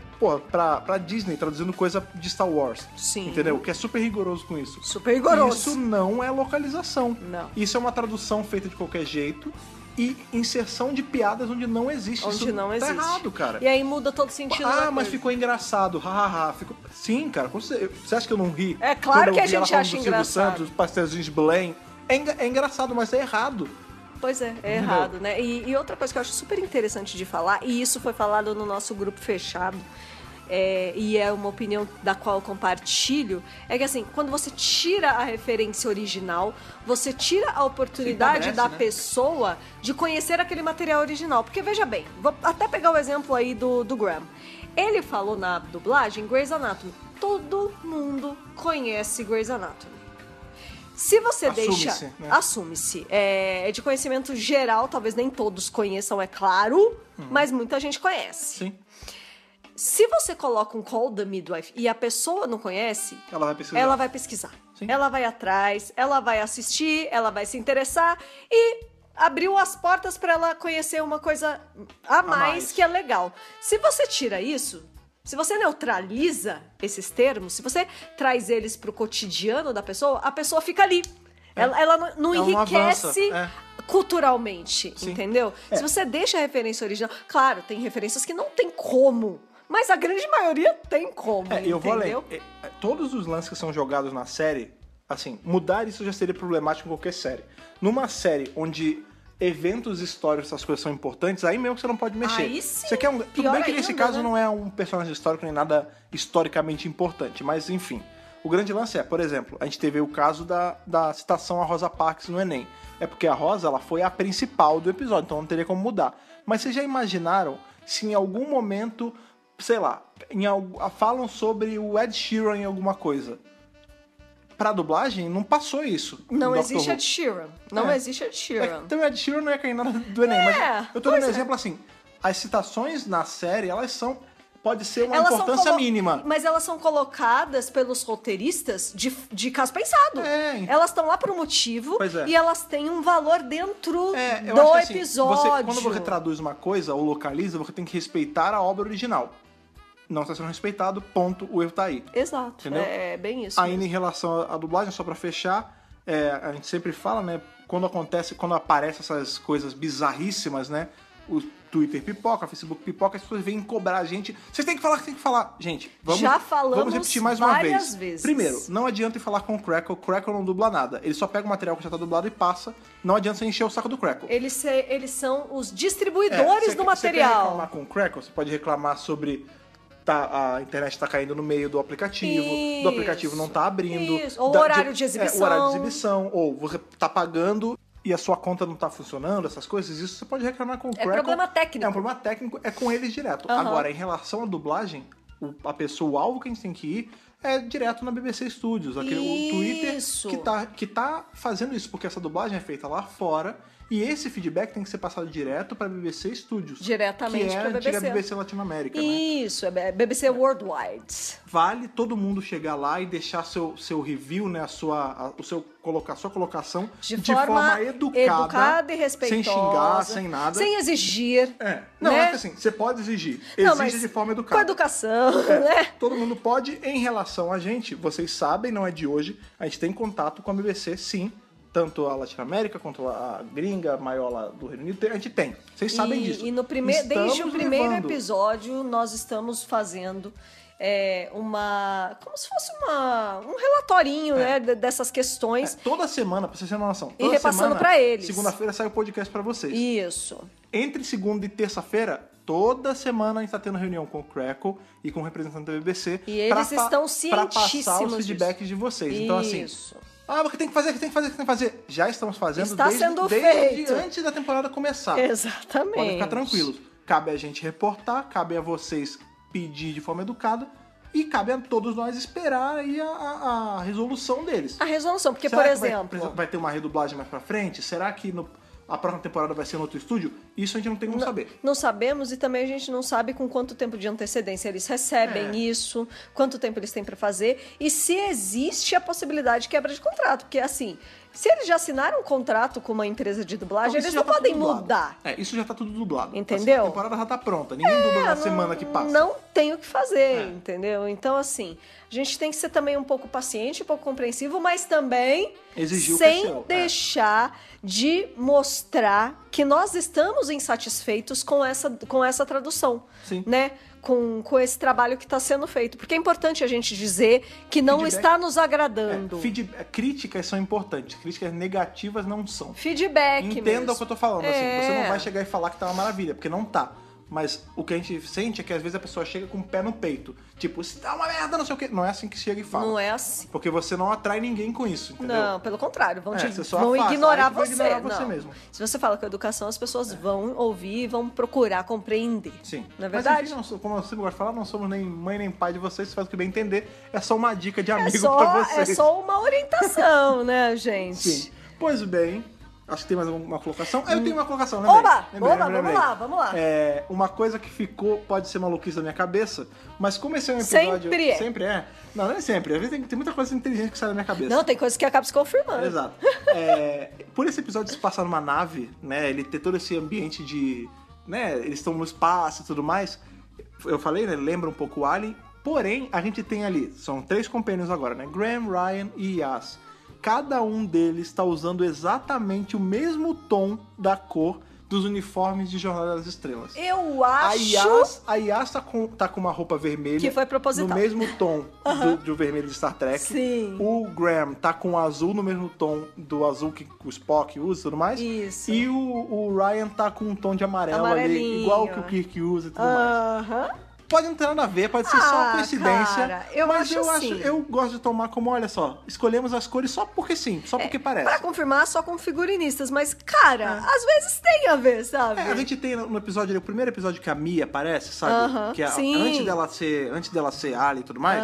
pra Disney, traduzindo coisa de Star Wars. Sim. Entendeu? Que é super rigoroso com isso. Super rigoroso. Isso não é localização. Não. Isso é uma tradução feita de qualquer jeito e inserção de piadas onde não existe. Onde isso não tá existe. errado, cara. E aí muda todo o sentido da mas coisa. ficou engraçado, hahaha. Sim, cara, você acha que eu não ri? É claro quando eu que a vi ela gente falando acha do Silvio engraçado. Santos, os pastelzinhos de Belém. É engraçado, mas é errado. Pois é errado, né? E outra coisa que eu acho super interessante de falar, e isso foi falado no nosso grupo fechado, e é uma opinião da qual eu compartilho, é que assim, quando você tira a referência original, você tira a oportunidade da pessoa de conhecer aquele material original. Porque veja bem, vou até pegar o exemplo aí do Graham. Ele falou na dublagem Grey's Anatomy. Todo mundo conhece Grey's Anatomy. Se você Assume-se, deixa... né? Assume-se. É de conhecimento geral, talvez nem todos conheçam, é claro, mas muita gente conhece. Sim. Se você coloca um Call the Midwife e a pessoa não conhece, Ela vai pesquisar. Sim. Ela vai atrás, ela vai assistir, ela vai se interessar e abriu as portas para ela conhecer uma coisa a mais que é legal. Se você tira isso, se você neutraliza esses termos, se você traz eles pro cotidiano da pessoa, a pessoa fica ali. Ela não enriquece culturalmente, entendeu? Se você deixa a referência original... Claro, tem referências que não tem como, mas a grande maioria tem como, entendeu? Eu vou além. Todos os lances que são jogados na série, assim, mudar isso já seria problemático em qualquer série. Numa série onde eventos históricos, essas coisas são importantes, aí mesmo que você não pode mexer. Aí sim. Você quer tudo bem que nesse caso né? não é um personagem histórico nem nada historicamente importante, mas enfim. O grande lance por exemplo, a gente teve o caso da citação a Rosa Parks no Enem. É porque a Rosa, ela foi a principal do episódio, então não teria como mudar. Mas vocês já imaginaram se em algum momento, sei lá, falam sobre o Ed Sheeran em alguma coisa? Pra dublagem, não passou isso. Não existe Ed Sheeran. Não existe Ed Sheeran. Então o Ed Sheeran não é cair nada do Enem, mas eu tô dando um exemplo assim. As citações na série, elas são... Pode ser uma importância mínima. Mas elas são colocadas pelos roteiristas de caso pensado. Elas estão lá por um motivo e elas têm um valor dentro do episódio. Quando você traduz uma coisa ou localiza, você tem que respeitar a obra original. Não está sendo respeitado, ponto, o erro tá aí. Exato, entendeu? É bem isso. Ainda em relação à dublagem, só pra fechar, a gente sempre fala, né, quando aparecem essas coisas bizarríssimas, né, o Twitter pipoca, o Facebook pipoca, as pessoas vêm cobrar a gente. Vocês têm que falar. Gente, vamos repetir mais uma vez. Primeiro, não adianta ir falar com o Crackle não dubla nada. Ele só pega o material que já tá dublado e passa. Não adianta você encher o saco do Crackle. Eles são os distribuidores do material. Você quer reclamar com o Crackle, você pode reclamar sobre... a internet tá caindo no meio do aplicativo, do aplicativo não tá abrindo. Ou o horário de exibição. O horário de exibição, ou você tá pagando e a sua conta não tá funcionando, essas coisas, isso você pode reclamar com o Crackle. É problema técnico. É um problema técnico, é com eles direto. Agora, em relação à dublagem, o alvo que a gente tem que ir é direto na BBC Studios, o Twitter que tá fazendo isso, porque essa dublagem é feita lá fora E esse feedback tem que ser passado direto para a BBC Studios. Diretamente para a BBC. Que é a BBC. BBC Latinoamérica, né? Isso, é BBC Worldwide. Vale todo mundo chegar lá e deixar seu review, né, sua colocação de forma educada e respeitosa. Sem xingar, sem nada. Sem exigir. Não, né? é que assim, você pode exigir. Exige de forma educada. Com educação, né? Todo mundo pode. Em relação a gente, vocês sabem, não é de hoje, a gente tem contato com a BBC, sim. Tanto a Latinoamérica quanto a gringa, maior lá do Reino Unido, a gente tem. Vocês sabem disso. E desde o primeiro episódio, nós estamos fazendo como se fosse um relatorinho, né, dessas questões. Toda semana, pra vocês terem uma noção. E repassando pra eles. Segunda-feira sai o podcast pra vocês. Isso. Entre segunda e terça-feira, toda semana a gente tá tendo reunião com o Crackle e com o representante da BBC. E eles estão cientíssimos pra passar os feedbacks de vocês. Isso. Então, assim... o que tem que fazer. Já estamos fazendo desde antes da temporada começar. Exatamente. Podem ficar tranquilos. Cabe a gente reportar, cabe a vocês pedir de forma educada e cabe a todos nós esperar aí a resolução deles. A resolução, porque, Será por que exemplo... vai ter uma redublagem mais pra frente? Será que a próxima temporada vai ser no outro estúdio? Isso a gente não tem como saber. Não sabemos, e também a gente não sabe com quanto tempo de antecedência eles recebem isso, quanto tempo eles têm pra fazer, e se existe a possibilidade de quebra de contrato, porque assim, se eles já assinaram um contrato com uma empresa de dublagem, eles não podem mudar. Isso já tá tudo dublado. Entendeu? Assim, a temporada já tá pronta, ninguém dubla na semana que passa. Não tem o que fazer, entendeu? Então, assim, a gente tem que ser também um pouco paciente, um pouco compreensivo, mas também sem deixar de mostrar que nós estamos insatisfeitos com essa tradução. Sim. Né? Com esse trabalho que está sendo feito. Porque é importante a gente dizer que não está nos agradando. Críticas são importantes. Críticas negativas não são. Feedback Entenda mesmo. o que eu tô falando. Assim, você não vai chegar e falar que tá uma maravilha, porque não tá. Mas o que a gente sente é que às vezes a pessoa chega com o pé no peito. Tipo, isso tá uma merda, não sei o quê. Não é assim que chega e fala. Não é assim. Porque você não atrai ninguém com isso, entendeu? Não, pelo contrário. Vão afasta, ignorar vai você. ignorar você mesmo. Se você fala com educação, as pessoas vão ouvir e vão procurar compreender. Sim. Não é verdade? Mas enfim, como eu sempre gosto de falar, não somos nem mãe nem pai de vocês. Você faz o que bem entender. É só uma dica de amigo pra vocês. É só uma orientação, né, gente? Sim. Pois bem... Acho que tem mais uma colocação. Eu tenho uma colocação, né? Vamos lá. Uma coisa que ficou, pode ser maluquice da minha cabeça, mas como esse é um episódio... Sempre é. Não é sempre. Às vezes tem muita coisa inteligente que sai da minha cabeça. Não, tem coisa que acaba se confirmando. Exato. Por esse episódio se passar numa nave, né? Ele ter todo esse ambiente de... né? Eles estão no espaço e tudo mais. Eu falei, né? Lembra um pouco o Alien. Porém, a gente tem ali... São 3 companheiros agora, né? Graham, Ryan e Yas. Cada um deles está usando exatamente o mesmo tom da cor dos uniformes de Jornada das Estrelas. Eu acho... A Yas tá com uma roupa vermelha. Que foi proposital. No mesmo tom do vermelho de Star Trek. Sim. O Graham tá com o azul no mesmo tom do azul que o Spock usa e tudo mais. Isso. E o Ryan tá com um tom de amarelo ali, igual que o Kirk usa e tudo mais. Pode não ter nada a ver, pode ser só coincidência. Cara, eu gosto de tomar como, olha só, escolhemos as cores só porque sim, só porque parece. Pra confirmar, só com figurinistas, mas, cara, às vezes tem a ver, sabe? A gente tem no episódio, o primeiro episódio que a Mia aparece, sabe? Que antes dela ser Alien e tudo mais.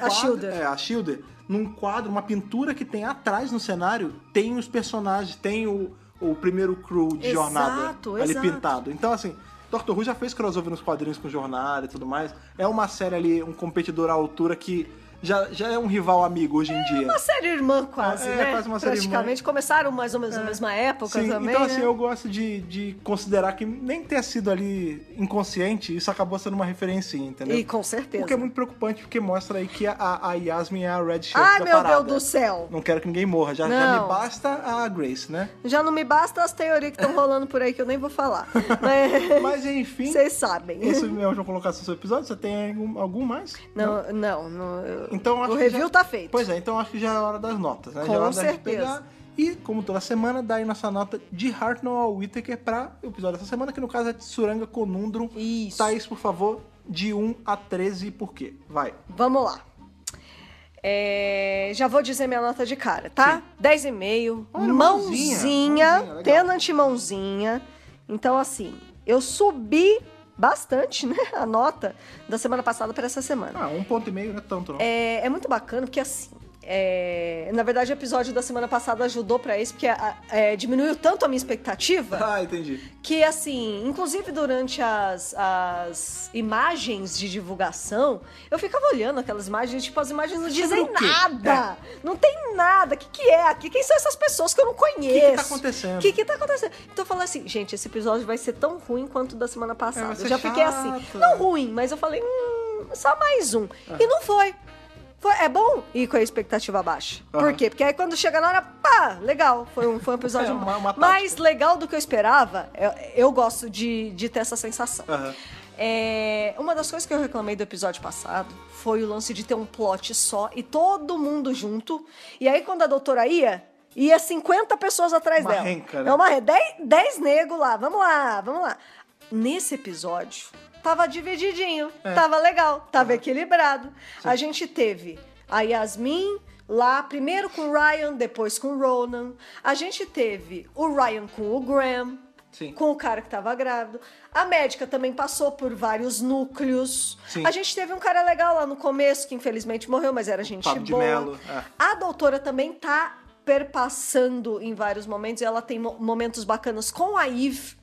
A Shielder, num quadro, uma pintura que tem atrás no cenário, tem os personagens, tem o primeiro crew de Jornada ali pintado. Então, assim... Doctor Who já fez crossover nos quadrinhos com Jornada e tudo mais. É uma série ali, um competidor à altura que já é um rival amigo hoje em dia. É uma série irmã quase, né? Quase uma série Praticamente irmã. Começaram mais ou menos na mesma época também, então assim, né? eu gosto de considerar que nem ter sido ali inconsciente, isso acabou sendo uma referência, entendeu? E com certeza. O que é muito preocupante, porque mostra aí que a Yasmin é a Red Shirt da parada. Meu Deus do céu! Não quero que ninguém morra, já me basta a Grace, né? Já não me basta as teorias que estão rolando por aí, que eu nem vou falar. Mas enfim... Vocês sabem. Esse é a última colocação do seu episódio, você tem algum mais? Não. Então, o review tá feito. Pois é, então acho que já é hora das notas, né? Com já é hora certeza. Da gente pegar e, como toda semana, dar aí nossa nota de Hartnell ao Whittaker pra o episódio dessa semana, que no caso é Tsuranga Conundrum. Isso. Thaís, por favor, de 1 a 13, por quê? Vai. Vamos lá. Já vou dizer minha nota de cara, tá? 10,5. Mãozinha. Tenant mãozinha. Então, assim, eu subi bastante, né, a nota da semana passada para essa semana. 1,5 não é tanto, não. É muito bacana, porque assim, Na verdade, o episódio da semana passada ajudou pra isso, porque diminuiu tanto a minha expectativa. Ah, entendi. Que, assim, inclusive durante as imagens de divulgação, eu ficava olhando aquelas imagens, tipo, as imagens não dizem nada. Não tem nada. O que é aqui? Quem são essas pessoas que eu não conheço? O que tá acontecendo? O que tá acontecendo? Então eu falei assim, gente, esse episódio vai ser tão ruim quanto o da semana passada. vai ser Eu já fiquei chato. assim, não ruim, mas eu falei, só mais um. E não foi. É bom ir com a expectativa baixa. Por quê? Porque aí quando chega na hora, pá, legal. Foi um episódio mais legal do que eu esperava. Eu gosto de ter essa sensação. Uma das coisas que eu reclamei do episódio passado foi o lance de ter um plot só e todo mundo junto. E aí quando a doutora ia 50 pessoas atrás dela. Renca, né? É uma renca. 10 negros lá. Vamos lá. Nesse episódio, tava divididinho. Tava legal. Tava equilibrado. Sim. A gente teve a Yasmin lá, primeiro com o Ryan, depois com o Ronan. A gente teve o Ryan com o Graham. Sim. Com o cara que tava grávido. A médica também passou por vários núcleos. Sim. A gente teve um cara legal lá no começo, que infelizmente morreu, mas era gente boa. De Mello. A doutora também tá perpassando em vários momentos, e ela tem momentos bacanas com a Eve.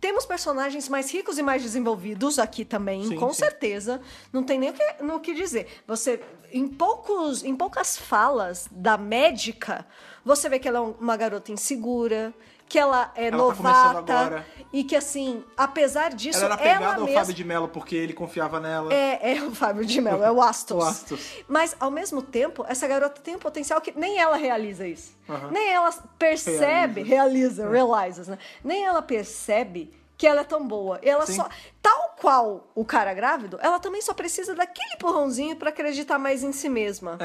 Temos personagens mais ricos e mais desenvolvidos aqui também, com certeza. Não tem nem o que dizer. Você, em poucas falas da médica, você vê que ela é uma garota insegura, que ela é novata, e que, assim, apesar disso, ela era pegada ao Fábio de Mello porque ele confiava nela. É o Fábio de Mello, é o Astos. Mas, ao mesmo tempo, essa garota tem um potencial que nem ela realiza isso. Nem ela percebe, realizes, né? Nem ela percebe que ela é tão boa. Ela só, tal qual o cara grávido, ela também só precisa daquele empurrãozinho pra acreditar mais em si mesma.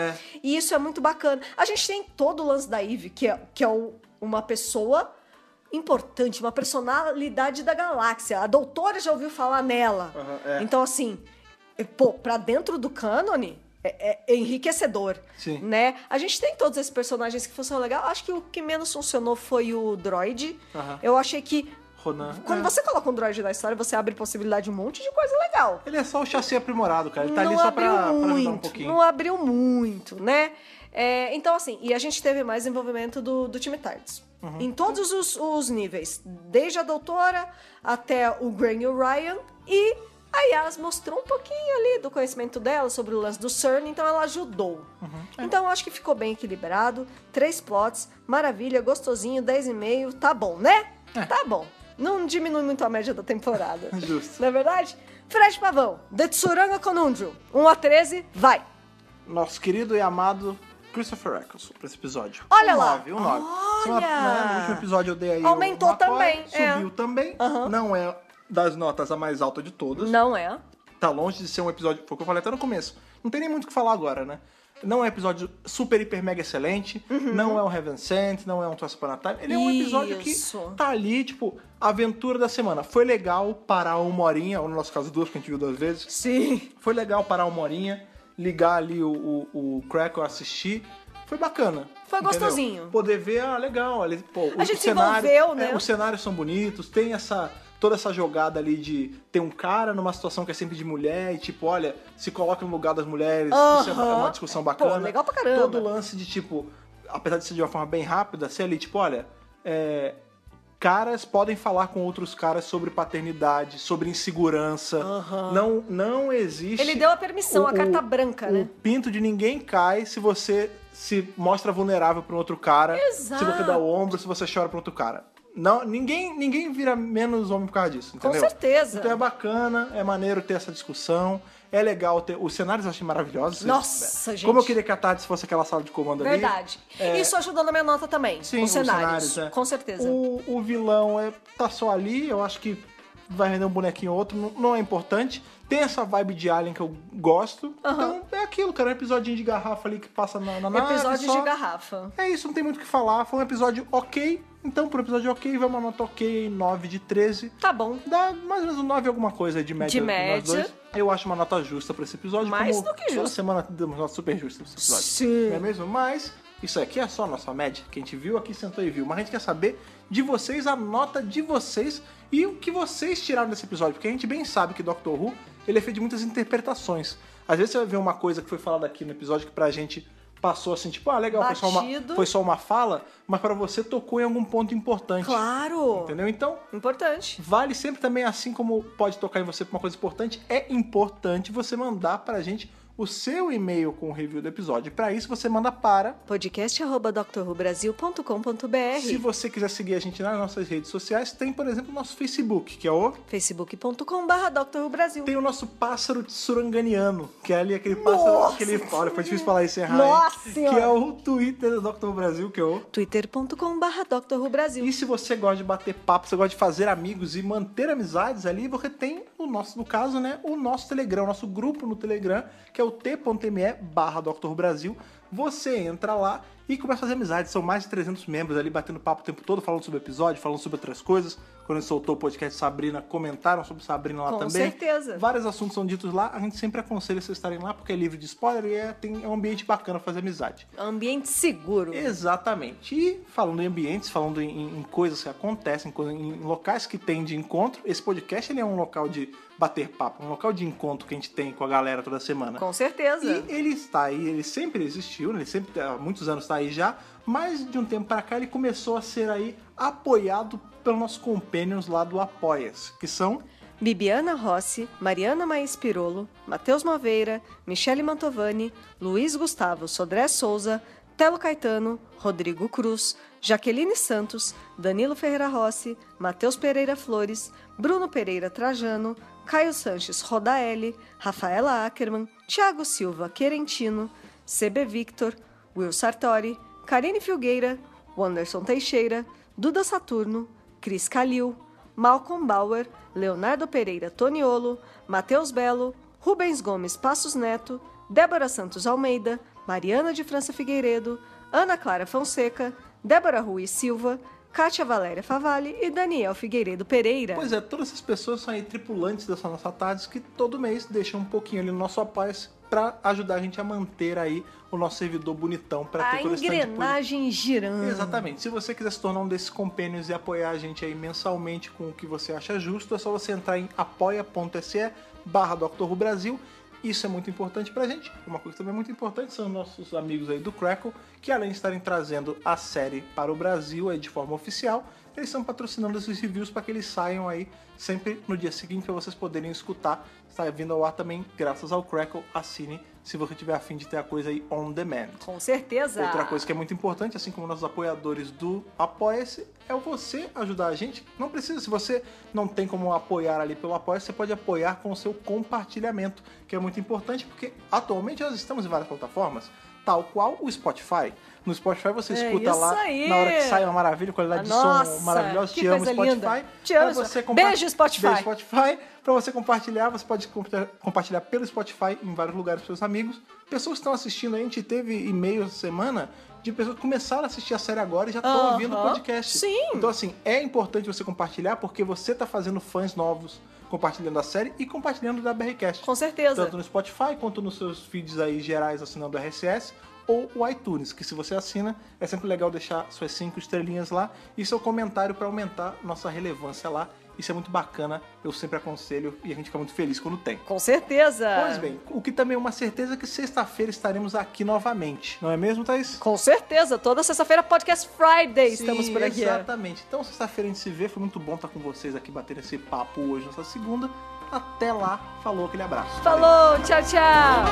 E isso é muito bacana. A gente tem todo o lance da Eve, que é uma pessoa importante, uma personalidade da galáxia. A doutora já ouviu falar nela. Então, assim, pra dentro do cânone, é enriquecedor, né? A gente tem todos esses personagens que funcionam legal. Acho que o que menos funcionou foi o droid. Eu achei que quando você coloca um droid na história, você abre possibilidade de um monte de coisa legal. Ele é só o chassi aprimorado, cara. Ele tá ali só pra ajudar um pouquinho. Não abriu muito, né? Então, assim, e a gente teve mais envolvimento do time TARDIS. Em todos os níveis. Desde a doutora até o Graham e o Ryan. E a Yas mostrou um pouquinho ali do conhecimento dela sobre o lance do CERN, então ela ajudou. Então eu acho que ficou bem equilibrado. 3 plots, maravilha, gostosinho, 10,5, tá bom, né? Tá bom. Não diminui muito a média da temporada. Justo. Não é verdade? Fred Pavão, The Tsuranga Conundrum, 1-13, vai! Nosso querido e amado Christopher Eccleston pra esse episódio. Olha lá! 9. Olha! No último episódio eu dei aí aumentou também. Subiu também. Não é das notas a mais alta de todas. Não é. Tá longe de ser um episódio, foi o que eu falei até no começo. Não tem nem muito o que falar agora, né? Não é um episódio super, hiper, mega excelente. Não é um Heaven Sent, não é um Twice Upon a Time. Ele é um episódio que tá ali, tipo, aventura da semana. Foi legal parar 1 horinha, ou no nosso caso 2, porque a gente viu 2 vezes. Sim. Foi legal parar 1 horinha, ligar ali o Crackle, assistir. Foi bacana. Foi gostosinho. Poder ver, legal. Ali, a gente se envolveu, né? Os cenários são bonitos, tem toda essa jogada ali de ter um cara numa situação que é sempre de mulher e tipo, olha, se coloca no lugar das mulheres, isso é uma discussão bacana. Legal pra caramba. Todo o lance de tipo, apesar de ser de uma forma bem rápida, ser ali, tipo, olha, caras podem falar com outros caras sobre paternidade, sobre insegurança. Não existe... Ele deu a permissão, a carta branca, né? O pinto de ninguém cai se você se mostra vulnerável para um outro cara. Exato. Se você dá o ombro, se você chora para outro cara. Não, ninguém vira menos homem por causa disso, entendeu? Com certeza. Então é bacana, é maneiro ter essa discussão. É legal ter... Os cenários eu achei maravilhosos. Nossa, gente. Como eu queria que a TARDIS fosse aquela sala de comando ali. Verdade. Isso ajudou na minha nota também. Sim, os cenários. Com certeza. O vilão tá só ali, eu acho que vai render um bonequinho ou outro, não é importante. Tem essa vibe de Alien que eu gosto. Então é aquilo, cara. É um episodinho de garrafa ali que passa na nave. Episódio de garrafa. É isso, não tem muito o que falar. Foi um episódio ok. Então, por episódio ok, vai uma nota ok, 9 de 13. Tá bom. Dá mais ou menos um 9 alguma coisa de média. De média. Nós dois. Eu acho uma nota justa pra esse episódio. Mais do que justa. Toda semana demos nota super justa pra esse episódio. Sim. Não é mesmo? Mas isso aqui é só a nossa média, que a gente viu aqui, sentou e viu. Mas a gente quer saber de vocês, a nota de vocês e o que vocês tiraram desse episódio. Porque a gente bem sabe que Doctor Who, ele é feito de muitas interpretações. Às vezes você vai ver uma coisa que foi falada aqui no episódio que pra gente passou assim, tipo, legal, Batido. foi só uma fala, mas pra você tocou em algum ponto importante. Claro! Entendeu? Então, Importante. vale sempre também, assim como pode tocar em você pra uma coisa importante, é importante você mandar pra gente o seu e-mail com o review do episódio. Para isso, você manda para podcast@drrubrasil.com.br. Se você quiser seguir a gente nas nossas redes sociais, tem, por exemplo, o nosso Facebook, que é o facebook.com/drrubrasil. Tem o nosso pássaro tsuranganiano, que é ali aquele pássaro... Olha, foi difícil falar isso errado. Nossa hein? Senhora! Que é o Twitter do Dr. Who Brasil, que é o twitter.com/drrubrasil. E se você gosta de bater papo, você gosta de fazer amigos e manter amizades ali, você tem o nosso, no caso, né, o nosso Telegram, o nosso grupo no Telegram, que é o t.me/Dr. Who Brasil. Você entra lá e começa a fazer amizades. São mais de 300 membros ali batendo papo o tempo todo, falando sobre o episódio, falando sobre outras coisas. Quando a gente soltou o podcast Sabrina, comentaram sobre Sabrina lá Com também. certeza. Vários assuntos são ditos lá. A gente sempre aconselha vocês estarem lá, porque é livre de spoiler e é um ambiente bacana pra fazer amizade. Ambiente seguro. Exatamente. E falando em ambientes, falando em coisas que acontecem, em locais que tem de encontro, esse podcast ele é um local de bater papo, um local de encontro que a gente tem com a galera toda semana. Com certeza. E ele está aí, ele sempre existiu, ele sempre há muitos anos está aí já, mas de um tempo para cá ele começou a ser aí apoiado pelos nossos companions lá do Apoia-se, que são Bibiana Rossi, Mariana Maes Pirolo, Matheus Moveira, Michele Mantovani, Luiz Gustavo Sodré Souza, Telo Caetano, Rodrigo Cruz, Jaqueline Santos, Danilo Ferreira Rossi, Matheus Pereira Flores, Bruno Pereira Trajano, Caio Sanches Rodaelli, Rafaela Ackerman, Thiago Silva Querentino, CB Victor, Will Sartori, Karine Filgueira, Wanderson Teixeira, Duda Saturno, Cris Calil, Malcolm Bauer, Leonardo Pereira Toniolo, Matheus Belo, Rubens Gomes Passos Neto, Débora Santos Almeida, Mariana de França Figueiredo, Ana Clara Fonseca, Débora Rui Silva, Kátia Valéria Favalli e Daniel Figueiredo Pereira. Pois é, todas essas pessoas são aí tripulantes dessa nossa tarde que todo mês deixam um pouquinho ali no nosso Apoia-se para ajudar a gente a manter aí o nosso servidor bonitão para ter todo esse tanto de engrenagem girando. Exatamente. Se você quiser se tornar um desses companions e apoiar a gente aí mensalmente com o que você acha justo, é só você entrar em apoia.se/Dr. Who Brasil. Isso é muito importante pra gente. Uma coisa também muito importante são nossos amigos aí do Crackle, que além de estarem trazendo a série para o Brasil aí de forma oficial, eles estão patrocinando esses reviews para que eles saiam aí sempre no dia seguinte para vocês poderem escutar. Está vindo ao ar também graças ao Crackle. Assine se você tiver a fim de ter a coisa aí on demand. Com certeza. Outra coisa que é muito importante, assim como nossos apoiadores do Apoia-se, é você ajudar a gente. Não precisa, se você não tem como apoiar ali pelo Apoia-se, você pode apoiar com o seu compartilhamento, que é muito importante, porque atualmente nós estamos em várias plataformas, tal qual o Spotify. No Spotify você escuta lá, aí. na hora que sai uma maravilha, qualidade de som maravilhosa. Te amo, Spotify. Linda. Te amo. Beijo, Spotify. Beijo, Spotify. Pra você compartilhar, você pode compartilhar pelo Spotify em vários lugares com seus amigos. Pessoas que estão assistindo, a gente teve e-mail essa semana de pessoas que começaram a assistir a série agora e já estão ouvindo o podcast. Sim. Então, assim, é importante você compartilhar porque você tá fazendo fãs novos compartilhando a série e compartilhando da BRCast. Com certeza. Tanto no Spotify quanto nos seus feeds aí gerais assinando o RSS ou o iTunes, que se você assina, é sempre legal deixar suas 5 estrelinhas lá e seu comentário para aumentar nossa relevância lá. Isso é muito bacana, eu sempre aconselho e a gente fica muito feliz quando tem. Com certeza. Pois bem, o que também é uma certeza é que sexta-feira estaremos aqui novamente, não é mesmo, Thaís? Com certeza, toda sexta-feira Podcast Friday estamos por aqui. Exatamente. Então sexta-feira a gente se vê, foi muito bom estar com vocês aqui batendo esse papo hoje, nessa segunda. Até lá, falou, aquele abraço. Falou, tchau, tchau.